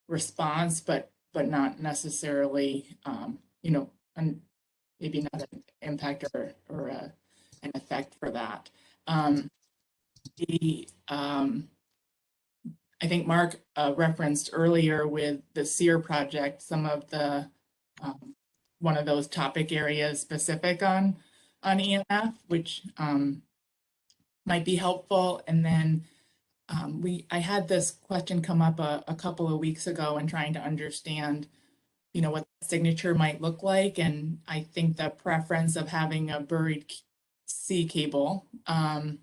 response, but not necessarily, and maybe not an impact or an effect for that. I think Mark referenced earlier with the SEER project, some of the one of those topic areas specific on EMF, which might be helpful. And then I had this question come up a couple of weeks ago and trying to understand, what the signature might look like. And I think the preference of having a buried sea cable and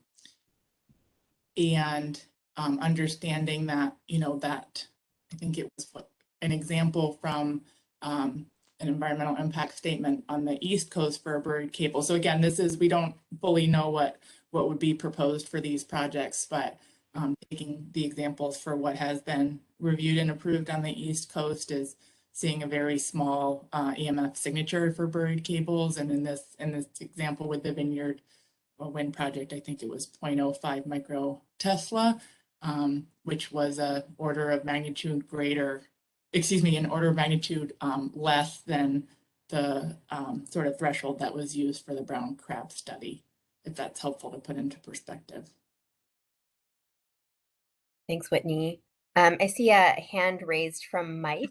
understanding that, that I think it was an example from an environmental impact statement on the East Coast for a buried cable. So again, we don't fully know what would be proposed for these projects, but taking the examples for what has been reviewed and approved on the East Coast is seeing a very small EMF signature for buried cables. And in this example with the Vineyard wind project, I think it was 0.05 micro Tesla, which was an order of magnitude less than the sort of threshold that was used for the brown crab study, if that's helpful to put into perspective. Thanks, Whitney. I see a hand raised from Mike.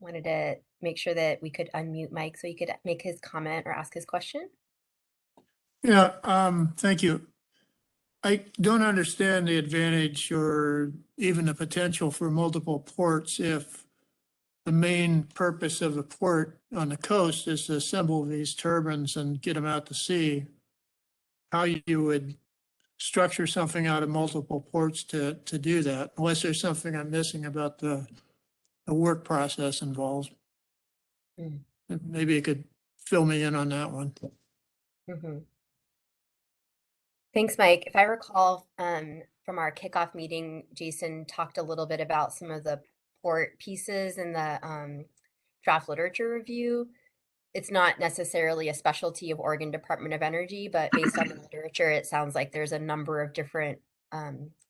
Wanted to make sure that we could unmute Mike so he could make his comment or ask his question. Yeah, thank you. I don't understand the advantage or even the potential for multiple ports if the main purpose of the port on the coast is to assemble these turbines and get them out to sea. How you would structure something out of multiple ports to do that, unless there's something I'm missing about the work process involved. Maybe you could fill me in on that one. Thanks, Mike. If I recall from our kickoff meeting, Jason talked a little bit about some of the port pieces in the draft literature review. It's not necessarily a specialty of Oregon Department of Energy, but based on the literature, it sounds like there's a number of different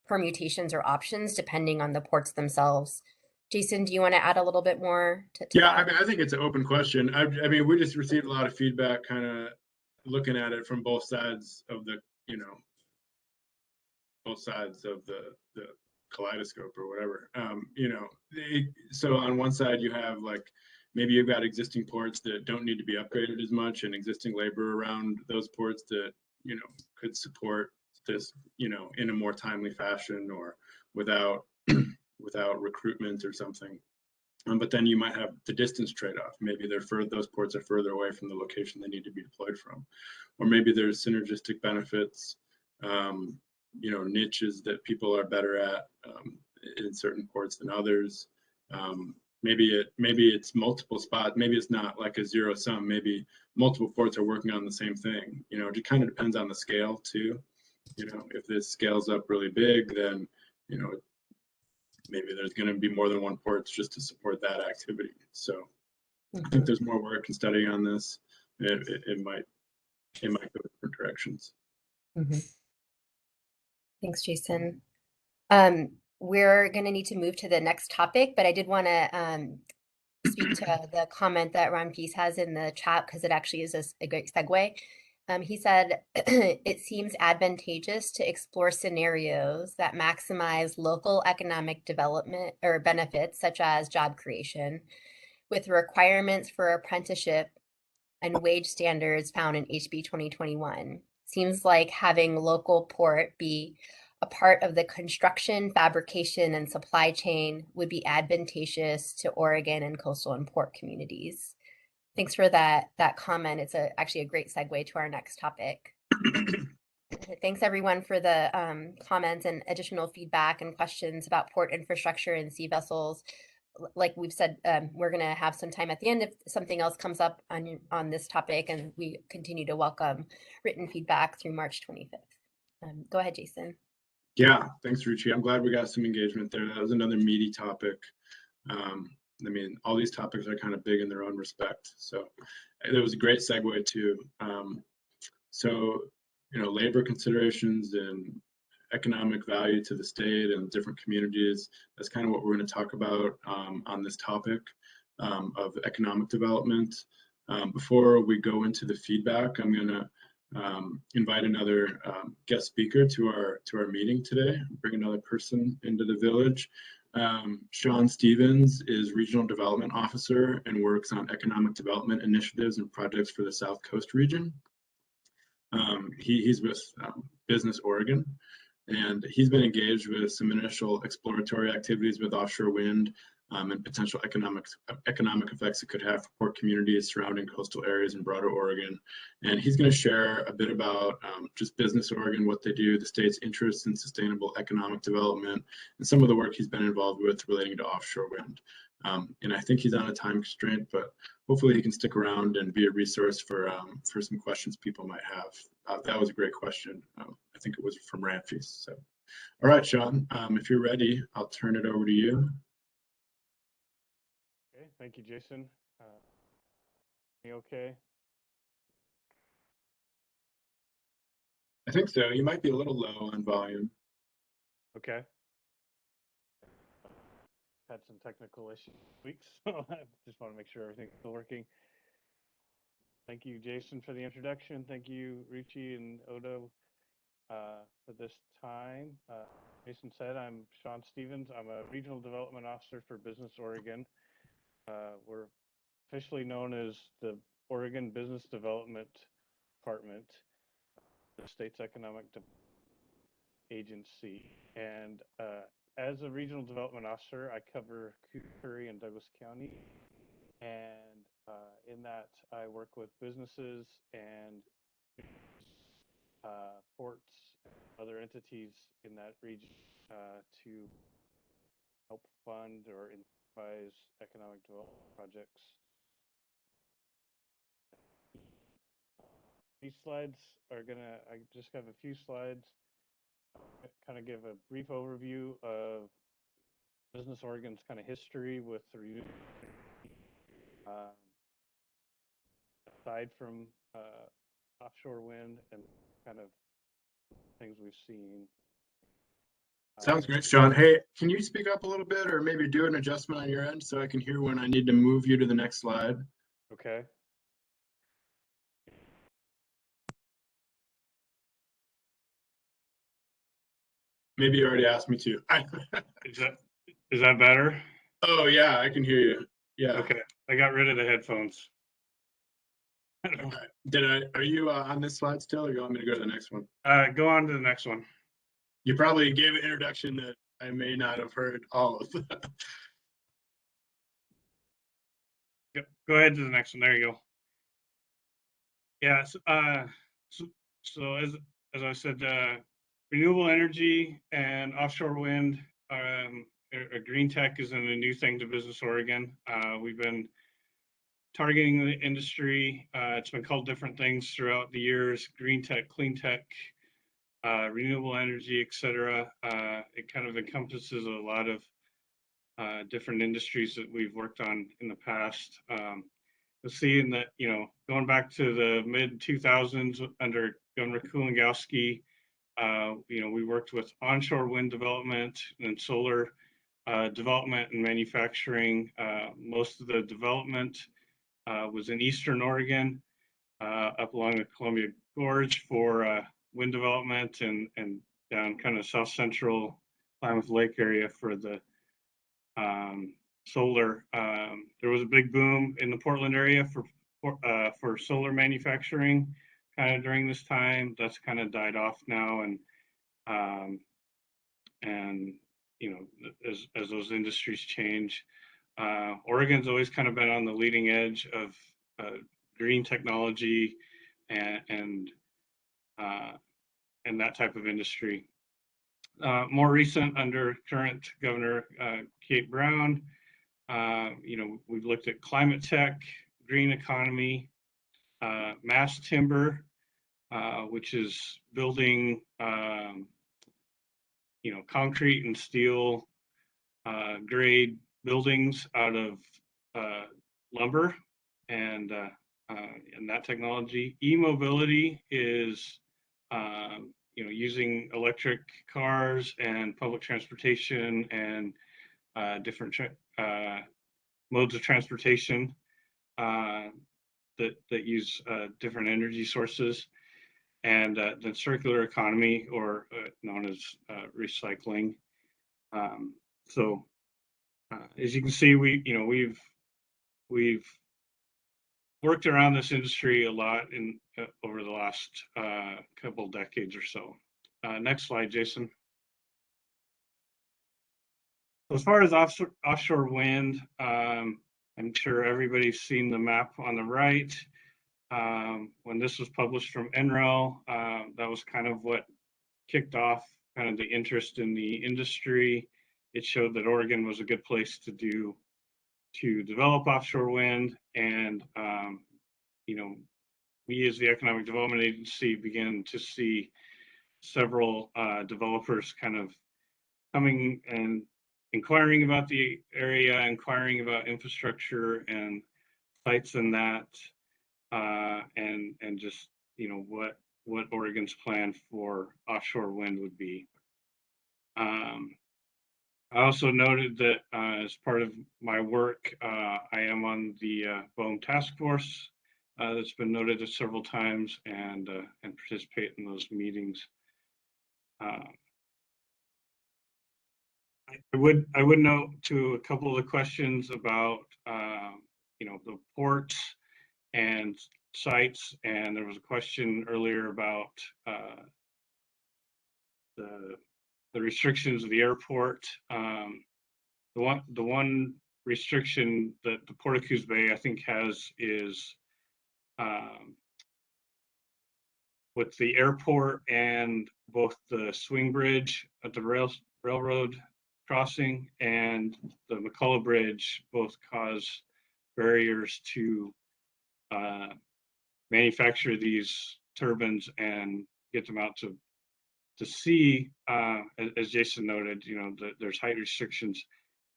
permutations or options depending on the ports themselves. Jason, do you want to add a little bit more to Yeah, that? I think it's an open question. I mean, we just received a lot of feedback, kind of looking at it from both sides of the, both sides of the kaleidoscope or whatever. So on one side you have maybe you've got existing ports that don't need to be upgraded as much, and existing labor around those ports that could support this in a more timely fashion or without recruitment or something. But then you might have the distance trade-off. Maybe those ports are further away from the location they need to be deployed from, or maybe there's synergistic benefits, niches that people are better at in certain ports than others. Maybe it's multiple spots. Maybe it's not like a zero sum. Maybe multiple ports are working on the same thing. It kind of depends on the scale too. If this scales up really big, then maybe there's going to be more than one port just to support that activity. So I think there's more work and study on this. It might go different directions. Thanks, Jason. We're going to need to move to the next topic, but I did want to speak to the comment that Ron Peace has in the chat because it actually is a great segue. He said, it seems advantageous to explore scenarios that maximize local economic development or benefits, such as job creation, with requirements for apprenticeship and wage standards found in HB 2021. Seems like having local port be a part of the construction, fabrication, and supply chain would be advantageous to Oregon and coastal and port communities. Thanks for that comment. It's actually a great segue to our next topic. Thanks everyone for the comments and additional feedback and questions about port infrastructure and sea vessels. Like we've said, we're going to have some time at the end if something else comes up on this topic, and we continue to welcome written feedback through March 25th. Go ahead, Jason. Yeah, thanks, Ruchi. I'm glad we got some engagement there. That was another meaty topic. I mean, all these topics are kind of big in their own respect. So it was a great segue too. So, you know, labor considerations and economic value to the state and different communities. That's kind of what we're going to talk about on this topic of economic development. Before we go into the feedback, I'm going to invite another guest speaker to our meeting today, bring another person into the village. Sean Stevens is Regional Development Officer and works on economic development initiatives and projects for the South Coast region. He's with Business Oregon, and he's been engaged with some initial exploratory activities with offshore wind and potential economic effects it could have for port communities surrounding coastal areas in broader Oregon. And he's going to share a bit about just Business Oregon, what they do, the state's interest in sustainable economic development, and some of the work he's been involved with relating to offshore wind. And I think he's on a time constraint, but hopefully he can stick around and be a resource for some questions people might have. That was a great question. I think it was from Ramfis. So, all right, Sean, if you're ready, I'll turn it over to you. Okay, thank you, Jason. Me okay? I think so. You might be a little low on volume. Okay. Had some technical issues this week, so I just want to make sure everything's still working. Thank you, Jason, for the introduction. Thank you, Ruchi and Odo, for this time. Jason said, I'm Sean Stevens. I'm a Regional Development Officer for Business Oregon. We're officially known as the Oregon Business Development Department, the state's economic agency. And as a regional development officer, I cover Curry and Douglas County. And in that, I work with businesses and ports and other entities in that region to help fund or incentivize economic development projects. These slides are I just have a few slides, kind of give a brief overview of Business Oregon's kind of history with the renewable aside from offshore wind and kind of things we've seen. Sounds great, Sean. Hey, can you speak up a little bit or maybe do an adjustment on your end so I can hear when I need to move you to the next slide? Okay. Maybe you already asked me to. Is that better? Oh yeah, I can hear you. Yeah. Okay. I got rid of the headphones. Are you on this slide still, or you want me to go to the next one? Go on to the next one. You probably gave an introduction that I may not have heard all of. Go ahead to the next one. There you go. Yeah. So as I said, renewable energy and offshore wind, green tech isn't a new thing to Business Oregon. We've been targeting the industry. It's been called different things throughout the years: green tech, clean tech, renewable energy, etc. It kind of encompasses a lot of different industries that we've worked on in the past. You'll see in that, going back to the mid 2000s under Governor Kulongowski, we worked with onshore wind development and solar development and manufacturing. Most of the development was in Eastern Oregon, up along the Columbia Gorge for wind development, and down kind of south central Klamath Lake area for the solar. There was a big boom in the Portland area for solar manufacturing kind of during this time. That's kind of died off now, and you know, as those industries change, Oregon's always kind of been on the leading edge of green technology and that type of industry. More recent, under current Governor Kate Brown, you know, we've looked at climate tech, green economy, mass timber, which is building, you know, concrete and steel grade buildings out of lumber, and that technology. E-mobility is you know, using electric cars and public transportation and different modes of transportation that use different energy sources, and then circular economy, or known as recycling. So as you can see, we've worked around this industry a lot over the last couple decades or so. Next slide, Jason. As far as offshore wind, I'm sure everybody's seen the map on the right. When this was published from NREL, that was kind of what kicked off kind of the interest in the industry. It showed that Oregon was a good place to develop offshore wind, and you know, we as the Economic Development Agency began to see several developers kind of coming and inquiring about the area, inquiring about infrastructure and sites in that, and just, you know, what Oregon's plan for offshore wind would be. I also noted that as part of my work, I am on the BOEM task force that's been noted several times, and participate in those meetings. I would note to a couple of the questions about you know, the ports and sites, and there was a question earlier about the restrictions of the airport. The one restriction that the Port of Coos Bay, I think, has is with the airport and both the swing bridge at the railroad crossing and the McCullough Bridge both cause barriers to manufacture these turbines and get them out to sea. As Jason noted, you know, there's height restrictions,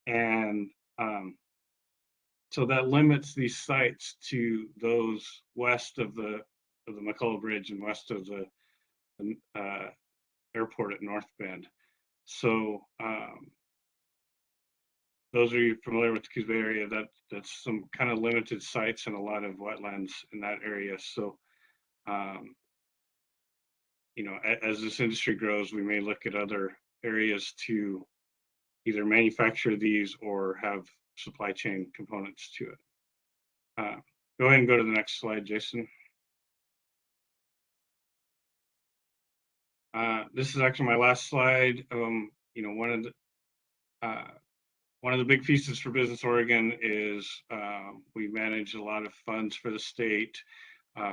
and so that limits these sites to those west of the McCullough Bridge and west of the airport at North Bend. So those of you familiar with the Coos Bay area, that's some kind of limited sites and a lot of wetlands in that area. So you know, as this industry grows, we may look at other areas to either manufacture these or have supply chain components to it. Go ahead and go to the next slide, Jason. This is actually my last slide. You know, one of the big pieces for Business Oregon is we manage a lot of funds for the state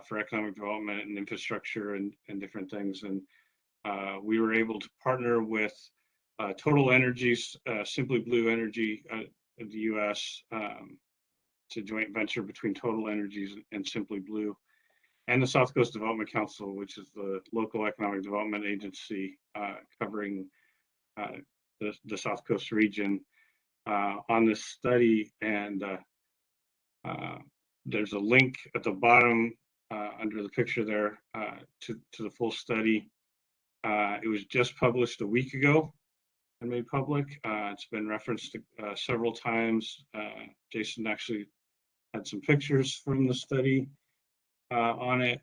for economic development and infrastructure and different things. And we were able to partner with Total Energies, Simply Blue Energy of the US, to joint venture between Total Energies and Simply Blue, and the South Coast Development Council, which is the local economic development agency covering the South Coast region, on this study. And there's a link at the bottom under the picture there to the full study. It was just published a week ago, and made public. It's been referenced several times. Jason actually had some pictures from the study on it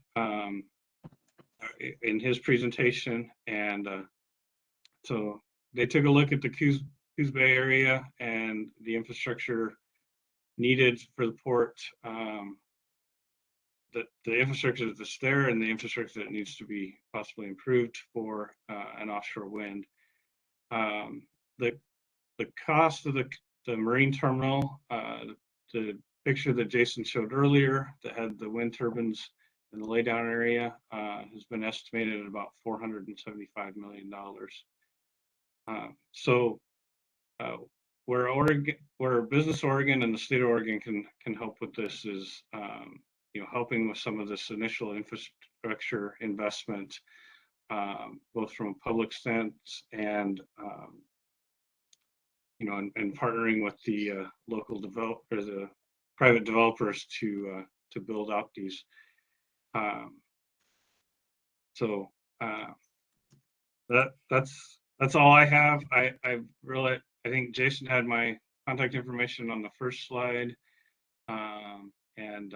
in his presentation. And so they took a look at the Coos Bay area and the infrastructure needed for the port, the infrastructure that's there and the infrastructure that needs to be possibly improved for an offshore wind. The cost of the marine terminal, the picture that Jason showed earlier that had the wind turbines in the laydown area has been estimated at about $475 million. So where Business Oregon and the state of Oregon can help with this is helping with some of this initial infrastructure investment, both from a public stance and and partnering with the local developers, the private developers to build out these. So that's all I have. I think Jason had my contact information on the first slide, and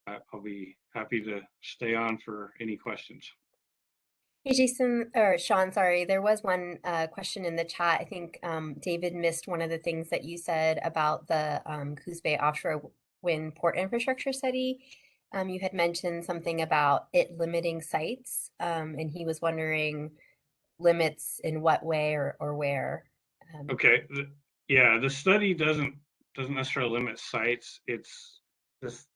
I'll be happy to stay on for any questions. Hey, Jason, or Sean, sorry, there was one question in the chat. I think David missed one of the things that you said about the Coos Bay offshore wind port infrastructure study. You had mentioned something about it limiting sites, and he was wondering limits in what way or where. Okay, yeah, the study doesn't necessarily limit sites. It's just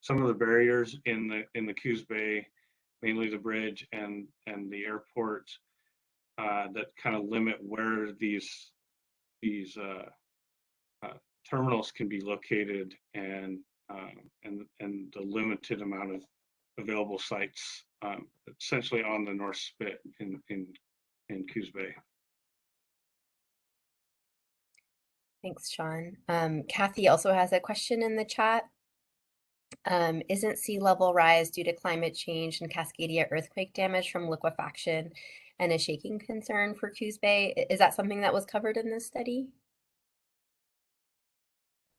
some of the barriers in the Coos Bay, mainly the bridge and the airport, that kind of limit where these terminals can be located, and the limited amount of available sites, essentially on the North Spit in Coos Bay. Thanks, Sean. Kathy also has a question in the chat. Isn't sea level rise due to climate change and Cascadia earthquake damage from liquefaction and a shaking concern for Coos Bay? Is that something that was covered in this study?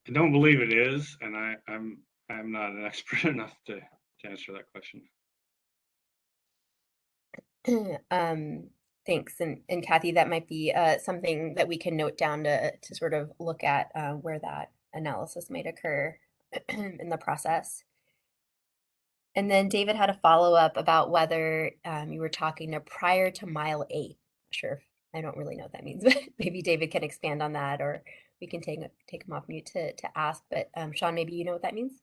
I don't believe it is, and I'm not an expert enough to answer that question. Thanks, and Kathy, that might be something that we can note down to sort of look at where that analysis might occur in the process. And then David had a follow-up about whether you were talking prior to mile 8. Sure, I don't really know what that means, but maybe David can expand on that, or we can take him off mute to ask. But Sean, maybe you know what that means?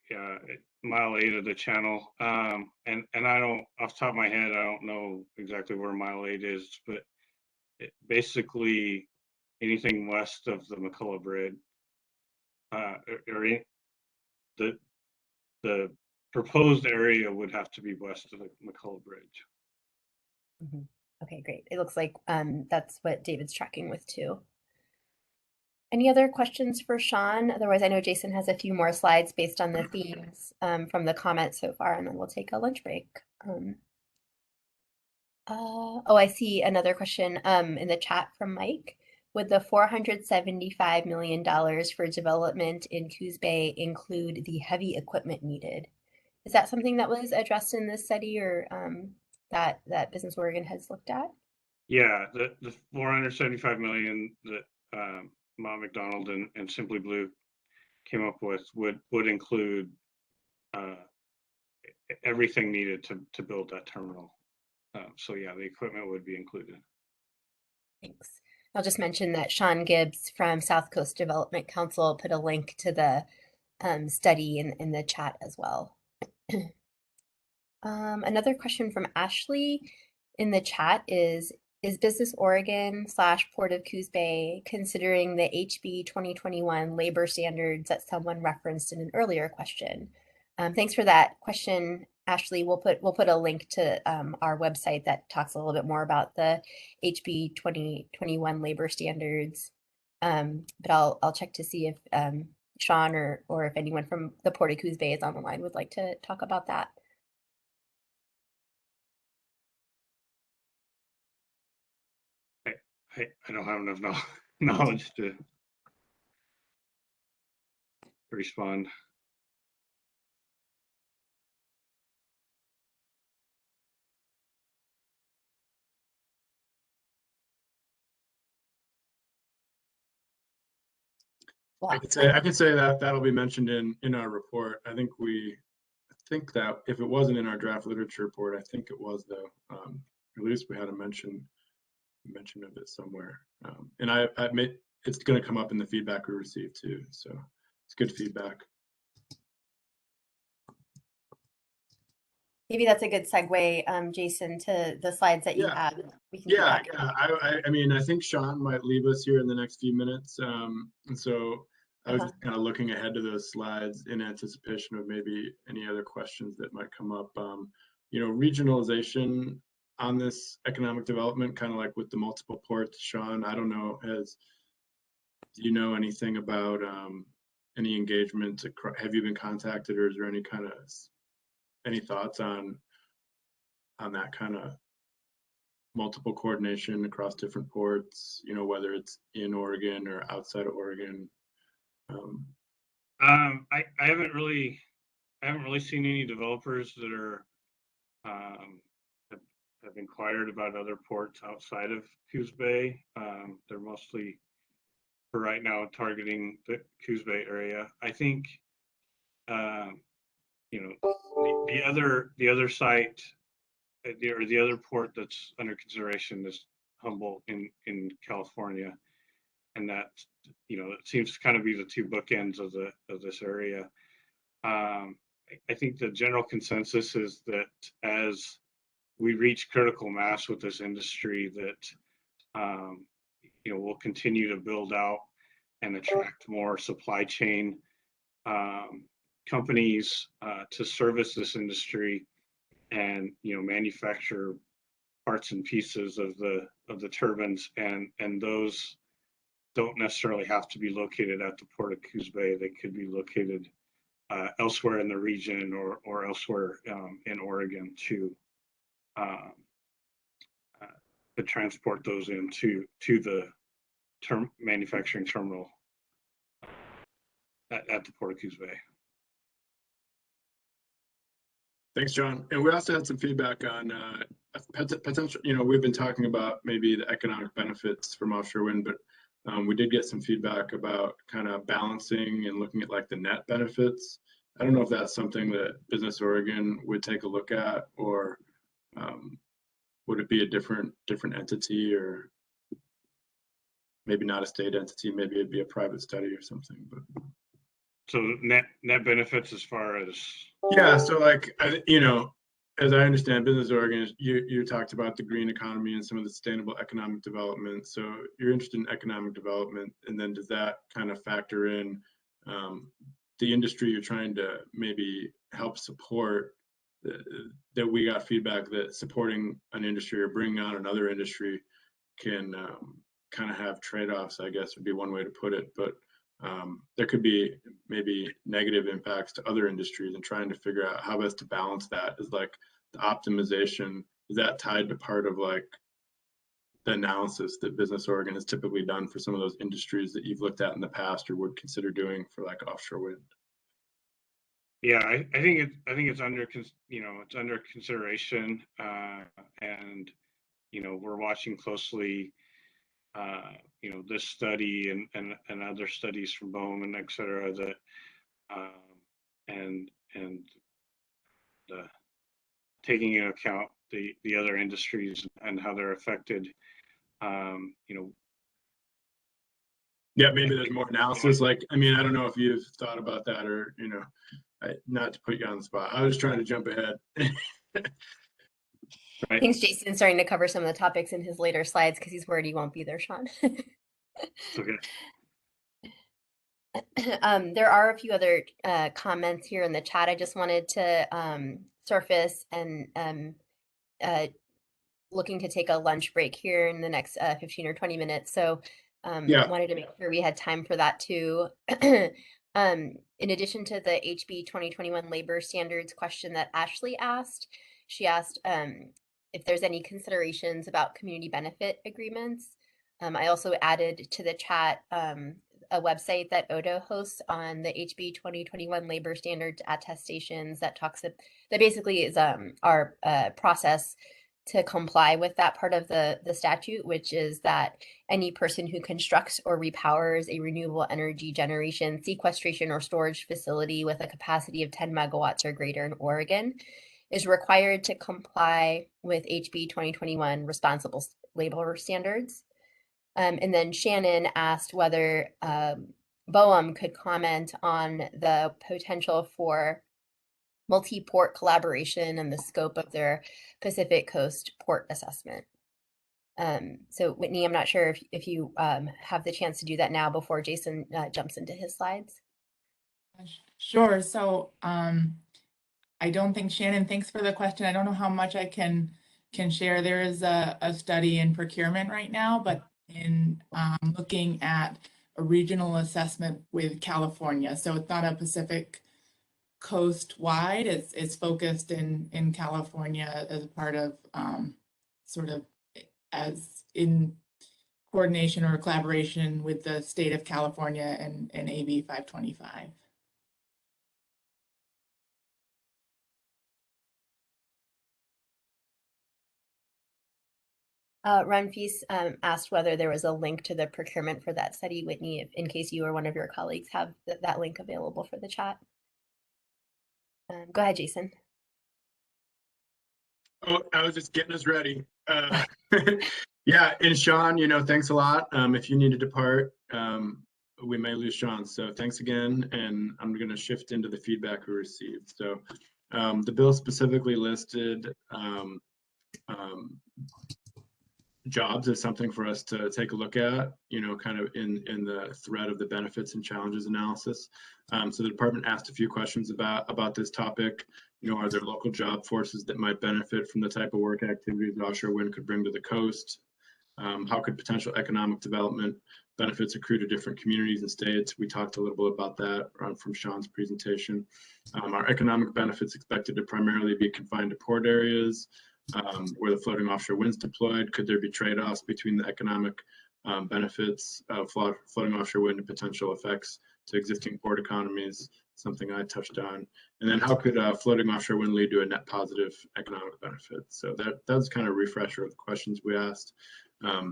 Yeah, mile 8 of the channel, and I don't, off the top of my head, I don't know exactly where mile 8 is, but basically anything west of the McCullough Bridge, or the proposed area would have to be west of the McCullough Bridge. Mm-hmm. Okay, great. It looks like that's what David's tracking with too. Any other questions for Sean? Otherwise, I know Jason has a few more slides based on the themes from the comments so far, and then we'll take a lunch break. Oh, I see another question in the chat from Mike. Would the $475 million for development in Coos Bay include the heavy equipment needed? Is that something that was addressed in this study, or that Business Oregon has looked at? Yeah, the 475 million that Mott McDonald and Simply Blue came up with would include everything needed to build that terminal. So yeah, the equipment would be included. Thanks. I'll just mention that Sean Gibbs from South Coast Development Council put a link to the study in the chat as well. Another question from Ashley in the chat is Business Oregon / Port of Coos Bay considering the HB 2021 labor standards that someone referenced in an earlier question? Thanks for that question, Ashley. We'll put a link to our website that talks a little bit more about the HB 2021 labor standards. But I'll check to see if Sean or if anyone from the Port of Coos Bay is on the line would like to talk about that. I don't have enough knowledge to respond. I could say that that'll be mentioned in our report. I think that if it wasn't in our draft literature report, I think it was though. At least we had a mention of it somewhere. And I admit it's going to come up in the feedback we received too. So it's good feedback. Maybe that's a good segue, Jason, to the slides that you have. We can Yeah. I mean, I think Sean might leave us here in the next few minutes. And so I was just kind of looking ahead to those slides in anticipation of maybe any other questions that might come up. You know, regionalization on this economic development, kind of like with the multiple ports, Sean, I don't know, do you know anything about any engagement? Have you been contacted, or is there any thoughts on that kind of multiple coordination across different ports, you know, whether it's in Oregon or outside of Oregon? I haven't really seen any developers that are have inquired about other ports outside of Coos Bay. They're mostly, for right now, targeting the Coos Bay area. I think you know, the other site, or the other port that's under consideration is Humboldt in California, and that, you know, it seems to kind of be the two bookends of this area. I think the general consensus is that as we reach critical mass with this industry, that you know, we'll continue to build out and attract more supply chain companies to service this industry, and, you know, manufacture parts and pieces of the turbines, and those don't necessarily have to be located at the Port of Coos Bay. They could be located elsewhere in the region, or elsewhere in Oregon to transport those into the manufacturing terminal at the Port of Coos Bay. Thanks, John. And we also had some feedback on potential, you know, we've been talking about maybe the economic benefits from offshore wind, but we did get some feedback about kind of balancing and looking at like the net benefits. I don't know if that's something that Business Oregon would take a look at, or would it be a different entity, or maybe not a state entity, maybe it'd be a private study or something. But so net benefits as far as, yeah, so like, you know, as I understand, Business Oregon, you talked about the green economy and some of the sustainable economic development. So you're interested in economic development, and then does that kind of factor in the industry you're trying to maybe help support? That we got feedback that supporting an industry or bringing on another industry can kind of have trade-offs, I guess would be one way to put it. But there could be maybe negative impacts to other industries, and trying to figure out how best to balance that is like the optimization. Is that tied to part of like the analysis that Business Oregon has typically done for some of those industries that you've looked at in the past or would consider doing for like offshore wind? Yeah, I think it's under, you know, it's under consideration, and, you know, we're watching closely, you know, this study and other studies from Bowman, et cetera, that and taking into account the other industries and how they're affected. You know. Yeah, maybe there's more analysis. Like, I mean, I don't know if you've thought about that, or, you know, not to put you on the spot. I was trying to jump ahead. I think Jason's starting to cover some of the topics in his later slides because he's worried he won't be there, Sean. Okay. There are a few other comments here in the chat. I just wanted to surface, and looking to take a lunch break here in the next 15 or 20 minutes. So wanted to make sure we had time for that too. In addition to the HB 2021 labor standards question that Ashley asked, she asked if there's any considerations about community benefit agreements. I also added to the chat a website that Odo hosts on the HB 2021 labor standards attestations that that basically is our process to comply with that part of the statute, which is that any person who constructs or repowers a renewable energy generation, sequestration, or storage facility with a capacity of 10 megawatts or greater in Oregon is required to comply with HB 2021 responsible labor standards. And then Shannon asked whether BOEM could comment on the potential for multi-port collaboration and the scope of their Pacific Coast port assessment. So Whitney, I'm not sure if you have the chance to do that now before Jason jumps into his slides. Sure. So I don't think, Shannon, thanks for the question. I don't know how much I can share. There is a study in procurement right now, but in looking at a regional assessment with California. So it's not a Pacific Coast wide, it's focused in California as a part of sort of as in coordination or collaboration with the state of California and AB 525. Runfees asked whether there was a link to the procurement for that study, Whitney, in case you or one of your colleagues have that link available for the chat. Go ahead, Jason. Oh, I was just getting us ready. Yeah, and Sean, thanks a lot. If you need to depart, we may lose Sean. So thanks again. And I'm going to shift into the feedback we received. So the bill specifically listed jobs as something for us to take a look at, kind of in the thread of the benefits and challenges analysis. So the department asked a few questions about this topic. Are there local job forces that might benefit from the type of work activities that offshore wind could bring to the coast? How could potential economic development benefits accrue to different communities and states? We talked a little bit about that from Sean's presentation. Are economic benefits expected to primarily be confined to port areas where the floating offshore wind's deployed? Could there be trade-offs between the economic benefits of floating offshore wind and potential effects to existing port economies? Something I touched on. And then how could floating offshore wind lead to a net positive economic benefit? So that was kind of a refresher of the questions we asked. I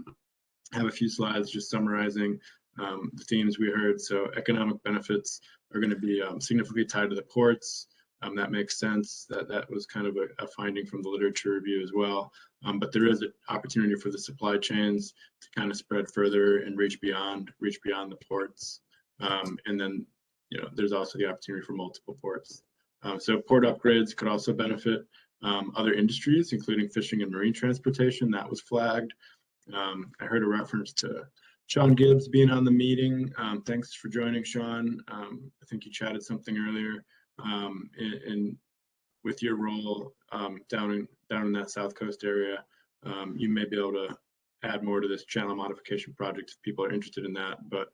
have a few slides just summarizing the themes we heard. So economic benefits are going to be significantly tied to the ports. That makes sense. That was kind of a finding from the literature review as well. But there is an opportunity for the supply chains to kind of spread further and reach beyond the ports. And then there's also the opportunity for multiple ports. So port upgrades could also benefit other industries, including fishing and marine transportation. That was flagged. I heard a reference to Sean Gibbs being on the meeting. Thanks for joining, Sean. I think you chatted something earlier. And with your role down in that South Coast area, you may be able to add more to this channel modification project if people are interested in that. But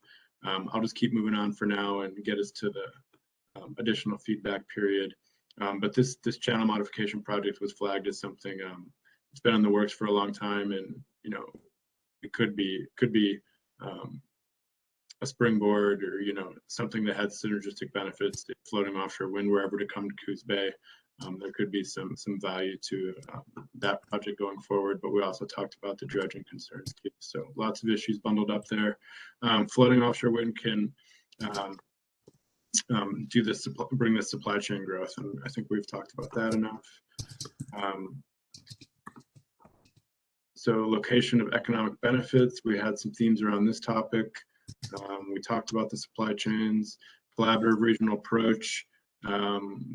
I'll just keep moving on for now and get us to the additional feedback period. But this channel modification project was flagged as something it's been in the works for a long time, and it could be a springboard or something that had synergistic benefits if floating offshore wind were ever to come to Coos Bay. There could be some value to that project going forward, but we also talked about the dredging concerns too. So lots of issues bundled up there. Floating offshore wind can do this, bring this supply chain growth, and I think we've talked about that enough. So location of economic benefits, we had some themes around this topic. We talked about the supply chains, collaborative regional approach.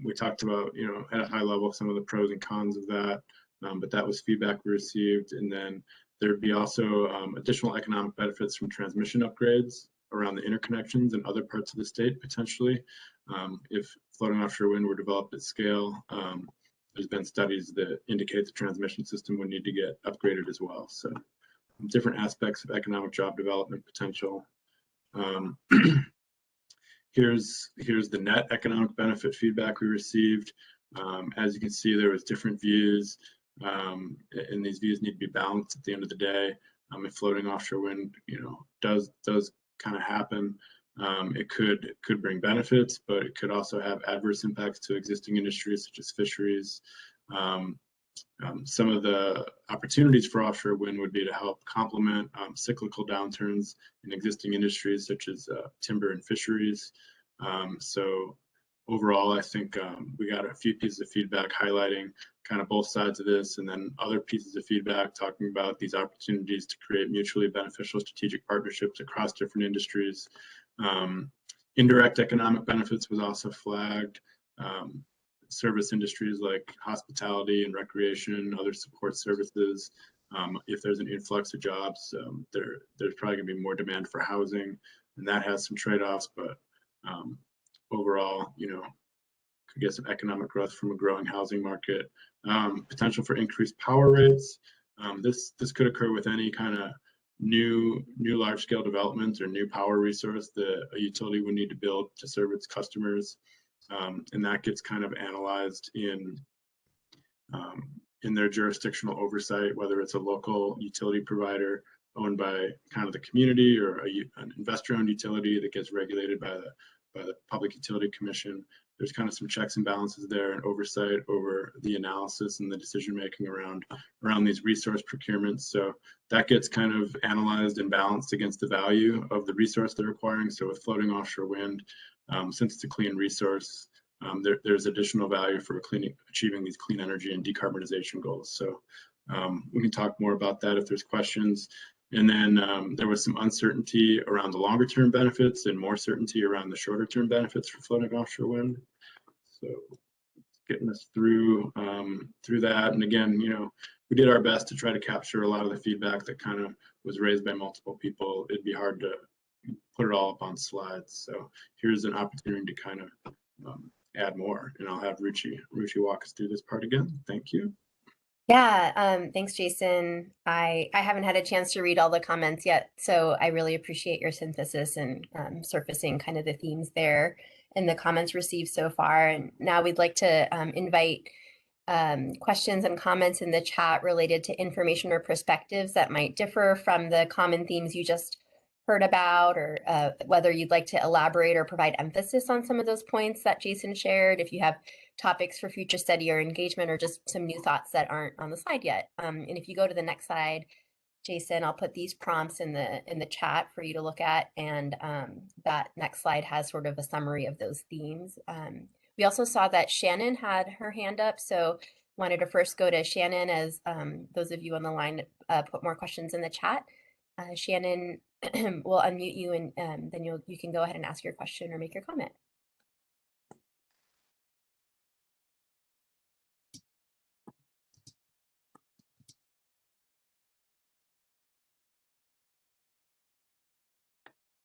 We talked about, at a high level, some of the pros and cons of that, but that was feedback we received. And then there'd be also additional economic benefits from transmission upgrades around the interconnections in other parts of the state, potentially. If floating offshore wind were developed at scale, there's been studies that indicate the transmission system would need to get upgraded as well. So different aspects of economic job development potential. Here's the net economic benefit feedback we received. As you can see, there was different views, and these views need to be balanced at the end of the day. if floating offshore wind, does kind of happen, it could bring benefits, but it could also have adverse impacts to existing industries such as fisheries. Some of the opportunities for offshore wind would be to help complement cyclical downturns in existing industries such as timber and fisheries. So overall, I think we got a few pieces of feedback highlighting kind of both sides of this, and then other pieces of feedback talking about these opportunities to create mutually beneficial strategic partnerships across different industries. Indirect economic benefits was also flagged. Service industries like hospitality and recreation, other support services. If there's an influx of jobs, there's probably gonna be more demand for housing, and that has some trade-offs, but overall, could get some economic growth from a growing housing market. Potential for increased power rates. This could occur with any kind of new large-scale developments or new power resource that a utility would need to build to serve its customers. And that gets kind of analyzed in their jurisdictional oversight, whether it's a local utility provider owned by kind of the community or an investor-owned utility that gets regulated by the Public Utility Commission. There's kind of some checks and balances there and oversight over the analysis and the decision-making around these resource procurements. So that gets kind of analyzed and balanced against the value of the resource they're acquiring. So with floating offshore wind, since it's a clean resource, there's additional value for achieving these clean energy and decarbonization goals. So we can talk more about that if there's questions. And then there was some uncertainty around the longer term benefits and more certainty around the shorter term benefits for floating offshore wind. So getting us through that. And again, we did our best to try to capture a lot of the feedback that kind of was raised by multiple people. It'd be hard to put it all up on slides. So here's an opportunity to kind of add more, and I'll have Ruchi walk us through this part again. Thank you. Yeah, thanks, Jason. I haven't had a chance to read all the comments yet, so I really appreciate your synthesis and surfacing kind of the themes there in the comments received so far. And now we'd like to invite questions and comments in the chat related to information or perspectives that might differ from the common themes you just heard about, or whether you'd like to elaborate or provide emphasis on some of those points that Jason shared. If you have topics for future study or engagement, or just some new thoughts that aren't on the slide yet. And if you go to the next slide, Jason, I'll put these prompts in the chat for you to look at, and that next slide has sort of a summary of those themes. We also saw that Shannon had her hand up, so wanted to first go to Shannon as those of you on the line put more questions in the chat. Shannon, we'll unmute you, and then you can go ahead and ask your question or make your comment.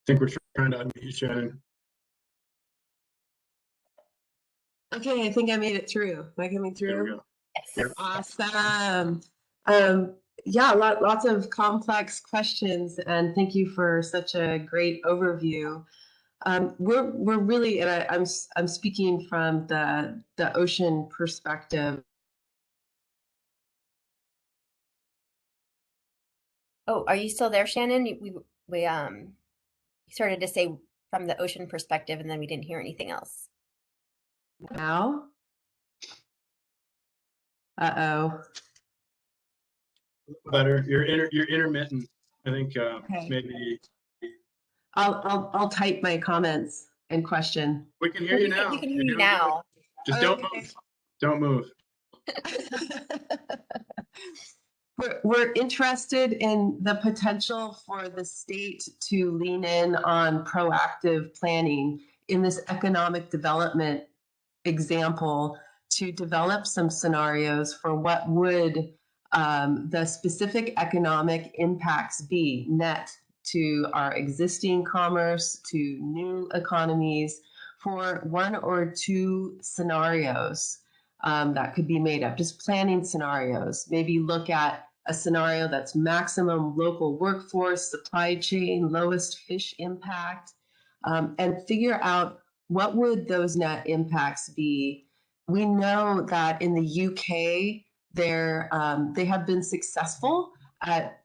I think we're trying to unmute you, Shannon. Okay, I think I made it through. Am I coming through? There we go. Yes. Awesome. Yeah, lots of complex questions, and thank you for such a great overview. We're really, and I'm speaking from the ocean perspective. Oh, are you still there, Shannon? We started to say from the ocean perspective, and then we didn't hear anything else. Now? Uh-oh. Better. You're intermittent. I think Okay. maybe I'll type my comments and question. we can hear you now. We can hear you now. Just don't move. Don't move. We're interested in the potential for the state to lean in on proactive planning in this economic development example, to develop some scenarios for what would the specific economic impacts be net to our existing commerce, to new economies, for one or two scenarios that could be made up, just planning scenarios. Maybe look at a scenario that's maximum local workforce, supply chain, lowest fish impact, and figure out what would those net impacts be. We know that in the UK, they have been successful at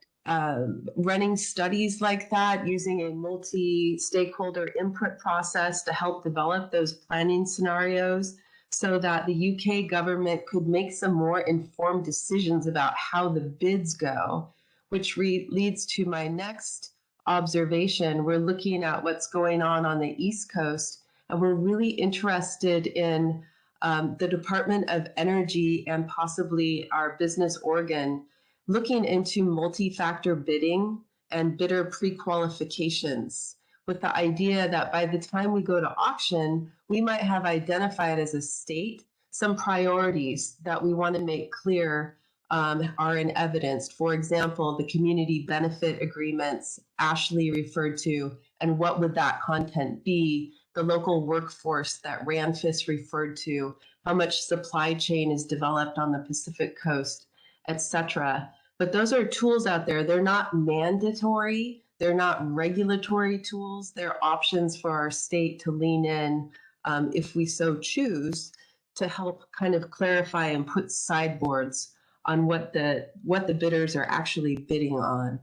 running studies like that, using a multi-stakeholder input process to help develop those planning scenarios so that the UK government could make some more informed decisions about how the bids go, which leads to my next observation. We're looking at what's going on the East Coast, and we're really interested in the Department of Energy and possibly our business organ looking into multi-factor bidding and bidder pre-qualifications with the idea that by the time we go to auction, we might have identified as a state some priorities that we want to make clear are in evidence. For example, the community benefit agreements Ashley referred to, and what would that content be? The local workforce that Ranfis referred to, how much supply chain is developed on the Pacific Coast, etc. But those are tools out there. They're not mandatory. They're not regulatory tools. They're options for our state to lean in if we so choose to help kind of clarify and put sideboards on what the bidders are actually bidding on.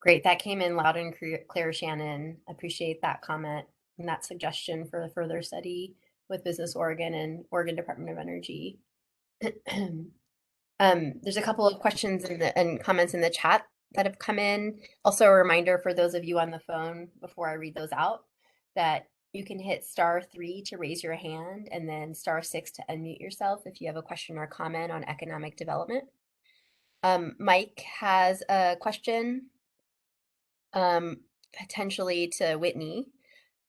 Great, that came in loud and clear, Shannon. Appreciate that comment and that suggestion for the further study with Business Oregon and Oregon Department of Energy. There's a couple of questions and comments in the chat that have come in. Also, a reminder for those of you on the phone before I read those out that you can hit *3 to raise your hand and then *6 to unmute yourself if you have a question or comment on economic development. Mike has a question, potentially to Whitney.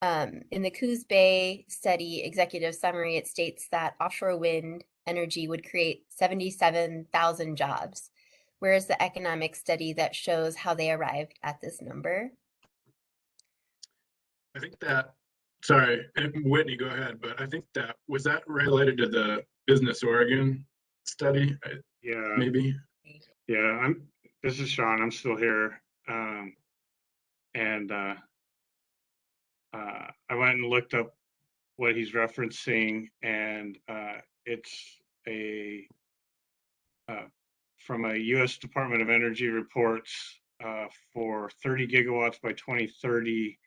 In the Coos Bay study executive summary, it states that offshore wind energy would create 77,000 jobs. Where is the economic study that shows how they arrived at this number? I think that, sorry, Whitney, go ahead, but I think was that related to the Business Oregon study? Yeah, Maybe? yeah, this is Sean, I'm still here. I went and looked up what he's referencing, and it's from a U.S. Department of Energy reports for 30 gigawatts by 2030,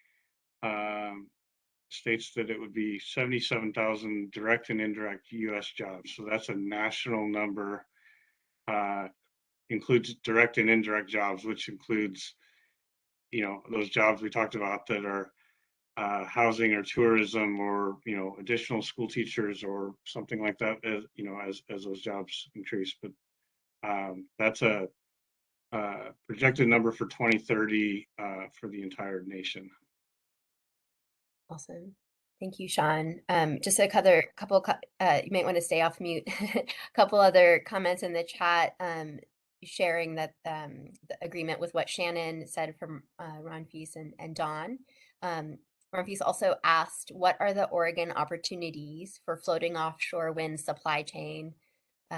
states that it would be 77,000 direct and indirect U.S. jobs. So that's a national number, includes direct and indirect jobs, which includes, those jobs we talked about that are housing or tourism or, additional school teachers or something like that, as those jobs increase. But that's a projected number for 2030 for the entire nation. Awesome. Thank you, Sean. Just a couple, you might want to stay off mute. A couple other comments in the chat sharing that the agreement with what Shannon said from Ron Feast and Dawn. Ron Feast also asked, what are the Oregon opportunities for floating offshore wind supply chain,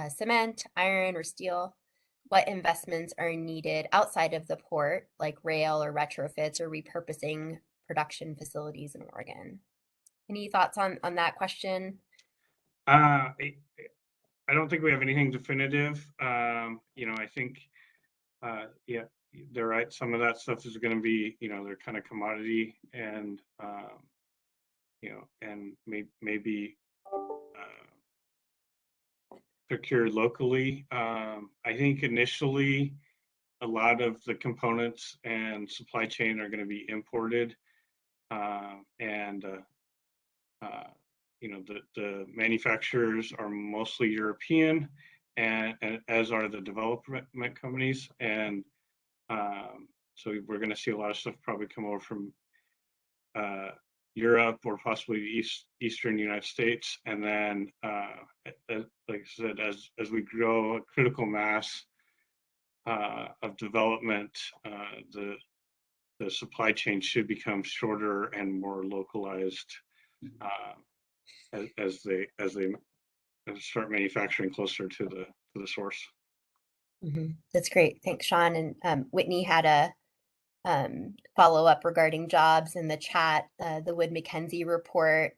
cement, iron, or steel? What investments are needed outside of the port, like rail or retrofits or repurposing production facilities in Oregon? Any thoughts on that question? I don't think we have anything definitive. I think, yeah, they're right. Some of that stuff is going to be, they're kind of commodity and, and maybe procured locally. I think initially, a lot of the components and supply chain are going to be imported, the manufacturers are mostly European, and as are the development companies, and so we're going to see a lot of stuff probably come over from Europe or possibly the Eastern United States, and then like I said, as we grow a critical mass of development, the supply chain should become shorter and more localized as they start manufacturing closer to the source. Mm-hmm. That's great. Thanks, Sean. And Whitney had a follow-up regarding jobs in the chat. The Wood Mackenzie report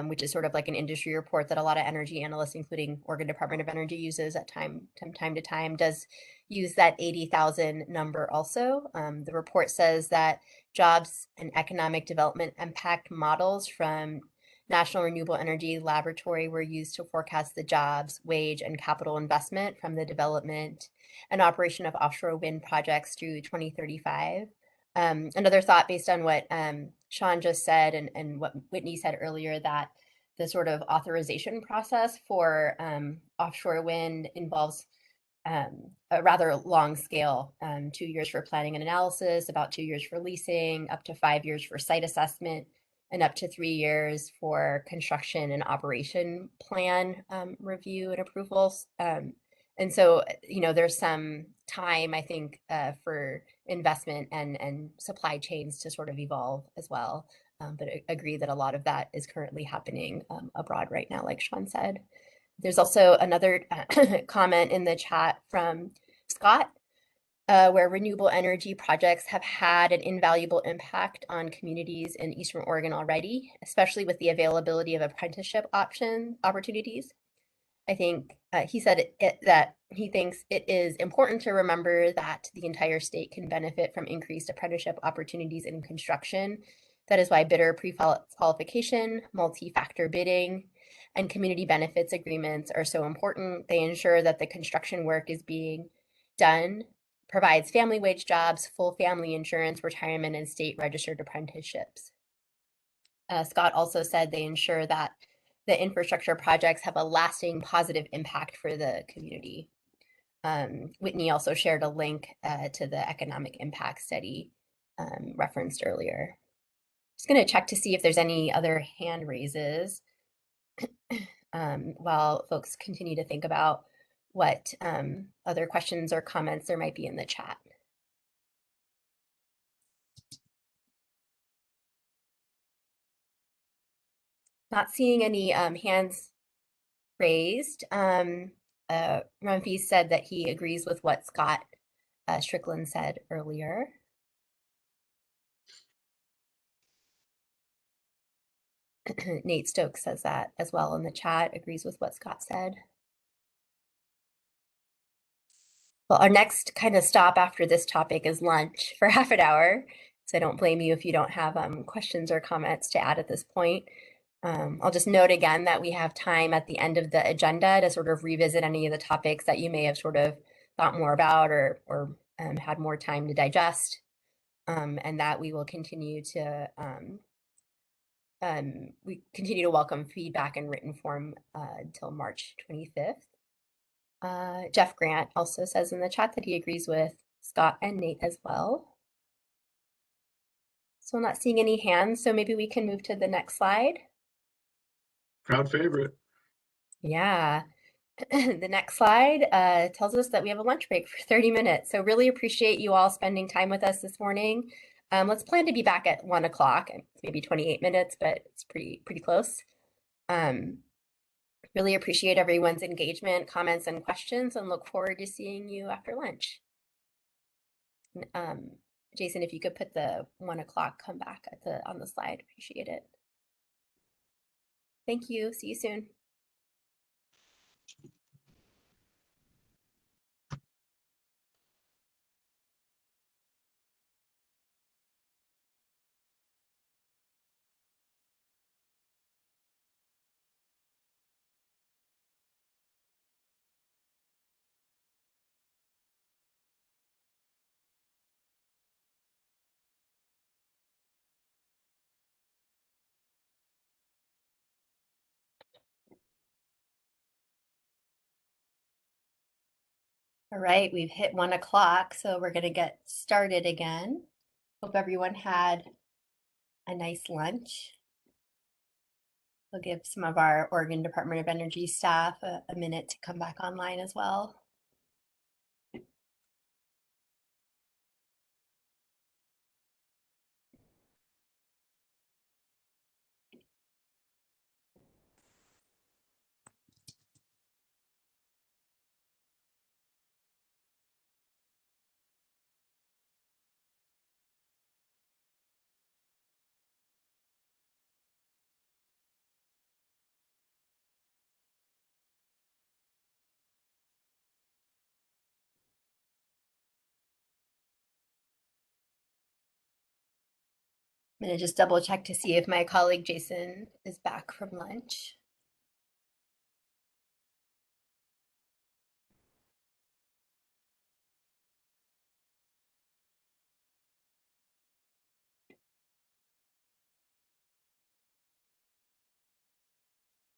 which is sort of like an industry report that a lot of energy analysts, including Oregon Department of Energy, uses at time to time, does use that 80,000 number also. The report says that jobs and economic development impact models from National Renewable Energy Laboratory were used to forecast the jobs, wage, and capital investment from the development and operation of offshore wind projects through 2035. Another thought based on what Sean just said and what Whitney said earlier, that the sort of authorization process for offshore wind involves a rather long scale, 2 years for planning and analysis, about 2 years for leasing, up to 5 years for site assessment, and up to 3 years for construction and operation plan review and approvals. And so, there's some time, I think, for investment and supply chains to sort of evolve as well. But I agree that a lot of that is currently happening abroad right now, like Sean said. There's also another comment in the chat from Scott, where renewable energy projects have had an invaluable impact on communities in Eastern Oregon already, especially with the availability of apprenticeship opportunities. I think he said that he thinks it is important to remember that the entire state can benefit from increased apprenticeship opportunities in construction. That is why bidder pre-qualification, multi-factor bidding, and community benefits agreements are so important. They ensure that the construction work is being done, provides family wage jobs, full family insurance, retirement, and state registered apprenticeships. Scott also said they ensure that the infrastructure projects have a lasting positive impact for the community. Whitney also shared a link to the economic impact study referenced earlier. Just going to check to see if there's any other hand raises while folks continue to think about what other questions or comments there might be in the chat. Not seeing any hands raised. Rumpy said that he agrees with what Scott Strickland said earlier. Nate Stokes says that as well in the chat, agrees with what Scott said. Well, our next kind of stop after this topic is lunch for half an hour. So I don't blame you if you don't have questions or comments to add at this point. I'll just note again that we have time at the end of the agenda to sort of revisit any of the topics that you may have sort of thought more about or had more time to digest, and that we will continue to welcome feedback in written form until March 25th. Jeff Grant also says in the chat that he agrees with Scott and Nate as well. So I'm not seeing any hands, so maybe we can move to the next slide. Crowd favorite. Yeah. The next slide tells us that we have a lunch break for 30 minutes. So really appreciate you all spending time with us this morning. Let's plan to be back at 1 o'clock, maybe 28 minutes, but it's pretty close. Really appreciate everyone's engagement, comments, and questions, and look forward to seeing you after lunch. Jason, if you could put the 1 o'clock come back on the slide, appreciate it. Thank you. See you soon. All right, we've hit 1 o'clock, so we're going to get started again. Hope everyone had a nice lunch. We'll give some of our Oregon Department of Energy staff a minute to come back online as well. I'm going to just double check to see if my colleague Jason is back from lunch.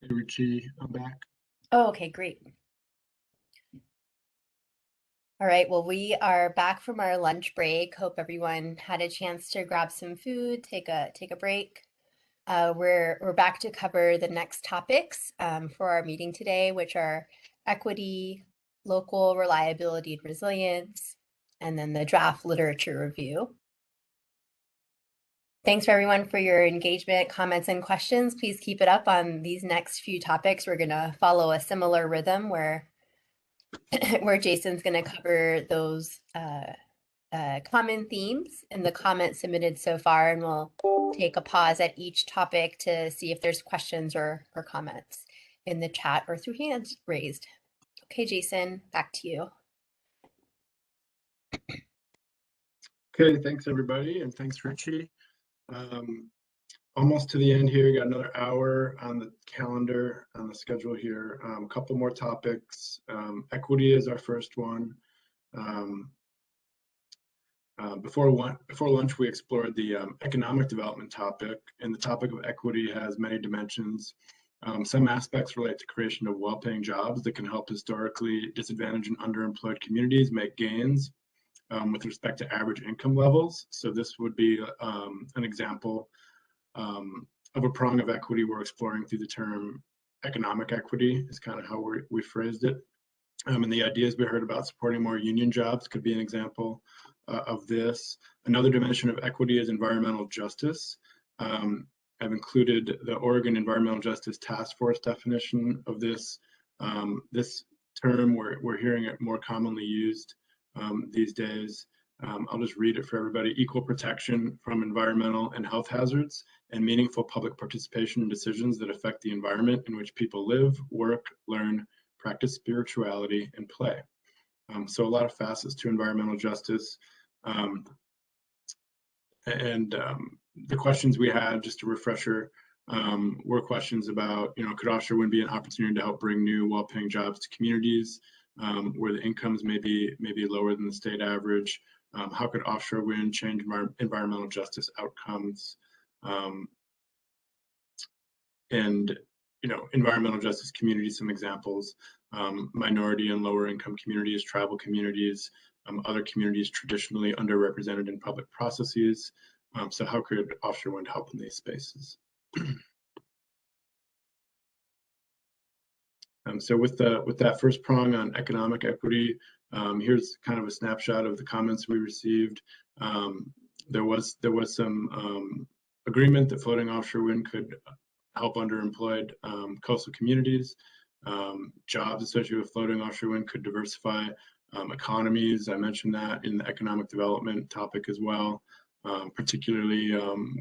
Hey, Richie, I'm back. Oh, okay, great. All right, well, we are back from our lunch break. Hope everyone had a chance to grab some food, take a break. We're back to cover the next topics for our meeting today, which are equity, local reliability and resilience, and then the draft literature review. Thanks for everyone for your engagement, comments, and questions. Please keep it up on these next few topics. We're going to follow a similar rhythm where Jason's going to cover those common themes in the comments submitted so far, and we'll take a pause at each topic to see if there's questions or comments in the chat or through hands raised. Okay, Jason, back to you. Okay, thanks everybody, and thanks Richie. Almost to the end here, got another hour on the calendar, on the schedule here. A couple more topics. Equity is our first one. Before lunch, we explored the economic development topic, and the topic of equity has many dimensions. Some aspects relate to creation of well-paying jobs that can help historically disadvantaged and underemployed communities make gains with respect to average income levels. So this would be an example of a prong of equity we're exploring through the term economic equity is kind of how we phrased it. And the ideas we heard about supporting more union jobs could be an example of this. Another dimension of equity is environmental justice. I've included the Oregon Environmental Justice Task Force definition of this. This term, we're hearing it more commonly used these days. I'll just read it for everybody. Equal protection from environmental and health hazards and meaningful public participation in decisions that affect the environment in which people live, work, learn, practice spirituality, and play. So a lot of facets to environmental justice. The questions we had, just a refresher, were questions about, could offshore wind be an opportunity to help bring new well-paying jobs to communities where the incomes may be lower than the state average? How could offshore wind change environmental justice outcomes? Environmental justice communities, some examples, minority and lower income communities, tribal communities, other communities traditionally underrepresented in public processes. So how could offshore wind help in these spaces? So with that first prong on economic equity, here's kind of a snapshot of the comments we received. There was some agreement that floating offshore wind could help underemployed coastal communities. Jobs associated with floating offshore wind could diversify economies. I mentioned that in the economic development topic as well, particularly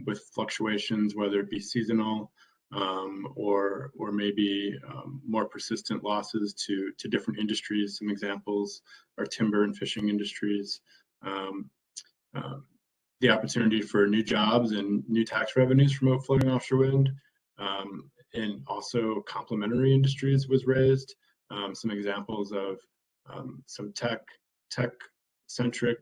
with fluctuations, whether it be seasonal or maybe more persistent losses to different industries. Some examples are timber and fishing industries. The opportunity for new jobs and new tax revenues from floating offshore wind, and also complementary industries was raised. Some examples of some tech-centric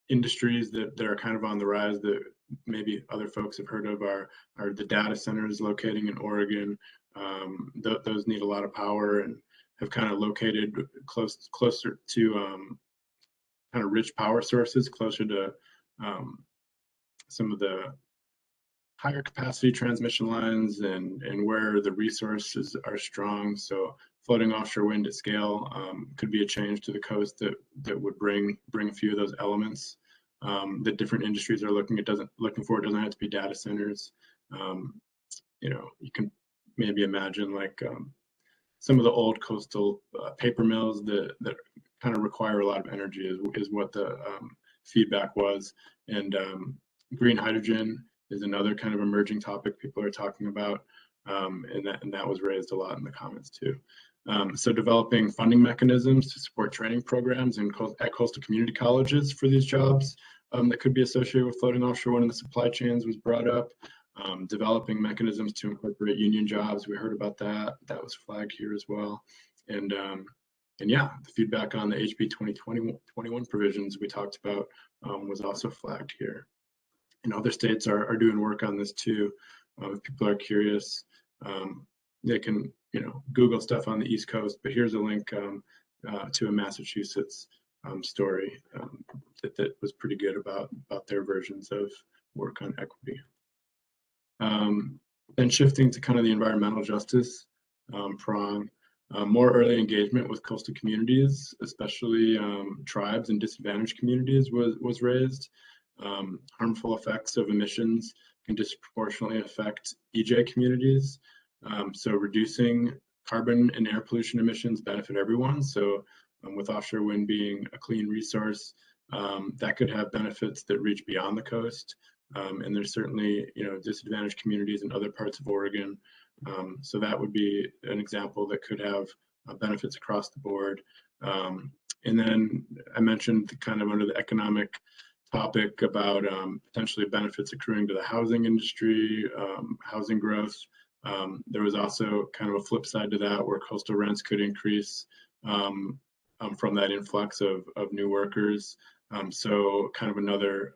industries that are kind of on the rise that maybe other folks have heard of are the data centers locating in Oregon. Those need a lot of power and have kind of located closer to kind of rich power sources, closer to some of the higher capacity transmission lines and where the resources are strong. So floating offshore wind at scale could be a change to the coast that would bring a few of those elements that different industries are looking for. It doesn't have to be data centers. You can maybe imagine like some of the old coastal paper mills that kind of require a lot of energy is what the feedback was. And green hydrogen is another kind of emerging topic people are talking about, and that was raised a lot in the comments too. So developing funding mechanisms to support training programs at coastal community colleges for these jobs that could be associated with floating offshore wind in the supply chains was brought up. Developing mechanisms to incorporate union jobs. We heard about that. That was flagged here as well. And yeah, the feedback on the HB 2021 provisions we talked about was also flagged here. And other states are doing work on this too. If people are curious, they can Google stuff on the East Coast. But here's a link to a Massachusetts story that was pretty good about their versions of work on equity. Then shifting to kind of the environmental justice prong, more early engagement with coastal communities, especially tribes and disadvantaged communities was raised. Harmful effects of emissions can disproportionately affect EJ communities. So reducing carbon and air pollution emissions benefit everyone. So with offshore wind being a clean resource, that could have benefits that reach beyond the coast. And there's certainly, disadvantaged communities in other parts of Oregon. So that would be an example that could have benefits across the board. And then I mentioned kind of under the economic topic about potentially benefits accruing to the housing industry, housing growth. There was also kind of a flip side to that where coastal rents could increase from that influx of new workers. So kind of another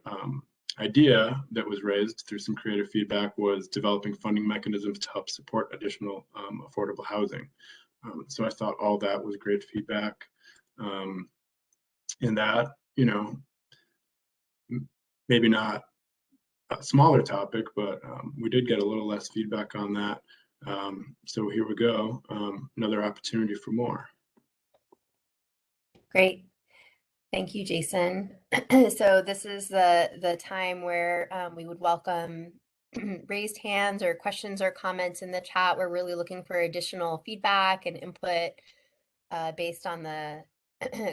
idea that was raised through some creative feedback was developing funding mechanisms to help support additional affordable housing. So I thought all that was great feedback. In that, maybe not a smaller topic, but we did get a little less feedback on that. So here we go, another opportunity for more. Great. Thank you, Jason. So this is the time where we would welcome raised hands or questions or comments in the chat. We're really looking for additional feedback and input based on the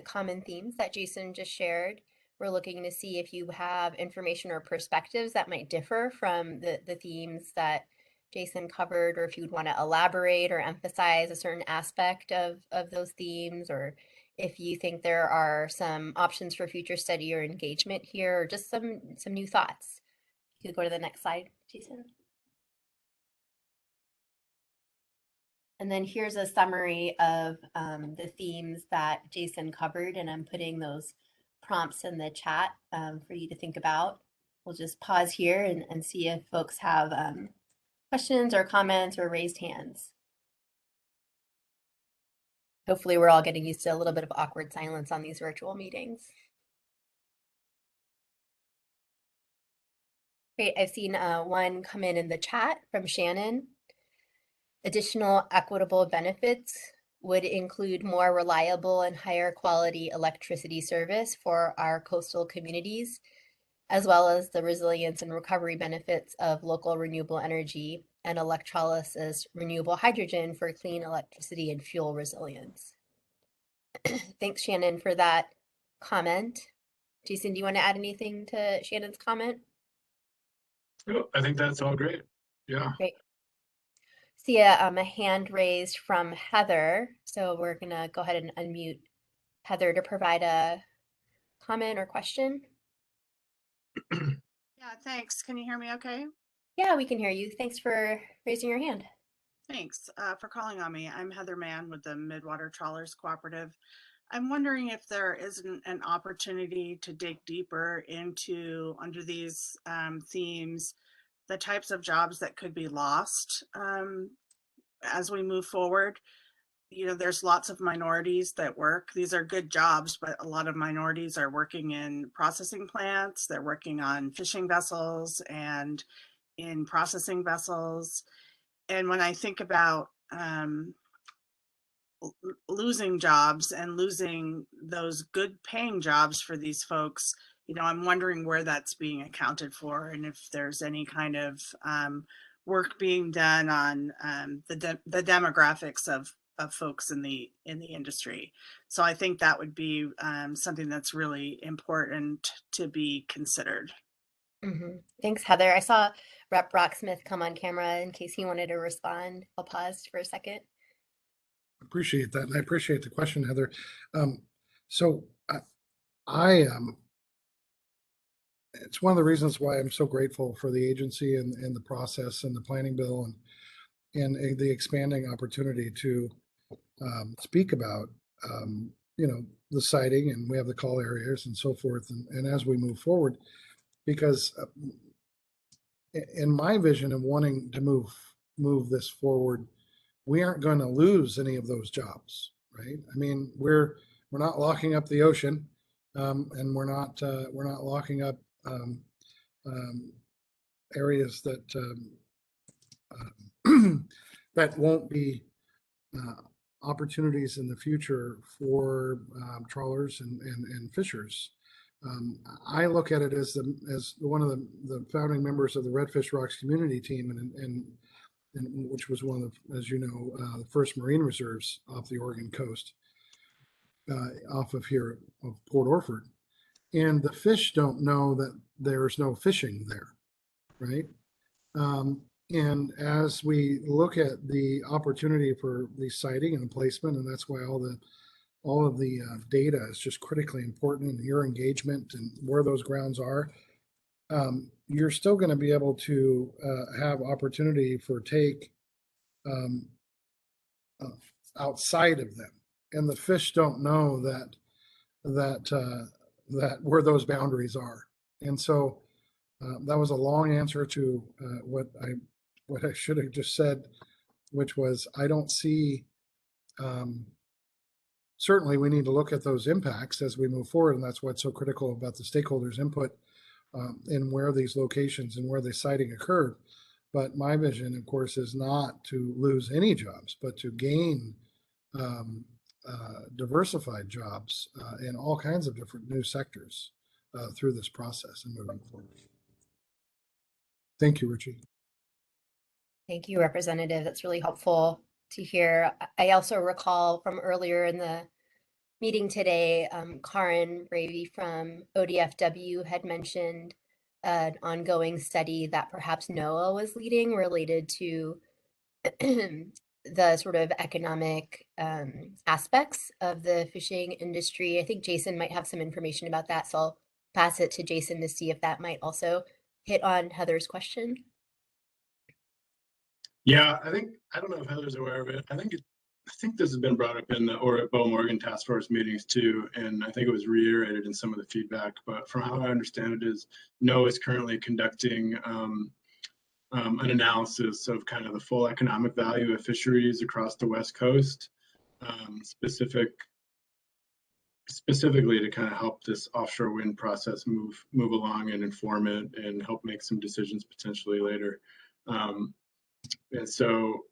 common themes that Jason just shared. We're looking to see if you have information or perspectives that might differ from the themes that Jason covered, or if you would want to elaborate or emphasize a certain aspect of those themes, or if you think there are some options for future study or engagement here, or just some new thoughts. You could go to the next slide, Jason. And then here's a summary of the themes that Jason covered, and I'm putting those prompts in the chat for you to think about. We'll just pause here and see if folks have questions or comments or raised hands. Hopefully we're all getting used to a little bit of awkward silence on these virtual meetings. Great, I've seen one come in the chat from Shannon. Additional equitable benefits would include more reliable and higher quality electricity service for our coastal communities, as well as the resilience and recovery benefits of local renewable energy and electrolysis renewable hydrogen for clean electricity and fuel resilience. Thanks, Shannon, for that comment. Jason, do you want to add anything to Shannon's comment? No, I think that's all great. Yeah. Great. See a hand raised from Heather. So we're going to go ahead and unmute Heather to provide a comment or question. Yeah, thanks. Can you hear me okay? Yeah, we can hear you. Thanks for raising your hand. Thanks for calling on me. I'm Heather Mann with the Midwater Trawlers Cooperative. I'm wondering if there isn't an opportunity to dig deeper into, under these themes, the types of jobs that could be lost as we move forward. There's lots of minorities that work. These are good jobs, but a lot of minorities are working in processing plants. They're working on fishing vessels and in processing vessels. And when I think about losing jobs and losing those good paying jobs for these folks, I'm wondering where that's being accounted for, and if there's any kind of work being done on the demographics of folks in the industry. So I think that would be something that's really important to be considered. Mm-hmm. Thanks, Heather. I saw Rep. Rocksmith come on camera in case he wanted to respond. I'll pause for a second. Appreciate that. And I appreciate the question, Heather. So I it's one of the reasons why I'm so grateful for the agency and the process and the planning bill and the expanding opportunity to speak about, the siting, and we have the call areas and so forth. And as we move forward, because in my vision of wanting to move this forward, we aren't going to lose any of those jobs, right? I mean, we're not locking up the ocean, and we're not locking up areas that that won't be opportunities in the future for trawlers and fishers. I look at it as one of the founding members of the Redfish Rocks community team, and which was one of the, as you know, the first marine reserves off the Oregon coast, off of here of Port Orford. And the fish don't know that there's no fishing there, right? And as we look at the opportunity for the siting and the placement, and that's why all of the data is just critically important, and your engagement and where those grounds are, you're still going to be able to have opportunity for take outside of them, and the fish don't know that where those boundaries are. And so that was a long answer to what I should have just said, which was I don't see. Certainly, we need to look at those impacts as we move forward, and that's what's so critical about the stakeholders' input in where these locations and where the siting occurred. But my vision, of course, is not to lose any jobs, but to gain diversified jobs in all kinds of different new sectors through this process and moving forward. Thank you, Richie. Thank you, Representative. That's really helpful to hear. I also recall from earlier in the meeting today, Karin Bravey from ODFW had mentioned an ongoing study that perhaps NOAA was leading related to the sort of economic aspects of the fishing industry. I think Jason might have some information about that, so I'll pass it to Jason to see if that might also hit on Heather's question. Yeah, I don't know if Heather's aware of it. I think this has been brought up in the BOEM Oregon Task Force meetings too, and I think it was reiterated in some of the feedback. But from how I understand it, is NOAA is currently conducting an analysis of kind of the full economic value of fisheries across the West Coast, specifically to kind of help this offshore wind process move along and inform it and help make some decisions potentially later. And so,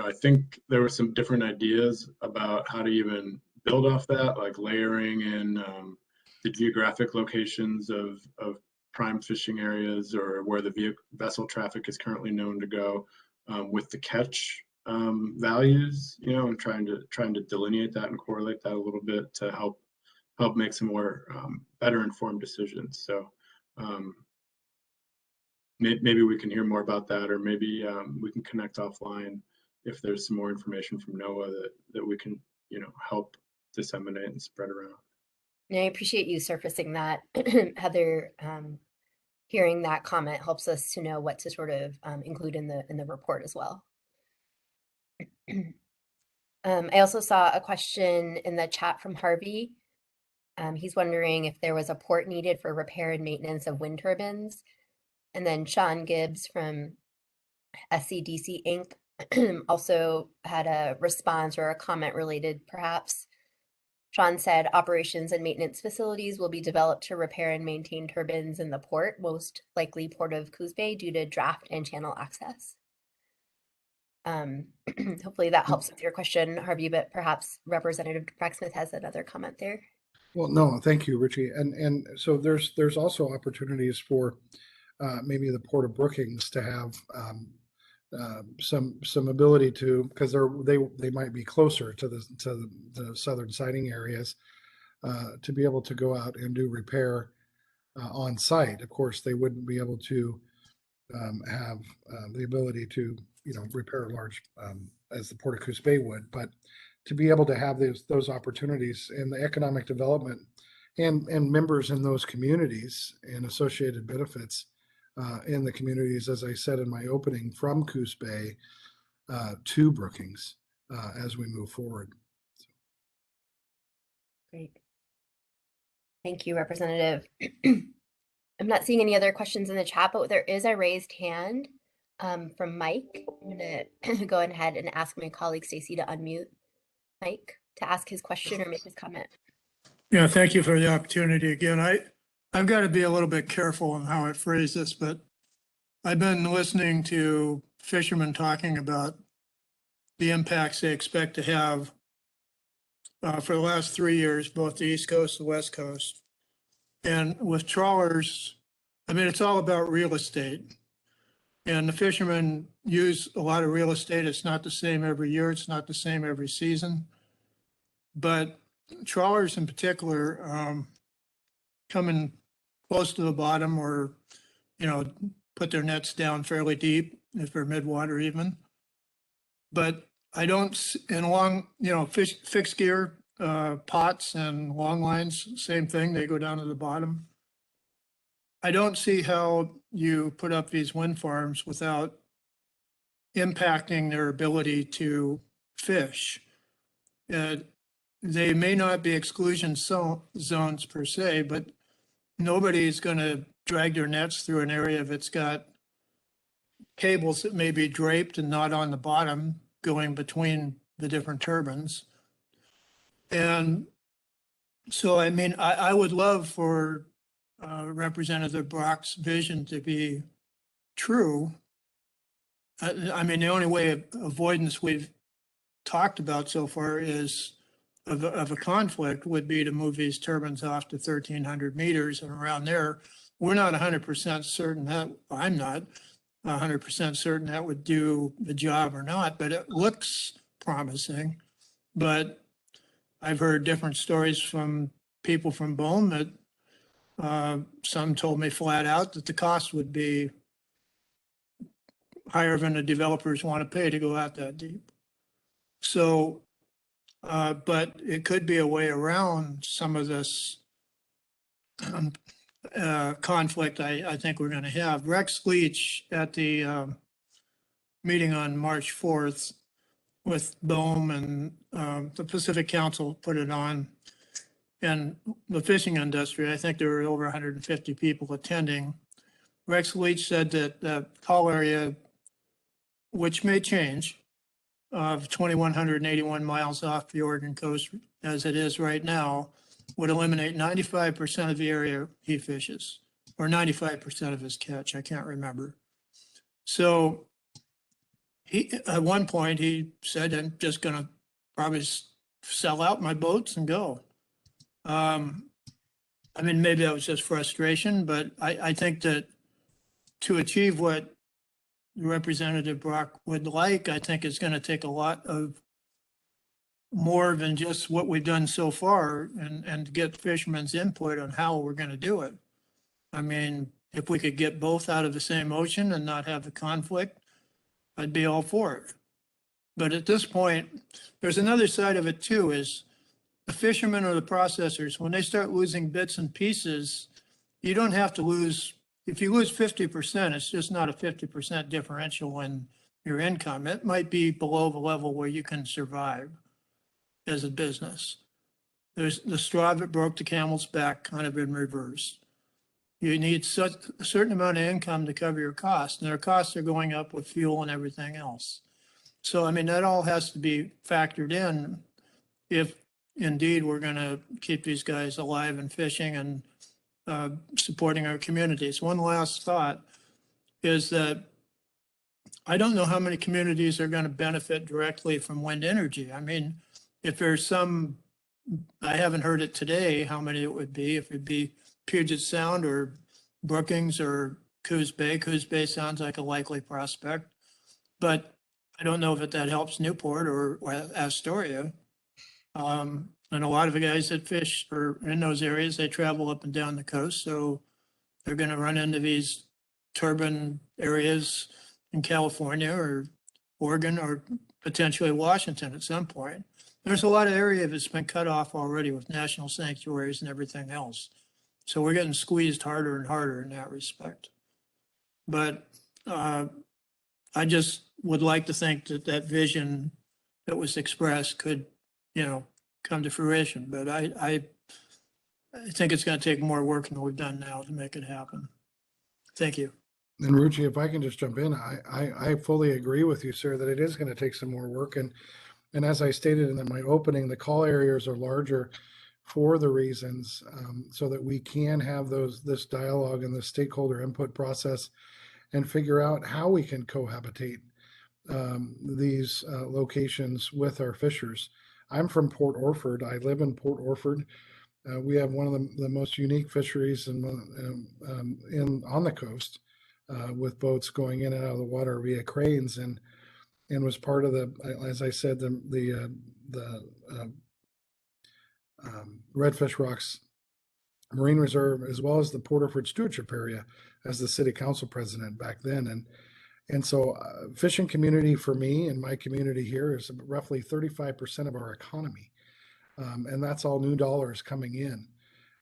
I think there were some different ideas about how to even build off that, like layering in the geographic locations of prime fishing areas or where the vessel traffic is currently known to go, with the catch values, and trying to delineate that and correlate that a little bit to help make some more better informed decisions. So maybe we can hear more about that, or maybe we can connect offline if there's some more information from NOAA that we can, help disseminate and spread around. And I appreciate you surfacing that, Heather. Hearing that comment helps us to know what to sort of include in the report as well. I also saw a question in the chat from Harvey. He's wondering if there was a port needed for repair and maintenance of wind turbines. And then Sean Gibbs from SCDC Inc. also had a response or a comment related, perhaps. Sean said operations and maintenance facilities will be developed to repair and maintain turbines in the port, most likely Port of Coos Bay, due to draft and channel access. Hopefully that helps with your question, Harvey, but perhaps Representative Brocksmith has another comment there. Well, no, thank you, Richie. And so there's also opportunities for maybe the Port of Brookings to have some ability to, because they might be closer to the southern siting areas, to be able to go out and do repair on site. Of course, they wouldn't be able to have the ability to repair large as the Port of Coos Bay would, but to be able to have those opportunities and the economic development and members in those communities and associated benefits in the communities, as I said in my opening, from Coos Bay to Brookings as we move forward. Great. Thank you, Representative. I'm not seeing any other questions in the chat, but there is a raised hand from Mike. I'm going to go ahead and ask my colleague Stacy to unmute Mike to ask his question or make his comment. Yeah, thank you for the opportunity again. I've got to be a little bit careful in how I phrase this, but I've been listening to fishermen talking about the impacts they expect to have for the last 3 years, both the East Coast and the West Coast. And with trawlers, I mean, it's all about real estate. And the fishermen use a lot of real estate. It's not the same every year. It's not the same every season. But trawlers in particular coming close to the bottom or, you know, put their nets down fairly deep if they're midwater even. But I don't, and along, you know, fixed gear, pots and long lines, same thing, they go down to the bottom. I don't see how you put up these wind farms without impacting their ability to fish. They may not be exclusion zones per se, but nobody's going to drag their nets through an area that's got cables that may be draped and not on the bottom going between the different turbines. And so, I mean, I would love for Representative Brock's vision to be true. I mean, the only way of avoidance we've talked about so far is of a conflict would be to move these turbines off to 1,300 meters and around there. We're not 100% certain that, I'm not 100% certain that would do the job or not, but it looks promising. But I've heard different stories from people from Bohm that some told me flat out that the cost would be higher than the developers want to pay to go out that deep. So, but it could be a way around some of this conflict I think we're going to have. Rex Leach at the meeting on March 4th with Bohm and the Pacific Council put it on. And the fishing industry, I think there were over 150 people attending. Rex Leach said that the call area, which may change, of 2,181 miles off the Oregon coast as it is right now, would eliminate 95% of the area he fishes, or 95% of his catch. I can't remember. So he, at one point, he said, I'm just going to probably sell out my boats and go. I mean, maybe that was just frustration, but I think that to achieve what Representative Brock would like, I think it's going to take a lot of more than just what we've done so far and get fishermen's input on how we're going to do it. I mean, if we could get both out of the same ocean and not have the conflict, I'd be all for it. But at this point, there's another side of it too, is the fishermen or the processors, when they start losing bits and pieces, you don't have to lose, if you lose 50%, it's just not a 50% differential in your income. It might be below the level where you can survive as a business. There's the straw that broke the camel's back kind of in reverse. You need such a certain amount of income to cover your costs, and their costs are going up with fuel and everything else. So, I mean, that all has to be factored in if indeed we're going to keep these guys alive and fishing and supporting our communities. One last thought is that I don't know how many communities are going to benefit directly from wind energy. I mean, if there's some, I haven't heard it today, how many it would be, if it'd be Puget Sound or Brookings or Coos Bay. Coos Bay sounds like a likely prospect, but I don't know if that helps Newport or Astoria. And a lot of the guys that fish are in those areas, they travel up and down the coast. So they're going to run into these turbine areas in California or Oregon or potentially Washington at some point. There's a lot of area that's been cut off already with national sanctuaries and everything else. So we're getting squeezed harder and harder in that respect. But I just would like to think that that vision that was expressed could, come to fruition. But I think it's going to take more work than we've done now to make it happen. Thank you. And Ruchi, if I can just jump in, I fully agree with you, sir, that it is going to take some more work. And as I stated in my opening, the call areas are larger for the reasons so that we can have this dialogue and the stakeholder input process and figure out how we can cohabitate these locations with our fishers. I'm from Port Orford. I live in Port Orford. We have one of the most unique fisheries on the coast with boats going in and out of the water via cranes and was part of as I said, the Redfish Rocks Marine Reserve, as well as the Port Orford Stewardship Area as the city council president back then. And so fishing community for me and my community here is roughly 35% of our economy. And that's all new dollars coming in.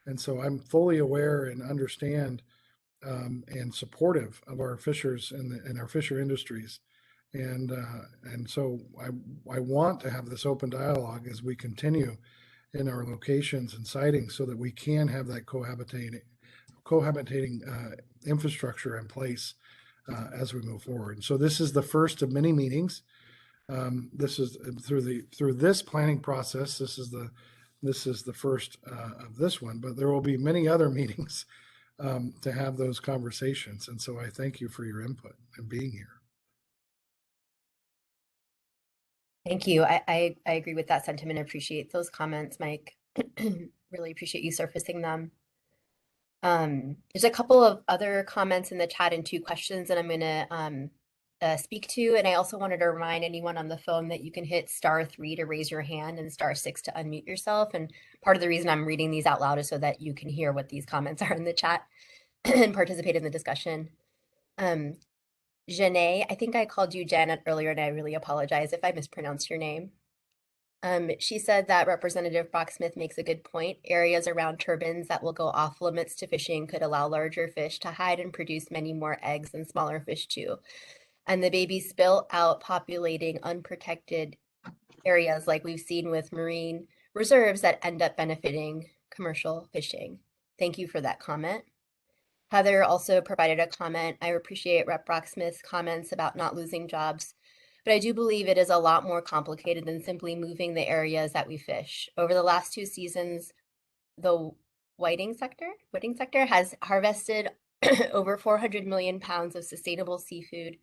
And so I'm fully aware and understand and supportive of our fishers and our fisher industries. And so I want to have this open dialogue as we continue in our locations and sightings so that we can have that cohabitating infrastructure in place as we move forward. And so this is the first of many meetings. This is through this planning process. This is the first of this one, but there will be many other meetings to have those conversations. And so I thank you for your input and being here. Thank you. I agree with that sentiment. I appreciate those comments, Mike. Really appreciate you surfacing them. There's a couple of other comments in the chat and 2 questions that I'm going to speak to. And I also wanted to remind anyone on the phone that you can hit *3 to raise your hand and *6 to unmute yourself. And part of the reason I'm reading these out loud is so that you can hear what these comments are in the chat and participate in the discussion. Janae, I think I called you Janet earlier, and I really apologize if I mispronounced your name. She said that Representative Brock-Smith makes a good point. Areas around turbines that will go off limits to fishing could allow larger fish to hide and produce many more eggs than smaller fish too. And the babies spill out, populating unprotected areas like we've seen with marine reserves that end up benefiting commercial fishing. Thank you for that comment. Heather also provided a comment. I appreciate Rep. Brock-Smith's comments about not losing jobs, but I do believe it is a lot more complicated than simply moving the areas that we fish. Over the last 2 seasons, the whiting sector has harvested over 400 million pounds of sustainable seafood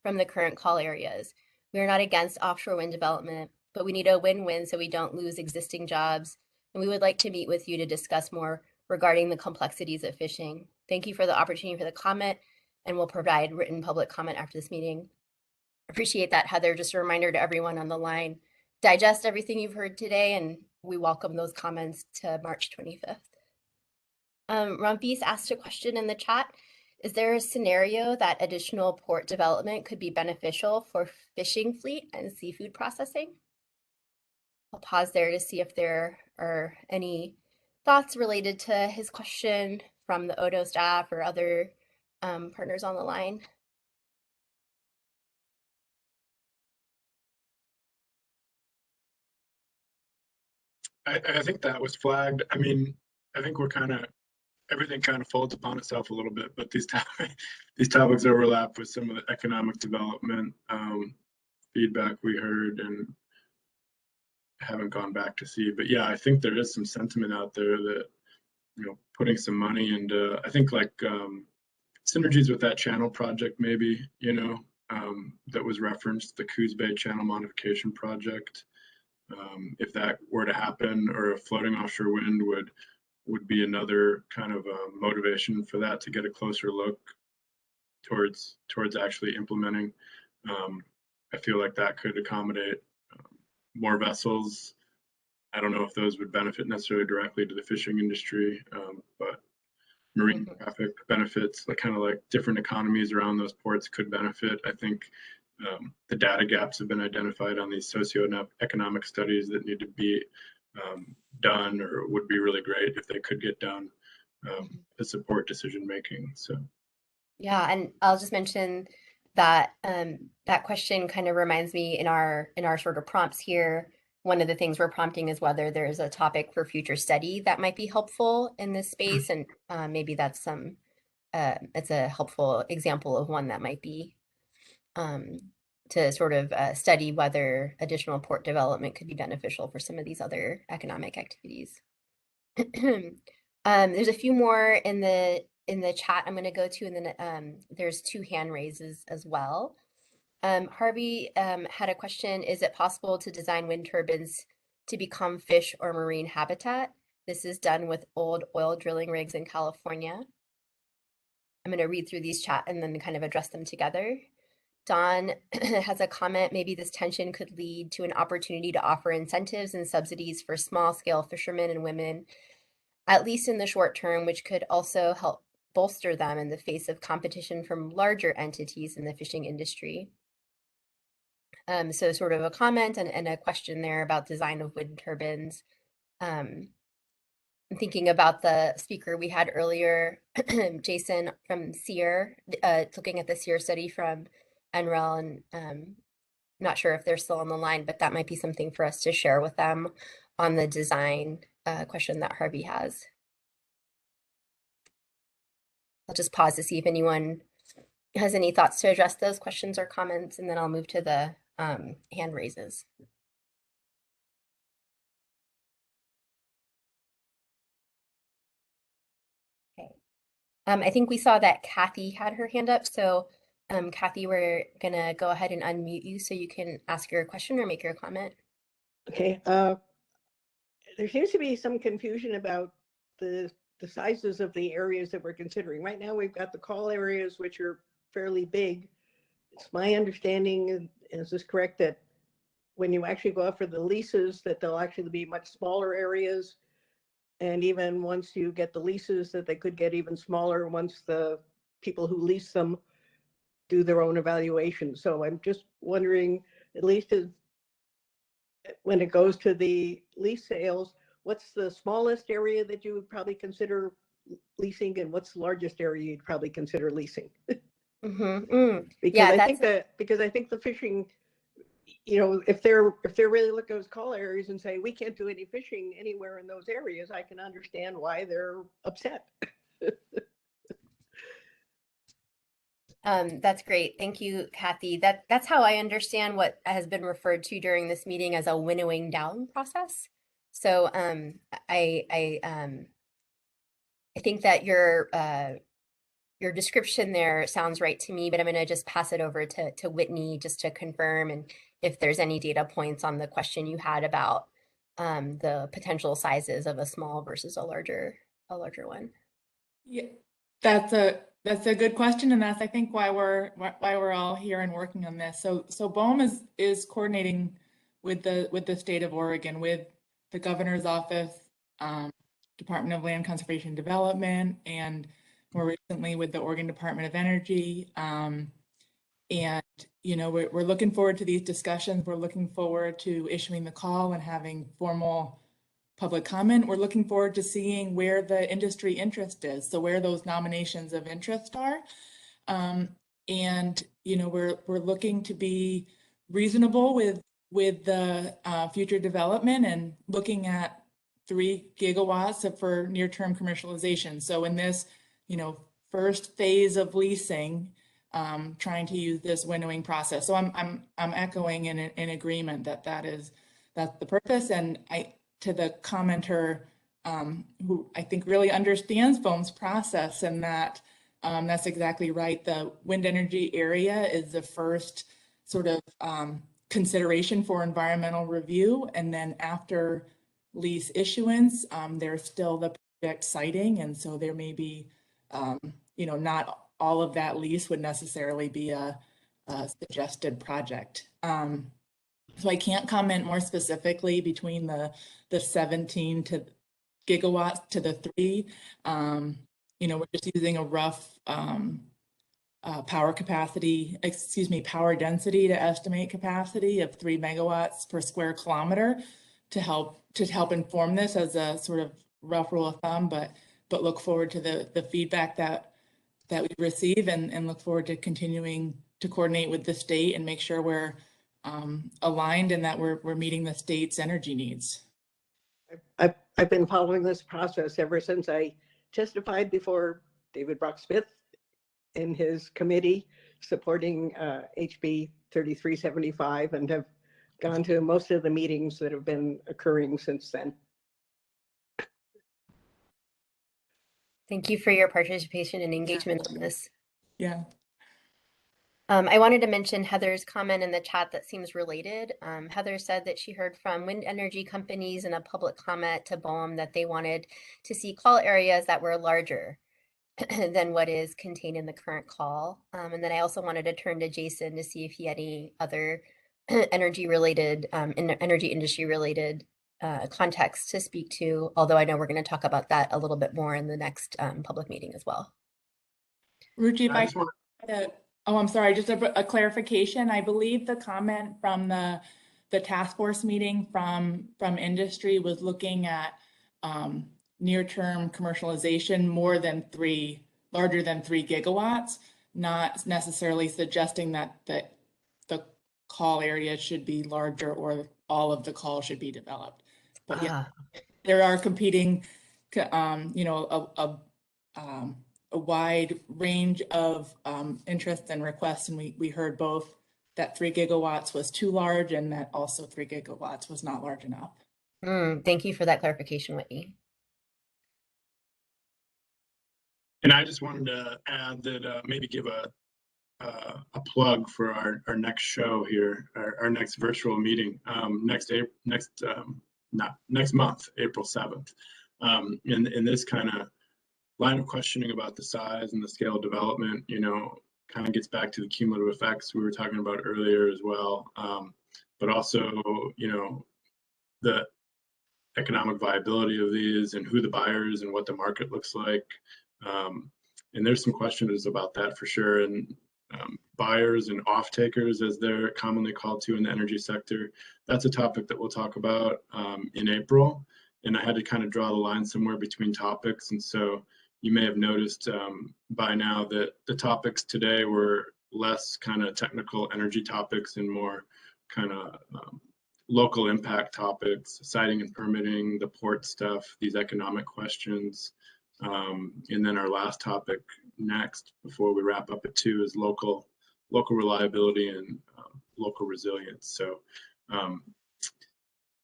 from the current call areas. We are not against offshore wind development, but we need a win-win so we don't lose existing jobs. And we would like to meet with you to discuss more regarding the complexities of fishing. Thank you for the opportunity for the comment, and we'll provide written public comment after this meeting. Appreciate that, Heather. Just a reminder to everyone on the line, digest everything you've heard today, and we welcome those comments to March 25th. Rumpis asked a question in the chat. Is there a scenario that additional port development could be beneficial for fishing fleet and seafood processing? I'll pause there to see if there are any thoughts related to his question from the Odo staff or other partners on the line. I think that was flagged. I mean, I think everything kind of folds upon itself a little bit, but these topics overlap with some of the economic development feedback we heard and haven't gone back to see. But yeah, I think there is some sentiment out there that, putting some money into, I think like synergies with that channel project, maybe, that was referenced, the Coos Bay Channel Modification Project. If that were to happen, or a floating offshore wind would be another kind of motivation for that to get a closer look towards actually implementing. I feel like that could accommodate more vessels. I don't know if those would benefit necessarily directly to the fishing industry, but marine traffic benefits, like kind of like different economies around those ports could benefit. I think The data gaps have been identified on these socioeconomic studies that need to be done, or would be really great if they could get done to support decision making. So Yeah, and I'll just mention that that question kind of reminds me in our sort of prompts here. One of the things we're prompting is whether there's a topic for future study that might be helpful in this space, and maybe that's some it's a helpful example of one that might be to sort of study whether additional port development could be beneficial for some of these other economic activities. There's a few more in the chat I'm going to go to, and then there's 2 hand raises as well. Harvey had a question: is it possible to design wind turbines to become fish or marine habitat? This is done with old oil drilling rigs in California. I'm going to read through these chat and then kind of address them together. Don has a comment: maybe this tension could lead to an opportunity to offer incentives and subsidies for small scale fishermen and women, at least in the short term, which could also help bolster them in the face of competition from larger entities in the fishing industry. So sort of a comment and a question there about design of wind turbines. I'm thinking about the speaker we had earlier, Jason from SEER, looking at the SEER study from NREL, and not sure if they're still on the line, but that might be something for us to share with them on the design question that Harvey has. I'll just pause to see if anyone has any thoughts to address those questions or comments, and then I'll move to the hand raises. Okay. I think we saw that Kathy had her hand up, so Kathy, we're gonna go ahead and unmute you so you can ask your question or make your comment. Okay. There seems to be some confusion about the sizes of the areas that we're considering. Right now, we've got the call areas, which are fairly big. It's my understanding, and is this correct, that when you actually go out for the leases, that they'll actually be much smaller areas, and even once you get the leases, that they could get even smaller once the people who lease them do their own evaluation. So I'm just wondering, at least when it goes to the lease sales, what's the smallest area that you would probably consider leasing, and what's the largest area you'd probably consider leasing? Because Yeah, I think the fishing, if they're really looking at those call areas and say we can't do any fishing anywhere in those areas, I can understand why they're upset. That's great. Thank you, Kathy. That's how I understand what has been referred to during this meeting as a winnowing down process. So I think that your description there sounds right to me, but I'm going to just pass it over to Whitney just to confirm, and if there's any data points on the question you had about the potential sizes of a small versus a larger one. Yeah, that's a good question, and that's, I think, why we're all here and working on this. So BOEM is coordinating with the state of Oregon, with the governor's office, Department of Land Conservation Development, and more recently with the Oregon Department of Energy. And we're looking forward to these discussions. We're looking forward to issuing the call and having formal public comment. We're looking forward to seeing where the industry interest is, so where those nominations of interest are. And we're looking to be reasonable with the future development and looking at 3 gigawatts for near-term commercialization. So in this, first phase of leasing, trying to use this winnowing process. So I'm echoing in agreement that's the purpose. And to the commenter, who I think really understands BOEM's process, and that that's exactly right. The wind energy area is the first sort of consideration for environmental review, and then after lease issuance, there's still the project siting, and so there may be, not all of that lease would necessarily be a suggested project. So I can't comment more specifically between the 17 gigawatts to the 3. We're just using a rough power density to estimate capacity of 3 megawatts per square kilometer to help inform this as a sort of rough rule of thumb, but look forward to the feedback that we receive and look forward to continuing to coordinate with the state and make sure we're aligned and that we're meeting the state's energy needs. I've been following this process ever since I testified before David Brock-Smith in his committee supporting HB 3375 and have gone to most of the meetings that have been occurring since then. Thank you for your participation and engagement on this. Yeah. I wanted to mention Heather's comment in the chat that seems related. Heather said that she heard from wind energy companies in a public comment to BOEM that they wanted to see call areas that were larger than what is contained in the current call. And then I also wanted to turn to Jason to see if he had any other energy industry related context to speak to, although I know we're going to talk about that a little bit more in the next public meeting as well. Ruchi, I'm sorry, just a clarification. I believe the comment from the task force meeting from industry was looking at near-term commercialization larger than 3 gigawatts, not necessarily suggesting that the call area should be larger or all of the call should be developed. But yeah, there are competing, a wide range of interests and requests, and we heard both that 3 gigawatts was too large and that also 3 gigawatts was not large enough. Thank you for that clarification, Whitney. And I just wanted to add that maybe give a plug for our next show here, our next virtual meeting next month, April 7th. In this kind of line of questioning about the size and the scale of development, kind of gets back to the cumulative effects we were talking about earlier as well, but also, the economic viability of these and who the buyers and what the market looks like. And there's some questions about that for sure. And buyers and off-takers, as they're commonly called to in the energy sector, that's a topic that we'll talk about in April. And I had to kind of draw the line somewhere between topics. And so you may have noticed by now that the topics today were less kind of technical energy topics and more kind of local impact topics, siting and permitting, the port stuff, these economic questions. And then our last topic next, before we wrap up at 2, is local reliability and local resilience. So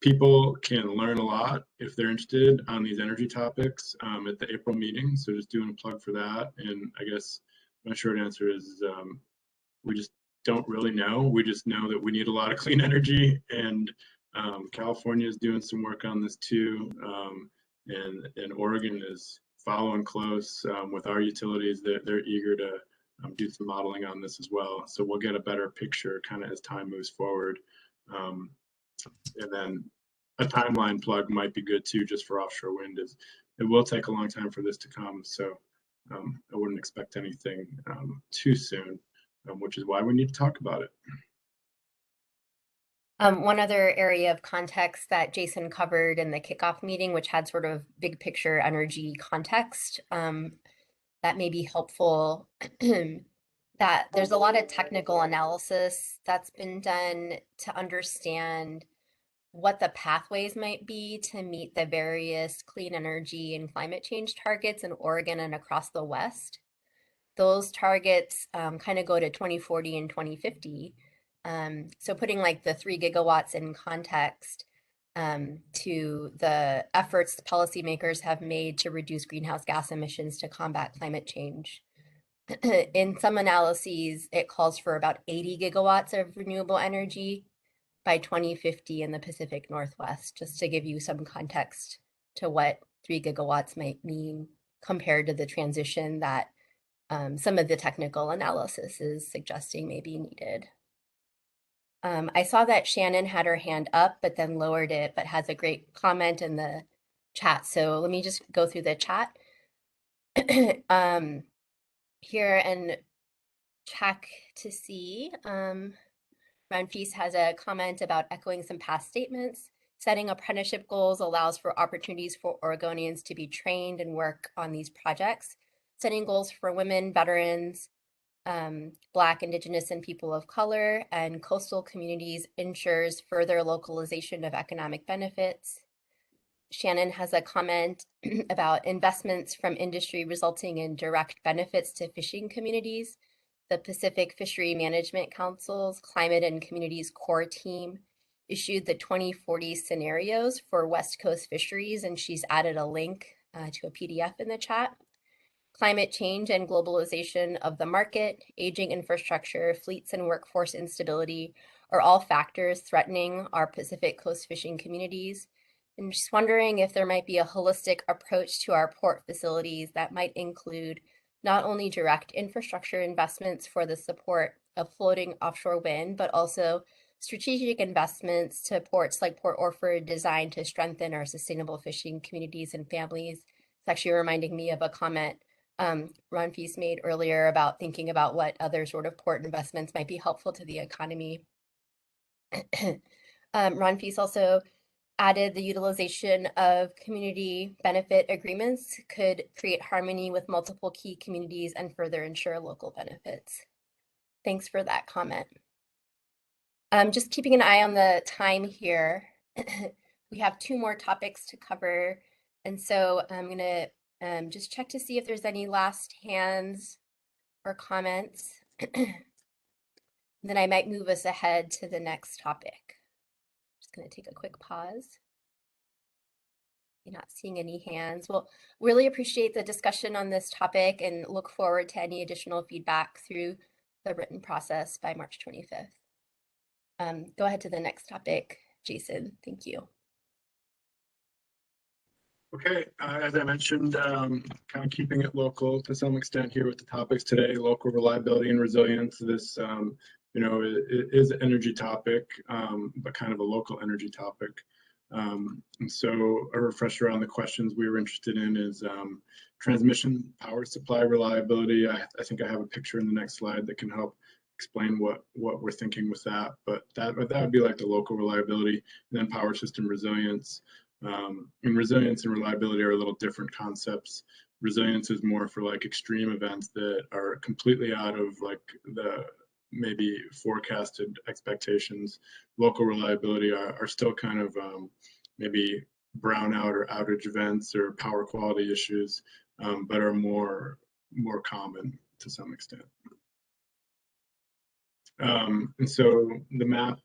people can learn a lot if they're interested on these energy topics at the April meeting. So just doing a plug for that. And I guess my short answer is we just don't really know. We just know that we need a lot of clean energy, and California is doing some work on this too. And Oregon is following close with our utilities. They're eager to do some modeling on this as well. So we'll get a better picture kind of as time moves forward. And then a timeline plug might be good too, just for offshore wind. It will take a long time for this to come. So I wouldn't expect anything too soon, which is why we need to talk about it. One other area of context that Jason covered in the kickoff meeting, which had sort of big picture energy context, that may be helpful, that there's a lot of technical analysis that's been done to understand what the pathways might be to meet the various clean energy and climate change targets in Oregon and across the West. Those targets kind of go to 2040 and 2050. So putting like the 3 gigawatts in context to the efforts policymakers have made to reduce greenhouse gas emissions to combat climate change. In some analyses, it calls for about 80 gigawatts of renewable energy by 2050 in the Pacific Northwest, just to give you some context to what 3 gigawatts might mean compared to the transition that some of the technical analysis is suggesting may be needed. I saw that Shannon had her hand up, but then lowered it, but has a great comment in the chat. So let me just go through the chat here. And check to see. Renfees has a comment about echoing some past statements. Setting apprenticeship goals allows for opportunities for Oregonians to be trained and work on these projects. Setting goals for women, veterans, Black, Indigenous, and people of color, and coastal communities ensures further localization of economic benefits. Shannon has a comment about investments from industry resulting in direct benefits to fishing communities. The Pacific Fishery Management Council's Climate and Communities Core Team issued the 2040 scenarios for West Coast fisheries, and she's added a link to a PDF in the chat. Climate change and globalization of the market, aging infrastructure, fleets and workforce instability are all factors threatening our Pacific Coast fishing communities. I'm just wondering if there might be a holistic approach to our port facilities that might include not only direct infrastructure investments for the support of floating offshore wind, but also strategic investments to ports like Port Orford designed to strengthen our sustainable fishing communities and families. It's actually reminding me of a comment Ron Feast made earlier about thinking about what other sort of port investments might be helpful to the economy. Ron Feast also added the utilization of community benefit agreements could create harmony with multiple key communities and further ensure local benefits. Thanks for that comment. Just keeping an eye on the time here. We have 2 more topics to cover. And so I'm gonna just check to see if there's any last hands or comments. Then I might move us ahead to the next topic. Just gonna take a quick pause. You're not seeing any hands. Well, really appreciate the discussion on this topic and look forward to any additional feedback through the written process by March 25th. Go ahead to the next topic, Jason. Thank you. Okay, as I mentioned, kind of keeping it local to some extent here with the topics today, local reliability and resilience. This, you know, it is an energy topic, but kind of a local energy topic. And so a refresher on the questions we were interested in is transmission power supply reliability. I think I have a picture in the next slide that can help explain what we're thinking with that. But that would be like the local reliability, and then power system resilience. And resilience and reliability are a little different concepts. Resilience is more for like extreme events that are completely out of like the maybe forecasted expectations. Local reliability are still kind of maybe brownout or outage events or power quality issues, but are more common to some extent. And so the map,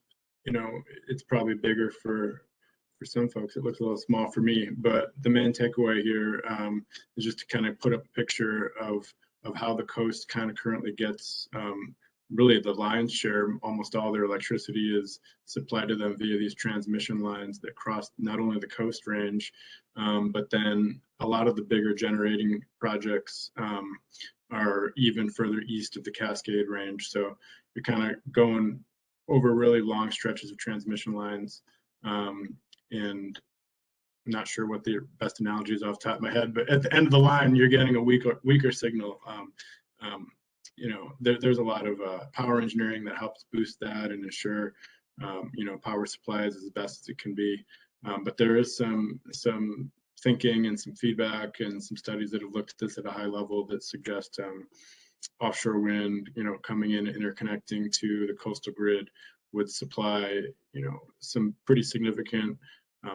you know, it's probably bigger for some folks. It looks a little small for me, but the main takeaway here is just to kind of put up a picture of how the coast kind of currently gets really the lion's share. Almost all their electricity is supplied to them via these transmission lines that cross not only the coast range, but then a lot of the bigger generating projects are even further east of the Cascade Range. So you're kind of going over really long stretches of transmission lines. And I'm not sure what the best analogy is off the top of my head, but at the end of the line, you're getting a weaker signal. You know, there's a lot of power engineering that helps boost that and ensure, you know, power supplies as best as it can be. But there is some thinking and some feedback and some studies that have looked at this at a high level that suggest offshore wind, you know, coming in, interconnecting to the coastal grid would supply, you know, some pretty significant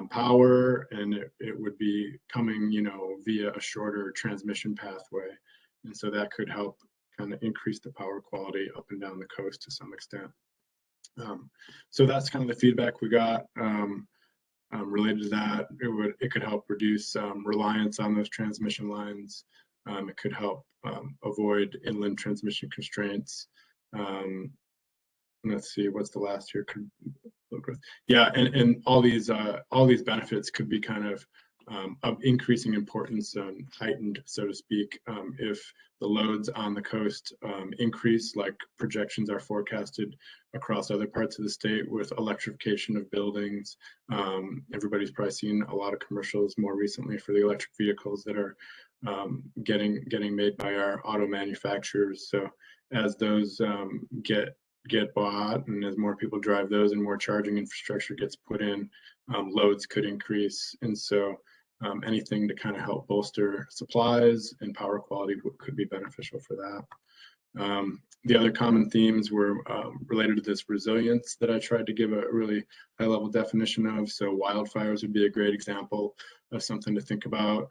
power, and it would be coming, you know, via a shorter transmission pathway. And so that could help kind of increase the power quality up and down the coast to some extent. So that's kind of the feedback we got related to that. It could help reduce reliance on those transmission lines. It could help avoid inland transmission constraints. Let's see, what's the last here? Yeah, and all these benefits could be kind of increasing importance and heightened, so to speak, if the loads on the coast increase, like projections are forecasted across other parts of the state with electrification of buildings. Everybody's probably seen a lot of commercials more recently for the electric vehicles that are getting made by our auto manufacturers. So as those get bought and as more people drive those and more charging infrastructure gets put in, loads could increase. And so anything to kind of help bolster supplies and power quality could be beneficial for that. The other common themes were related to this resilience that I tried to give a really high level definition of. So wildfires would be a great example of something to think about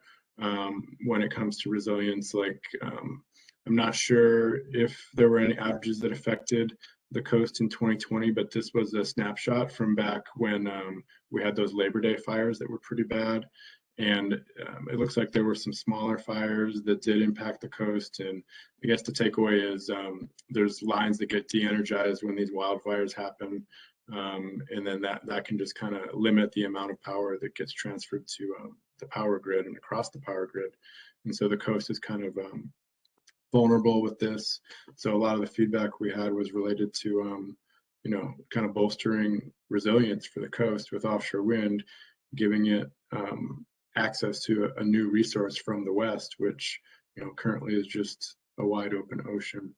when it comes to resilience. Like I'm not sure if there were any outages that affected the coast in 2020, but this was a snapshot from back when we had those Labor Day fires that were pretty bad. And it looks like there were some smaller fires that did impact the coast. And I guess the takeaway is there's lines that get de-energized when these wildfires happen. And then that can just kind of limit the amount of power that gets transferred to the power grid and across the power grid. And so the coast is kind of vulnerable with this. So a lot of the feedback we had was related to, kind of bolstering resilience for the coast with offshore wind, giving it access to a new resource from the west, which currently is just a wide open ocean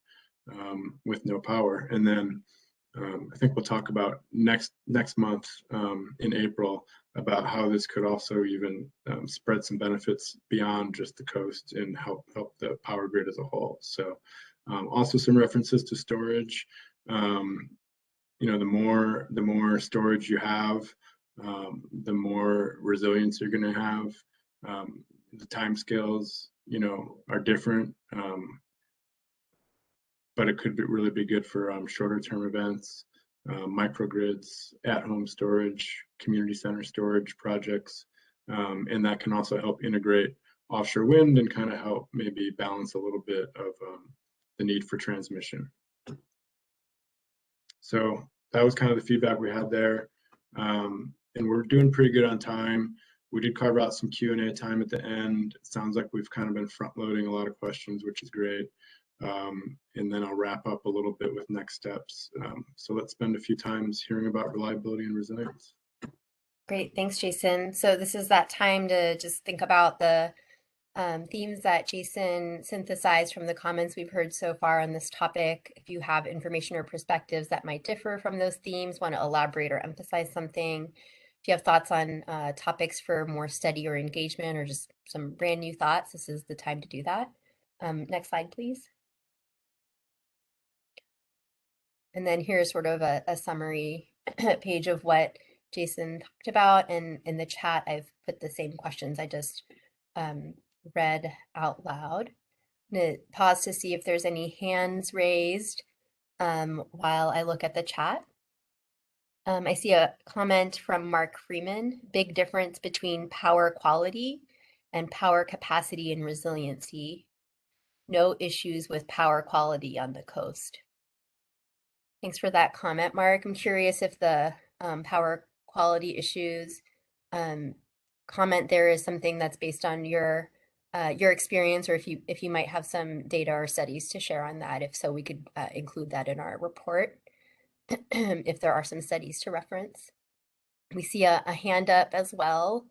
with no power. And then I think we'll talk about next month in April about how this could also even spread some benefits beyond just the coast and help the power grid as a whole. So also some references to storage. The more storage you have, the more resilience you're going to have. The timescales, are different, but it could really be good for shorter term events, microgrids, at-home storage, community center storage projects, and that can also help integrate offshore wind and kind of help maybe balance a little bit of the need for transmission. So that was kind of the feedback we had there. And we're doing pretty good on time. We did carve out some Q&A time at the end. It sounds like we've kind of been front loading a lot of questions, which is great. And then I'll wrap up a little bit with next steps. So let's spend a few times hearing about reliability and resilience. Great, thanks, Jason. So this is that time to just think about the themes that Jason synthesized from the comments we've heard so far on this topic. If you have information or perspectives that might differ from those themes, want to elaborate or emphasize something, if you have thoughts on topics for more study or engagement or just some brand new thoughts, this is the time to do that. Next slide, please. And then here's sort of a summary page of what Jason talked about. And in the chat, I've put the same questions I just read out loud. I'm going to pause to see if there's any hands raised while I look at the chat. I see a comment from Mark Freeman, big difference between power quality and power capacity and resiliency. No issues with power quality on the coast. Thanks for that comment, Mark. I'm curious if the power quality issues comment there is something that's based on your experience, or if you might have some data or studies to share on that. If so, we could include that in our report if there are some studies to reference. We see a hand up as well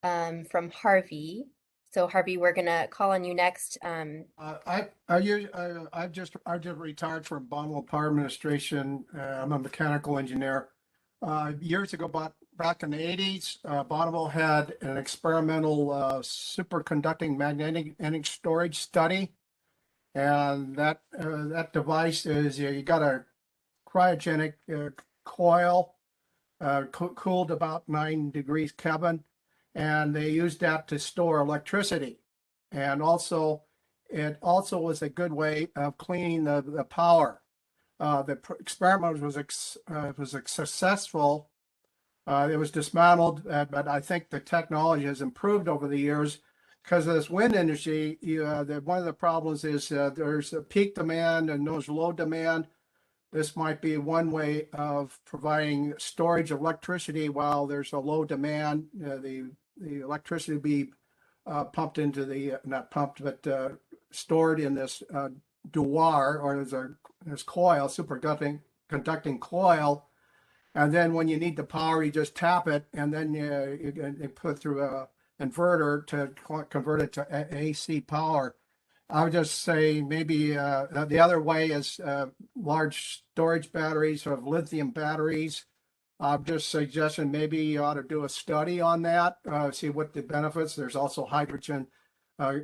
from Harvey. So Harvey, we're gonna call on you next. I've just retired from Bonneville Power Administration. I'm a mechanical engineer. Years ago, back in the 80s, Bonneville had an experimental superconducting magnetic storage study, and that device is you got a cryogenic coil cooled about 9 degrees Kelvin, and they used that to store electricity. And also, it also was a good way of cleaning the power. The experiment was successful. It was dismantled, but I think the technology has improved over the years because of this wind energy. One of the problems is there's a peak demand and there's low demand. This might be one way of providing storage of electricity while there's a low demand. The electricity will be pumped into the, not pumped, but stored in this douar, or there's coil, superconducting conducting coil. And then when you need the power, you just tap it, and then you put through a inverter to convert it to AC power. I would just say maybe the other way is large storage batteries or lithium batteries. I'm just suggesting maybe you ought to do a study on that, see what the benefits. There's also hydrogen,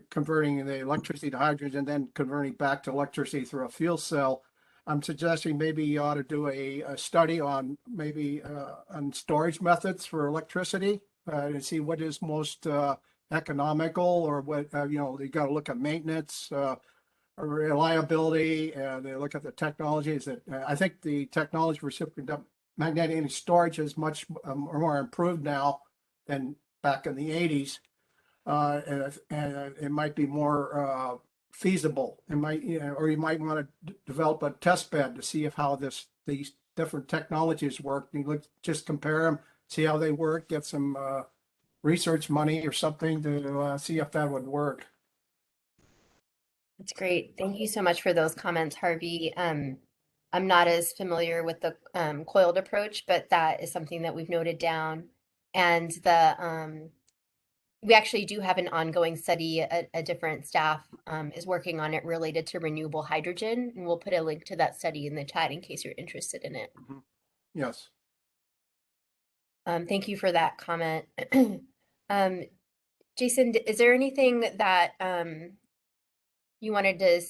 converting the electricity to hydrogen, then converting back to electricity through a fuel cell. I'm suggesting maybe you ought to do a study on maybe on storage methods for electricity and see what is most economical, or what, you got to look at maintenance, reliability, and they look at the technologies that I think the technology for reciprocating magnetic storage is much more improved now than back in the 80s. And it might be more feasible. It might, or you might want to develop a test bed to see how these different technologies work. You just compare them, see how they work, get some research money or something to see if that would work. That's great. Thank you so much for those comments, Harvey. I'm not as familiar with the coiled approach, but that is something that we've noted down. And we actually do have an ongoing study. A different staff is working on it related to renewable hydrogen, and we'll put a link to that study in the chat in case you're interested in it. Yes. Thank you for that comment. Jason, is there anything that you wanted to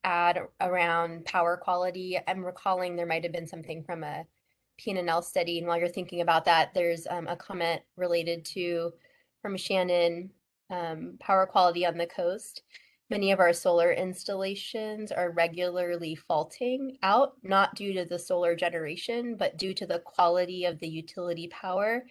add around power quality? I'm recalling there might have been something from a PNNL study, and while you're thinking about that, there's a comment related to, from Shannon, power quality on the coast. Many of our solar installations are regularly faulting out, not due to the solar generation, but due to the quality of the utility power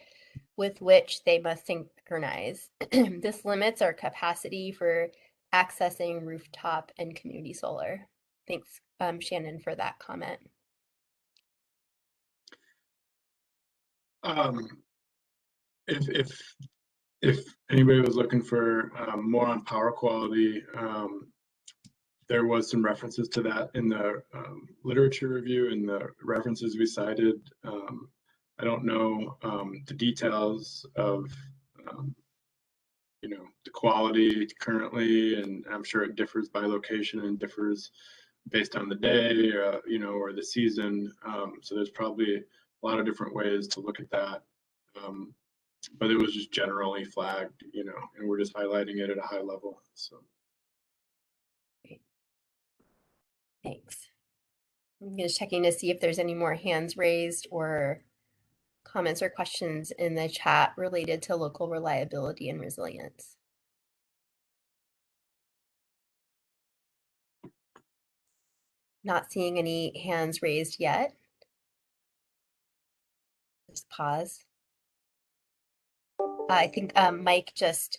with which they must synchronize. This limits our capacity for accessing rooftop and community solar. Thanks, Shannon, for that comment. If anybody was looking for more on power quality, there was some references to that in the literature review and the references we cited. I don't know the details of the quality currently, and I'm sure it differs by location and differs based on the day, or the season. So there's probably a lot of different ways to look at that. But it was just generally flagged, and we're just highlighting it at a high level. So. Great. Thanks. I'm just checking to see if there's any more hands raised or comments or questions in the chat related to local reliability and resilience. Not seeing any hands raised yet. Just pause. I think Mike just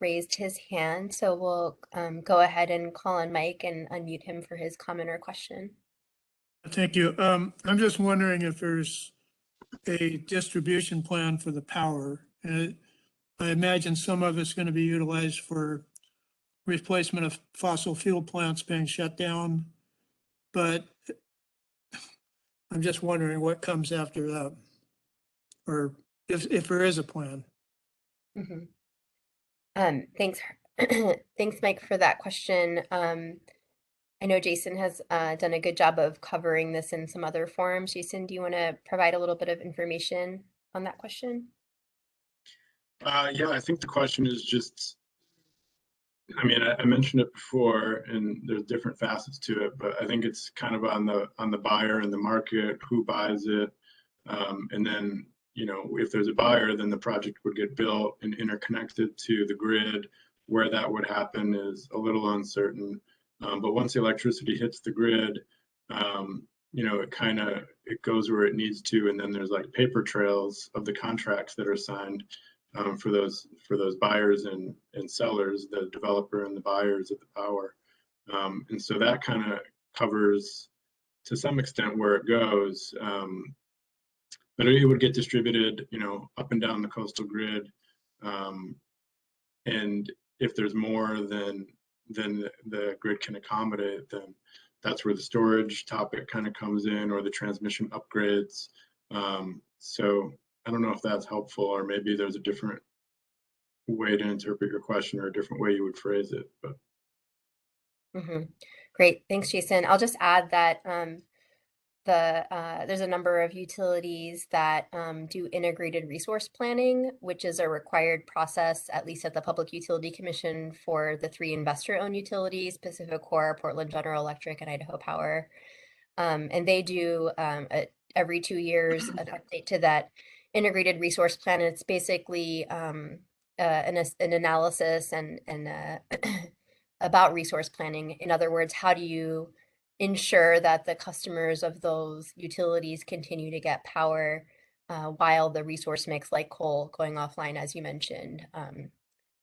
raised his hand, so we'll go ahead and call on Mike and unmute him for his comment or question. Thank you. I'm just wondering if there's a distribution plan for the power. And I imagine some of it's going to be utilized for replacement of fossil fuel plants being shut down, but I'm just wondering what comes after that, or if there is a plan. Mm-hmm. Thanks, thanks, Mike, for that question. I know Jason has done a good job of covering this in some other forums. Jason, do you want to provide a little bit of information on that question? Yeah, I think the question is just, I mentioned it before, and there's different facets to it, but I think it's kind of on the buyer and the market, who buys it, and then if there's a buyer, then the project would get built and interconnected to the grid. Where that would happen is a little uncertain. But once the electricity hits the grid, it goes where it needs to, and then there's like paper trails of the contracts that are signed for those buyers and sellers, the developer and the buyers of the power. And so that kind of covers to some extent where it goes. But it would get distributed, up and down the coastal grid. And if there's more than the grid can accommodate, then that's where the storage topic kind of comes in, or the transmission upgrades. So I don't know if that's helpful, or maybe there's a different way to interpret your question or a different way you would phrase it. But Great, thanks, Jason. I'll just add that there's a number of utilities that do integrated resource planning, which is a required process, at least at the Public Utility Commission, for the 3 investor-owned utilities, PacifiCorp, Portland General Electric, and Idaho Power. And they do every 2 years an update to that integrated resource plan. And it's basically an analysis and about resource planning. In other words, how do you ensure that the customers of those utilities continue to get power while the resource mix, like coal going offline, as you mentioned,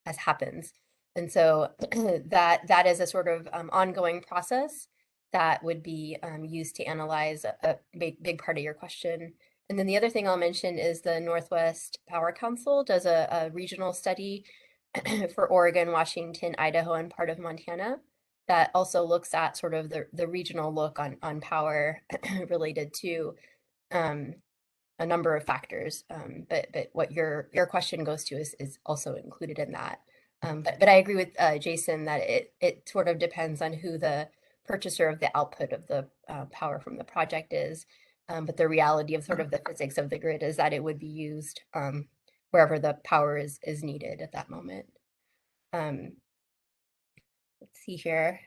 as happens. And so that is a sort of ongoing process that would be used to analyze a big part of your question. And then the other thing I'll mention is the Northwest Power Council does a regional study for Oregon, Washington, Idaho, and part of Montana that also looks at sort of the regional look on power related to a number of factors. But what your question goes to is also included in that. But I agree with Jason that it sort of depends on who the purchaser of the output of the power from the project is. But the reality of sort of the physics of the grid is that it would be used wherever the power is needed at that moment. Let's see here.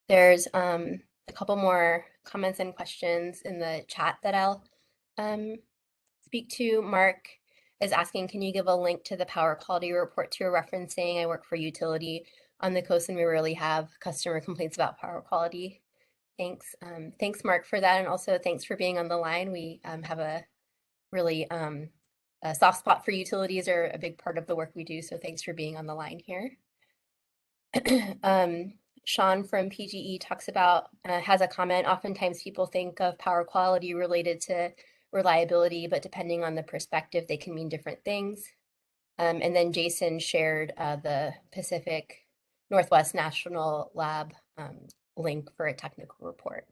There's a couple more comments and questions in the chat that I'll speak to. Mark is asking, can you give a link to the power quality report you're referencing? I work for utility on the coast and we rarely have customer complaints about power quality. Thanks. Thanks, Mark, for that. And also thanks for being on the line. We have a really a soft spot for utilities, are a big part of the work we do. So thanks for being on the line here. Sean from PGE talks about, has a comment, oftentimes people think of power quality related to reliability, but depending on the perspective, they can mean different things. And then Jason shared the Pacific Northwest National Lab link for a technical report.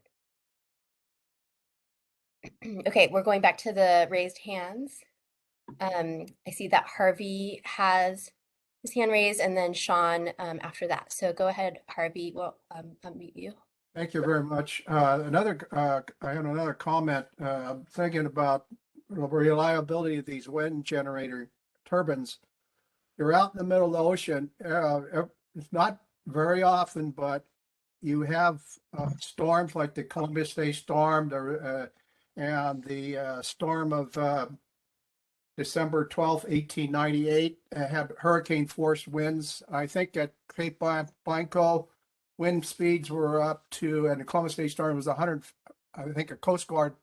Okay, we're going back to the raised hands. I see that Harvey has his hand raised, and then Sean after that. So go ahead, Harvey. We'll unmute you. Thank you very much. I have another comment. Thinking about the reliability of these wind generator turbines. You're out in the middle of the ocean. It's not very often, but you have storms like the Columbus Day storm and the storm of December 12th, 1898, had hurricane force winds. I think at Cape Blanco, wind speeds were up to, and the Columbus Day storm was 100, I think a Coast Guard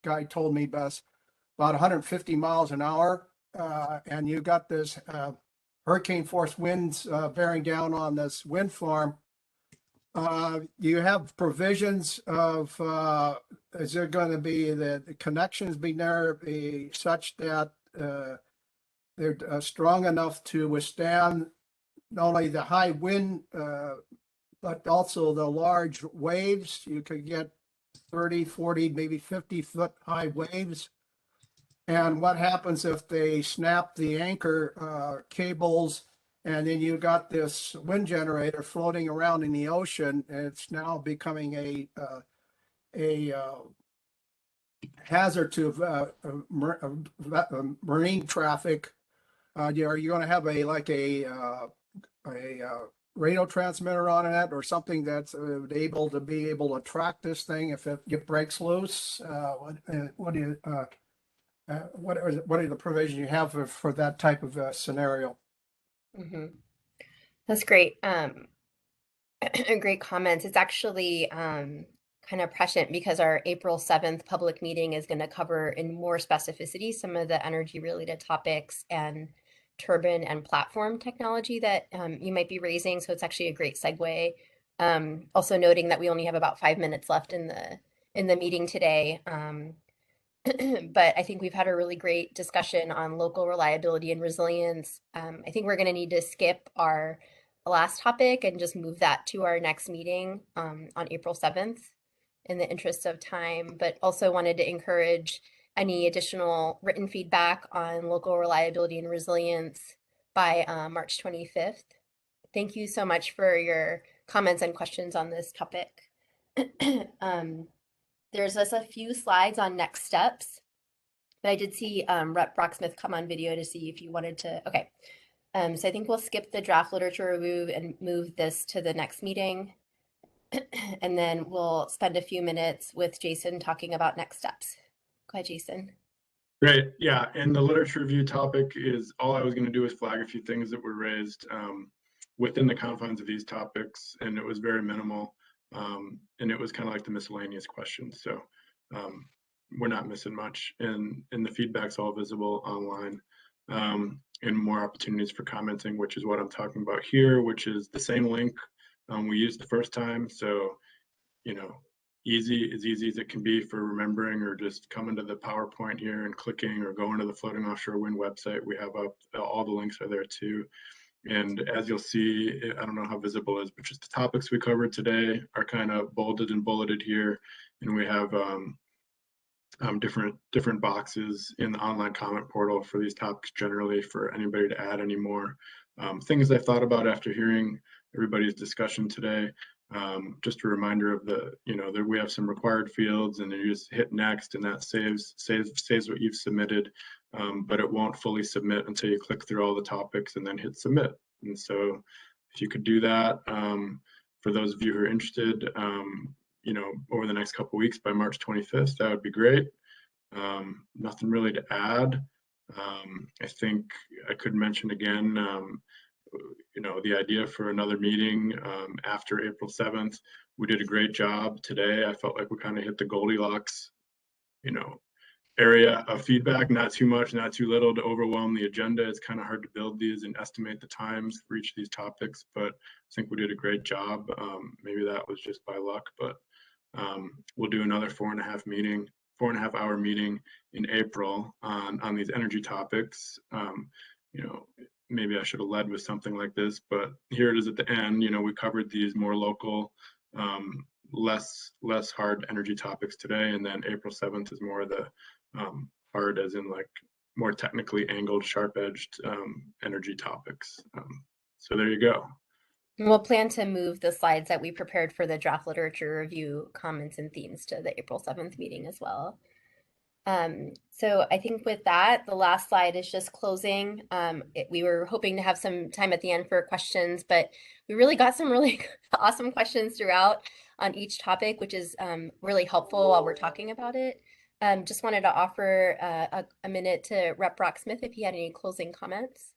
guy told me best, about 150 miles an hour. And you got this hurricane force winds bearing down on this wind farm. You have provisions of, is there going to be the connections be there be such that they're strong enough to withstand not only the high wind, but also the large waves? You could get 30, 40, maybe 50-foot high waves. And what happens if they snap the anchor cables, and then you got this wind generator floating around in the ocean, and it's now becoming a hazard to marine traffic? Are you going to have a radio transmitter on it or something that's able to track this thing if it breaks loose? What are the provisions you have for that type of scenario? That's great. Great comments. It's actually kind of prescient because our April 7th public meeting is going to cover in more specificity some of the energy related topics and turbine and platform technology that you might be raising. So it's actually a great segue. Also noting that we only have about 5 minutes left in the meeting today. But I think we've had a really great discussion on local reliability and resilience. I think we're going to need to skip our last topic and just move that to our next meeting on April 7th in the interest of time, but also wanted to encourage any additional written feedback on local reliability and resilience by March 25th. Thank you so much for your comments and questions on this topic. There's just a few slides on next steps, but I did see Rep. Brocksmith come on video to see if you wanted to, okay. So I think we'll skip the draft literature review and move this to the next meeting. And then we'll spend a few minutes with Jason talking about next steps. Go ahead, Jason. Great. Yeah. And the literature review topic is all I was going to do is flag a few things that were raised within the confines of these topics. And it was very minimal. And it was kind of like the miscellaneous questions. So we're not missing much. And the feedback's all visible online. And more opportunities for commenting, which is what I'm talking about here, which is the same link we used the first time. So, you know, as easy as it can be for remembering, or just coming to the PowerPoint here and clicking, or going to the Floating Offshore Wind website. We have up, all the links are there too. And as you'll see, I don't know how visible it is, but just the topics we covered today are kind of bolded and bulleted here. And we have different boxes in the online comment portal for these topics generally, for anybody to add any more things I thought about after hearing everybody's discussion today. Just a reminder of that we have some required fields, and then you just hit next, and that saves what you've submitted, but it won't fully submit until you click through all the topics and then hit submit. And so if you could do that, for those of you who are interested, over the next couple of weeks by March 25th, that would be great. Nothing really to add. I think I could mention again, the idea for another meeting after April 7th. We did a great job today. I felt like we kind of hit the Goldilocks, area of feedback, not too much, not too little to overwhelm the agenda. It's kind of hard to build these and estimate the times for each of these topics, but I think we did a great job. Maybe that was just by luck, but we'll do another 4.5 hour meeting in April on these energy topics. Maybe I should have led with something like this, but here it is at the end. We covered these more local, less hard energy topics today, and then April 7th is more the hard, as in like more technically angled, sharp-edged energy topics. So there you go. We'll plan to move the slides that we prepared for the draft literature review comments and themes to the April 7th meeting as well. So I think with that, the last slide is just closing. We were hoping to have some time at the end for questions, but we really got some really awesome questions throughout on each topic, which is really helpful while we're talking about it. Just wanted to offer a minute to Rep. Brocksmith if he had any closing comments.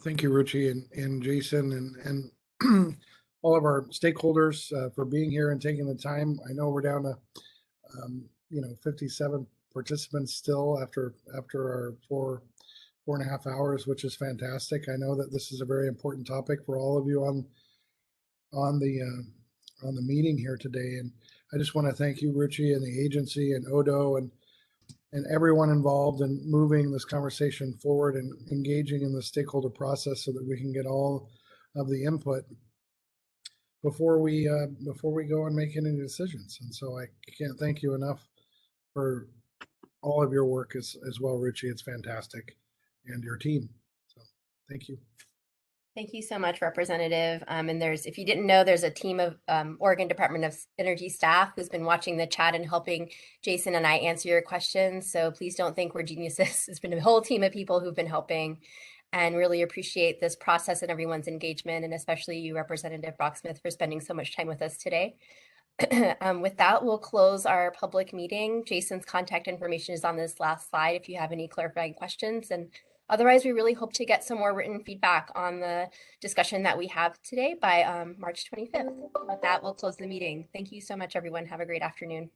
Thank you, Ruchi and Jason and all of our stakeholders for being here and taking the time. I know we're down to 57 participants still after our 4.5 hours, which is fantastic. I know that this is a very important topic for all of you on the meeting here today, and I just want to thank you, Ruchi, and the agency and Odo and everyone involved in moving this conversation forward and engaging in the stakeholder process so that we can get all of the input before we go and make any decisions. And so I can't thank you enough for all of your work as well, Ruchi. It's fantastic, and your team. So thank you. Thank you so much, Representative. And if you didn't know, there's a team of Oregon Department of Energy staff who's been watching the chat and helping Jason and I answer your questions. So please don't think we're geniuses. It's been a whole team of people who've been helping, and really appreciate this process and everyone's engagement, and especially you, Representative Brocksmith, for spending so much time with us today. With that, we'll close our public meeting. Jason's contact information is on this last slide if you have any clarifying questions. And otherwise, we really hope to get some more written feedback on the discussion that we have today by March 25th. With that, we'll close the meeting. Thank you so much, everyone. Have a great afternoon.